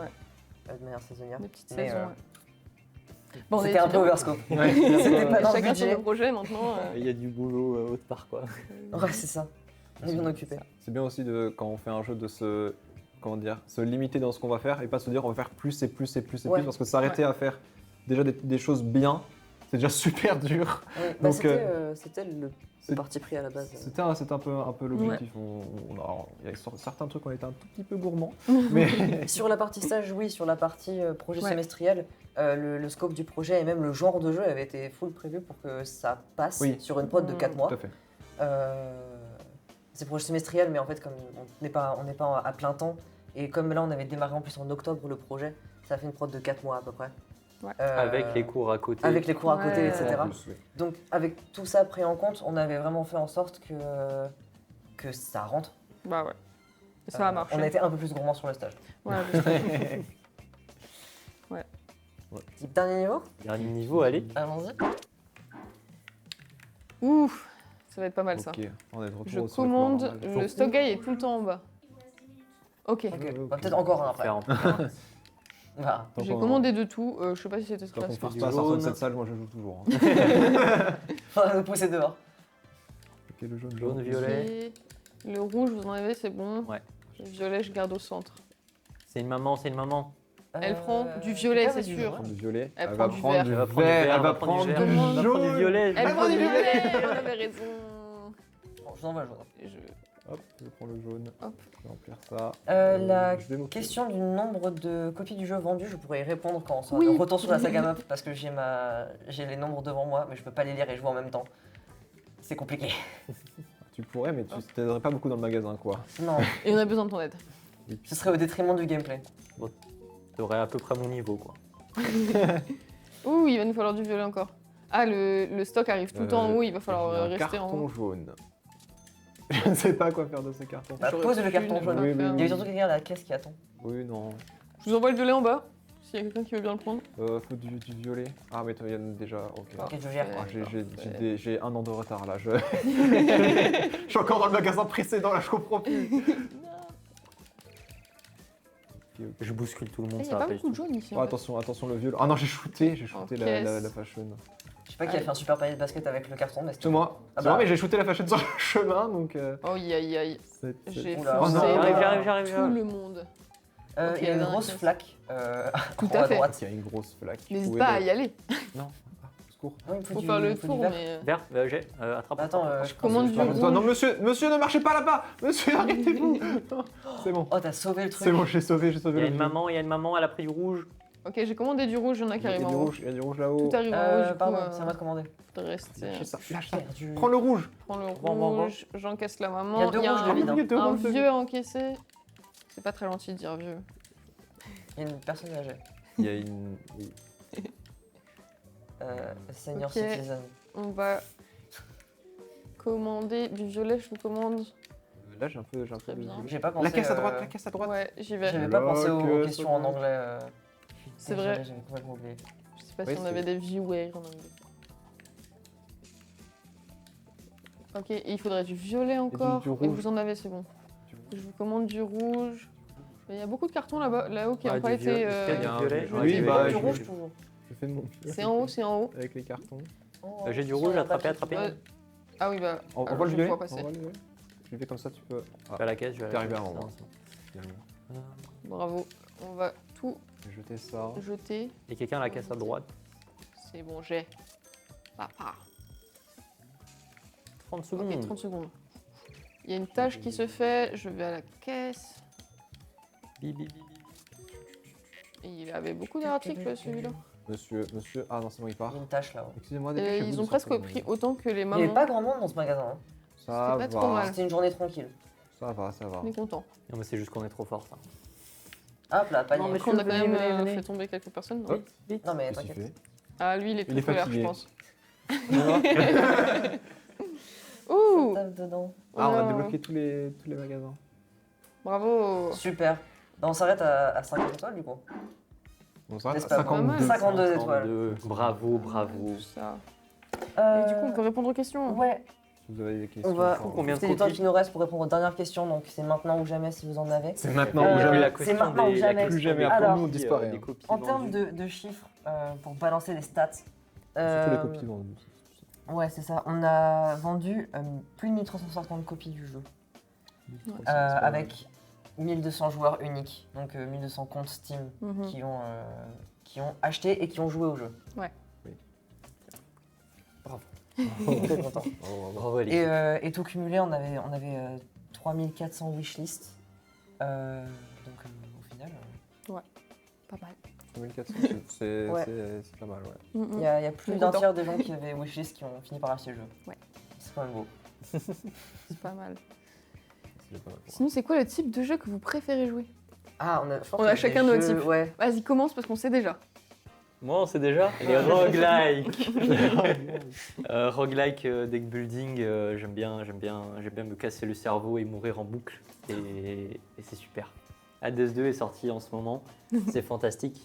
ouais. de manière saisonnière. Des petites Mais, saisons. Ouais. Bon, on est C'était un peu étudiants. overscope. Ouais. C'était pas dans le Chacun sur budget. nos projets maintenant. Il y a du boulot autre part, quoi. Ouais, c'est ça. On est bien occupé. C'est bien aussi quand on fait un jeu de se limiter dans ce qu'on va faire et pas se dire on va faire plus et plus et plus et Ouais. plus parce que s'arrêter à faire déjà des choses bien, c'est déjà super dur. Ouais, bah, Donc, c'était le c'est- parti pris à la base. C'était un peu l'objectif. Alors, il y a certains trucs on était un tout petit peu gourmands, mais Sur la partie stage, oui, sur la partie projet Ouais. semestriel, le scope du projet et même le genre de jeu avait été full prévu pour que ça passe Oui. sur une prod de 4 mois. tout à fait. C'est projet semestriel, mais en fait, comme on n'est pas à plein temps, et comme là on avait démarré en plus en octobre le projet, ça a fait une prod de 4 mois à peu près. Ouais. Avec les cours à côté. Avec les cours à côté, Ouais. etc. En plus, oui. Donc avec tout ça pris en compte, on avait vraiment fait en sorte que ça rentre. Bah ouais. Et ça a marché. On a été un peu plus gourmand sur le stage. Ouais, je sais. Petit dernier niveau, Dernier niveau, allez. allons-y. Ouf, ça va être pas mal ça. Ok, on est de retour Je sur les commande, couloirs normales. le stock guy est tout le temps en bas. Ok, Ok, ok. on va peut-être encore un après. Faire un peu. Voilà. Donc, j'ai on- commandé de tout. Je sais pas si c'était Quand on stress. part du pas à sortir de jaune. cette salle, moi je joue toujours. hein. On va nous pousser dehors. Ok, le jaune, Jaune, violet. Le rouge, vous en avez, c'est bon. Ouais. Le violet, je garde au centre. C'est une maman, c'est une maman. Elle prend du violet, pas c'est du sûr. Elle prend du violet. Elle va prend du prendre vert. du Elle va prendre du vert. vert, Elle va prendre vert. du Elle va prendre du jaune. violet. Elle prend du du violet, on avait raison. Bon, je vous envoie le jaune. Hop, je prends le jaune. Hop. Je vais remplir ça. La Je vais m'occuper. question du nombre de copies du jeu vendues, je pourrais y répondre quand on sera Oui. de retour sur la saga map parce que j'ai les nombres devant moi, mais je peux pas les lire et jouer en même temps. C'est compliqué. Tu pourrais, mais tu t'aiderais pas beaucoup dans le magasin, quoi. Non, Et on a besoin de ton aide. ce serait au détriment du gameplay. T'aurais à peu près mon niveau, quoi. Ouh, il va nous falloir du violet encore. Ah, le stock arrive tout le temps en haut, il va falloir J'ai un rester en carton haut. jaune. Je ne sais pas quoi faire de ce carton. Bah, J'aurais pose le pu carton ne jaune. pas Oui, faire. Il y a surtout quelqu'un à la caisse qui attend. Oui, non. Je vous envoie le violet en bas, s'il y a quelqu'un qui veut bien le prendre. Faut du violet. Ah, mais toi, il y en a déjà. Ok. Ok, je gère. Ah, Ouais. j'ai un an de retard là. Je suis encore dans le magasin précédent là, je comprends plus. Je bouscule tout le Il monde, n'y ça a va pas pas beaucoup de du tout. jaune ici. Oh, en fait. attention le violet. Ah non, j'ai shooté En la caisse. fashion. Je sais pas qui a fait un super panier de basket avec le carton, mais C'est moi. Ah C'est bah. moi, mais j'ai shooté la fashion sur le chemin donc. Oh, aïe aïe aïe. J'ai Oula. forcé Oh non. J'arrive. tout le monde. Ok, il y a une la dernière grosse caisse. flaque Tout en haut à à fait. droite. Il y a une grosse flaque. N'hésite Vous pas à pouvez y aller. le- Non. Ah, au secours. Non, il me Faut du- faire le il faut du tour, vert. mais. Vert, j'ai, attrape. Bah, attends, attrape. je commande pense que du je rouge. dois- Non, monsieur, ne marchez pas là-bas. Monsieur, arrêtez-vous. Non, c'est bon. Oh, t'as sauvé le truc. C'est bon, j'ai sauvé Il y le a une violet. maman, elle a pris du rouge. Ok, j'ai commandé du rouge, il y en a qui Il y a arrivent du en haut. rouge, il y a du rouge là-haut. Tout arrive en haut, du coup. Pardon, c'est à moi de commander. de rester. Lâchez ça, lâche ça. Perdu. Prends le rouge. Prends le Bon. rouge, j'encaisse la maman. Il y a deux rouges de vide, hein. Il y a deux un rouges de vieux à encaisser. C'est pas très gentil de dire vieux. Il y a une personne âgée. Il y a une. oui. Senior Ok. citizen. On va commander du violet, je vous commande. Là, j'ai un peu. Très de- bien. J'ai pas pensé. La caisse à droite, la caisse à droite. Ouais, j'y vais. J'avais pas pensé aux Bloc, questions en anglais. C'est Désolé, vrai. J'avais complètement oublié. Je sais pas Oui, si on c'est- avait des viewers en anglais. Ok, et il faudrait du violet encore. du Et rouge. vous en avez, c'est bon. Je vous commande du rouge. Il y a beaucoup de cartons là-bas, là-haut qui Ouais, n'ont pas du violet. été. Est-ce qu'il y a Il y a un- du violet. je Oui, dis bah, du je- rouge toujours. Je fais de mon. C'est en haut, c'est en haut. Avec les cartons. Oh, J'ai du si, rouge, on a attrapé, pas attrapé. de- Ouais. Ah oui, bah. On alors, voit le je violet. vois passer. On voit le violet. Je le fais comme ça, tu peux. Je vais à la caisse, je vais à T'es la arrivé caisse. à un moment. ça, Finalement. ça. Bravo. On va tout J'ai jeté ça. jeter. Et quelqu'un à la caisse à droite. C'est bon, j'ai. Papa. 30 Ok, secondes. 30 secondes. Il y a une tâche qui se fait, je vais à la caisse. Bi, bi, bi, bi. Et il avait beaucoup d'articles celui-là. Monsieur. Ah non, c'est bon, il part. Il y a une tâche là. Excusez-moi, Et dépêchez-vous ils de ont presque sortir. pris autant que les Il n'y avait mamans. pas grand monde dans ce magasin. Hein. Ça C'était pas trop va. mal. C'était une journée tranquille. Ça va, ça va. On est content. Non, mais c'est juste qu'on est trop fort, ça. Hop là, panier. Non, mais Après, on a quand même venez. fait tomber quelques personnes. Non Hop. Non mais Qu'est-ce qu'il t'inquiète. fait Ah, lui, il est Il tout est colère, je fatigué. pense. Ouh Tape dedans. Ah, on a Oh. débloqué tous les magasins. Bravo. Super. On s'arrête à 50 étoiles du coup. Bon, ça va, N'est-ce pas 52. 52 étoiles. 52. Bravo, bravo. Tout ça. Euh, Et du coup, on peut répondre aux questions. Ouais, Si vous avez des questions. on va enfin, combien de profiter du temps copies qui nous reste pour répondre aux dernières questions, donc c'est maintenant ou jamais si vous en avez. C'est maintenant Euh, ou jamais. La c'est question maintenant ou des- jamais. la question Plus jamais. des Après, Alors, nous, on disparaît. des hein. copies En termes vendues. de chiffres, pour balancer les stats. Surtout euh, les copies vendues. Ouais, c'est ça. On a vendu plus de 1350 copies du jeu. C'est pas mal. Avec 1200 joueurs uniques, donc 1200 comptes Steam Mhm. qui ont acheté et qui ont joué au jeu. Bravo. Très content. Oh, Bravo, Alexis. Et tout cumulé, on avait 3400 wishlists. Donc au final, Pas mal. 3400, c'est Ouais. c'est pas mal, ouais. il y a plus On est d'un content. tiers des gens qui avaient wishlist qui ont fini par acheter le jeu. Ouais. C'est quand même beau. C'est pas mal. C'est pas mal. Sinon, c'est quoi le type de jeu que vous préférez jouer? Ah, je pense On que a des chacun notre jeux- type. Ouais. Vas-y, commence parce qu'on sait déjà. Moi, on sait déjà. Les roguelikes. Roguelike, deck building, j'aime bien me casser le cerveau et mourir en boucle. Et c'est super. Hades 2 est sorti en ce moment. C'est fantastique.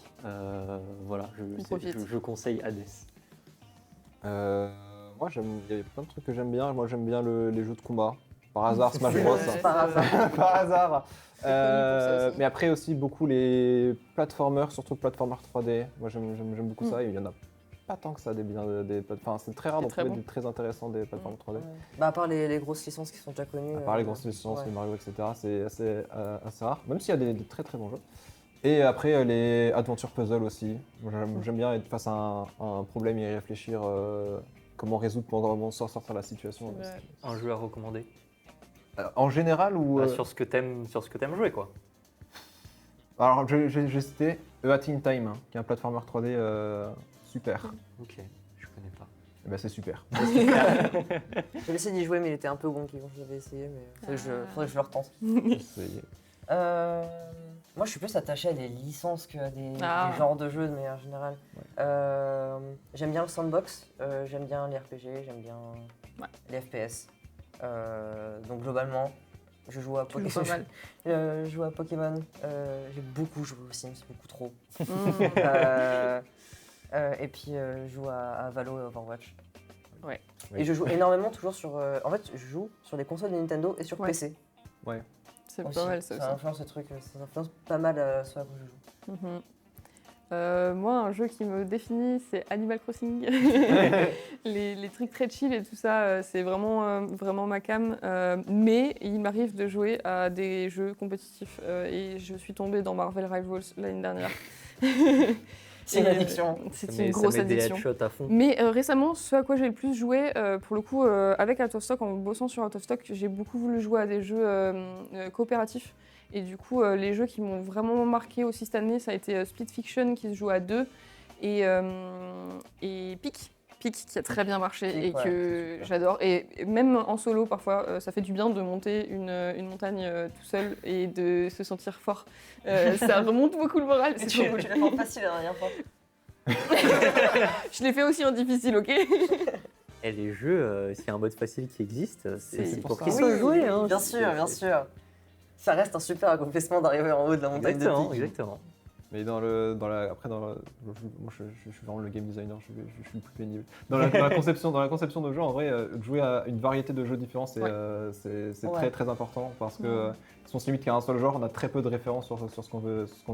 Voilà, On profite. je conseille Hades. Moi, il y a plein de trucs que j'aime bien. Moi, j'aime bien les jeux de combat. Par hasard, Smash Bros. Ouais. Par hasard. Par hasard. C'est connu pour ça aussi. Mais après aussi beaucoup les platformers, surtout platformers 3D. Moi, j'aime beaucoup ça. Et il y en a pas tant que ça Enfin, c'est très rare C'est d'en très trouver bon. des très intéressants des plateformes 3D. Bah, à part les grosses licences qui sont déjà connues. À part les grosses licences, ouais. les Mario, etc. C'est assez rare. Même s'il y a des très très bons jeux. Et après, les adventures puzzle aussi. Moi, j'aime bien être face à un problème et y réfléchir comment résoudre pendant sortir de la situation. C'est vrai. Un jeu à recommander. En général ou Sur ce que t'aimes jouer, quoi. alors j'ai cité A Hat in Time, hein, qui est un platformer 3D super. Ok, je connais pas. Et ben c'est super. J'ai essayé d'y jouer, mais il était un peu wonky quand je l'avais essayé. Mais faudrait que je le retente. C'est- Moi, je suis plus attaché à des licences qu'à des Ah. genres de jeux de manière générale. Ouais. J'aime bien le sandbox, j'aime bien les RPG, j'aime bien Ouais. les FPS. Donc globalement, je joue à Tu joues Pokémon. pas mal. Je joue à Pokémon. J'ai beaucoup joué aux Sims, beaucoup trop. Mm. Et puis je joue à Valo et Overwatch. Ouais. Oui. Et je joue énormément toujours sur. En fait, je joue sur les consoles de Nintendo et sur Ouais. PC. C'est aussi. pas mal ça Ça aussi. influence ce truc, ça influence pas mal ce à quoi je joue. Moi, un jeu qui me définit, c'est Animal Crossing. les trucs très chill et tout ça, c'est vraiment ma cam. Mais il m'arrive de jouer à des jeux compétitifs. Et je suis tombée dans Marvel Rivals l'année dernière. C'est une Et, addiction. C'est Ça met- une ça grosse met des addiction. headshots à fond. Mais récemment, ce à quoi j'ai le plus joué, pour le coup, avec Out of Stock, en bossant sur Out of Stock, j'ai beaucoup voulu jouer à des jeux coopératifs. Et du coup, les jeux qui m'ont vraiment marqué aussi cette année, ça a été Split Fiction qui se joue à 2 et Peak. Peak qui a très bien marché Peak, et ouais, que c'est super. j'adore. Et même en solo, parfois, ça fait du bien de monter une montagne tout seul et de se sentir fort. Ça remonte beaucoup le moral. C'est trop cool. Tu l'as fait en facile la dernière fois. Je l'ai fait aussi en difficile, ok? Et les jeux, s'il y a un mode facile qui existe, C'est c'est pour pour ça. qu'ils Oui, soient joués. Hein. Bien sûr, bien sûr. Ça reste un super accomplissement d'arriver en haut de la montagne de Exactement, Peak. exactement. Mais moi je suis vraiment le game designer, je suis le plus pénible. Dans la conception de jeux, en vrai, jouer à une variété de jeux différents, c'est Ouais. c'est Ouais. très très important parce que si on se limite qu'à un seul genre, on a très peu de références sur ce qu'on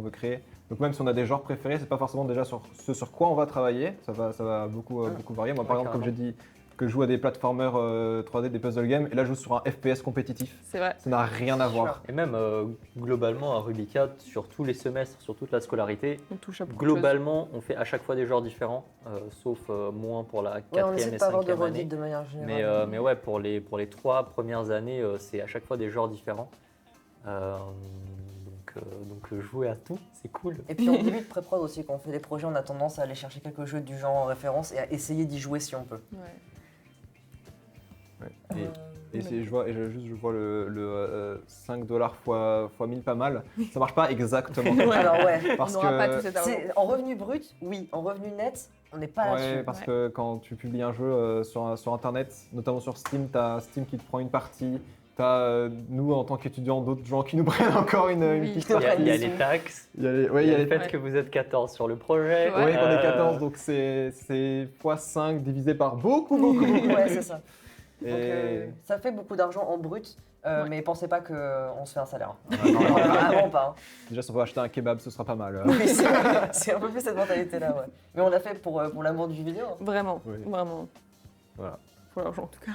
veut créer. Donc même si on a des genres préférés, c'est pas forcément déjà sur ce sur quoi on va travailler, ça va beaucoup varier. Moi par Ouais, exemple, comme j'ai carrément. dit que je joue à des platformers 3D, des puzzle games, et là je joue sur un FPS compétitif, C'est vrai. ça n'a rien à voir. Et même globalement à Rubica, sur tous les semestres, sur toute la scolarité, On touche à beaucoup de choses. globalement, on fait à chaque fois des genres différents, sauf moins pour la Ouais, on essaie 4e de et pas avoir de 5e année. redites de manière générale. Mais ouais, pour les 3 premières années, c'est à chaque fois des genres différents. Donc jouer à tout, c'est cool. Et puis en début de pré-prod aussi, quand on fait des projets, on a tendance à aller chercher quelques jeux du genre en référence et à essayer d'y jouer si on peut. Ouais. Et Et je vois le 5 $ fois 1000 pas mal. Ça marche pas exactement comme ça. Alors ouais, Parce on n'aura pas que tout cet argent. en revenu brut, oui. En revenu net, on n'est pas ouais, là-dessus. parce Ouais. que quand tu publies un jeu sur internet, notamment sur Steam, t'as Steam qui te prend une partie. T'as nous en tant qu'étudiants d'autres gens qui nous prennent encore une Oui. petite Il y partie. Il y a les taxes, Il y a les, ouais, il y a le les- fait que vous êtes 14 sur le projet. Ouais. ouais, qu'on est Euh, 14, donc c'est x5 divisé par beaucoup, beaucoup. Ouais, c'est ça. Et... Donc, ça fait beaucoup d'argent en brut, Ouais. mais pensez pas qu'on se fait un salaire. Ah, non, non, non. Vraiment pas. hein. Déjà, si on peut acheter un kebab, ce sera pas mal. Oui, c'est un peu plus cette mentalité-là, ouais. Mais on l'a fait pour l'amour du jeu vidéo. hein. Vraiment, Oui. vraiment. Voilà. Pour l'argent en tout cas.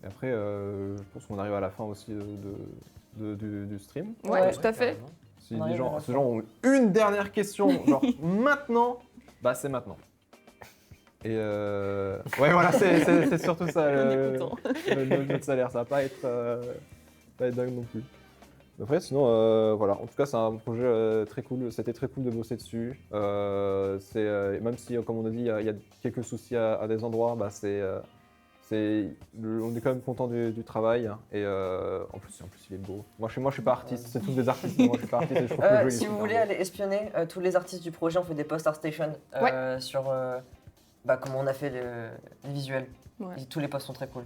Et après, je pense qu'on arrive à la fin aussi du stream. Ouais, Ouais, tout à fait. carrément. Si On les arrive à gens, la ces fin. gens ont une dernière question, genre maintenant, bah c'est maintenant. Et ouais, voilà, c'est surtout ça On est content. notre salaire, ça va pas être dingue non plus. Mais après, sinon, voilà, en tout cas, c'est un projet très cool. C'était très cool de bosser dessus. Même si, comme on a dit, il y a quelques soucis à des endroits, bah on est quand même content du travail. Et en plus, il est beau. Moi, je suis pas artiste, c'est tous des artistes. Mais moi, je suis pas artiste et je trouve que le jeu, il est Si super vous voulez beau. aller espionner tous les artistes du projet, on fait des posts ArtStation sur comment on a fait les visuels. Ouais. Et tous les posts sont très cool.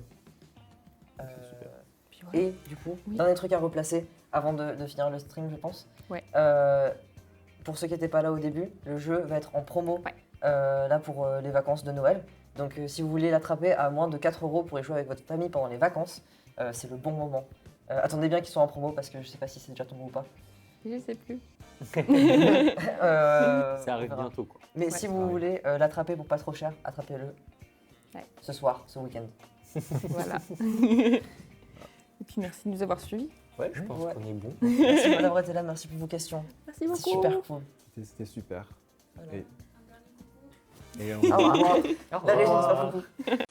super. Puis voilà. Et du coup, Oui. dernier truc à replacer avant de finir le stream, je pense. Ouais. Pour ceux qui n'étaient pas là au début, le jeu va être en promo Ouais. là pour les vacances de Noël. Donc si vous voulez l'attraper à moins de 4 € pour y jouer avec votre famille pendant les vacances, c'est le bon moment. Attendez bien qu'ils soient en promo parce que je sais pas si c'est déjà tombé ou pas. Je sais plus. Ça Ça arrive bientôt, quoi. Mais Ouais. si Ça vous arrive. voulez l'attraper pour pas trop cher, attrapez-le Ouais. ce soir, ce week-end. Voilà. Et puis merci de nous avoir suivis. Ouais, je pense Ouais. qu'on est bon. Merci Madame Bretella, merci pour vos questions. Merci beaucoup. C'est super cool. C'était super. Voilà. Et Au revoir. Au La régie, revoir. c'est pas beaucoup.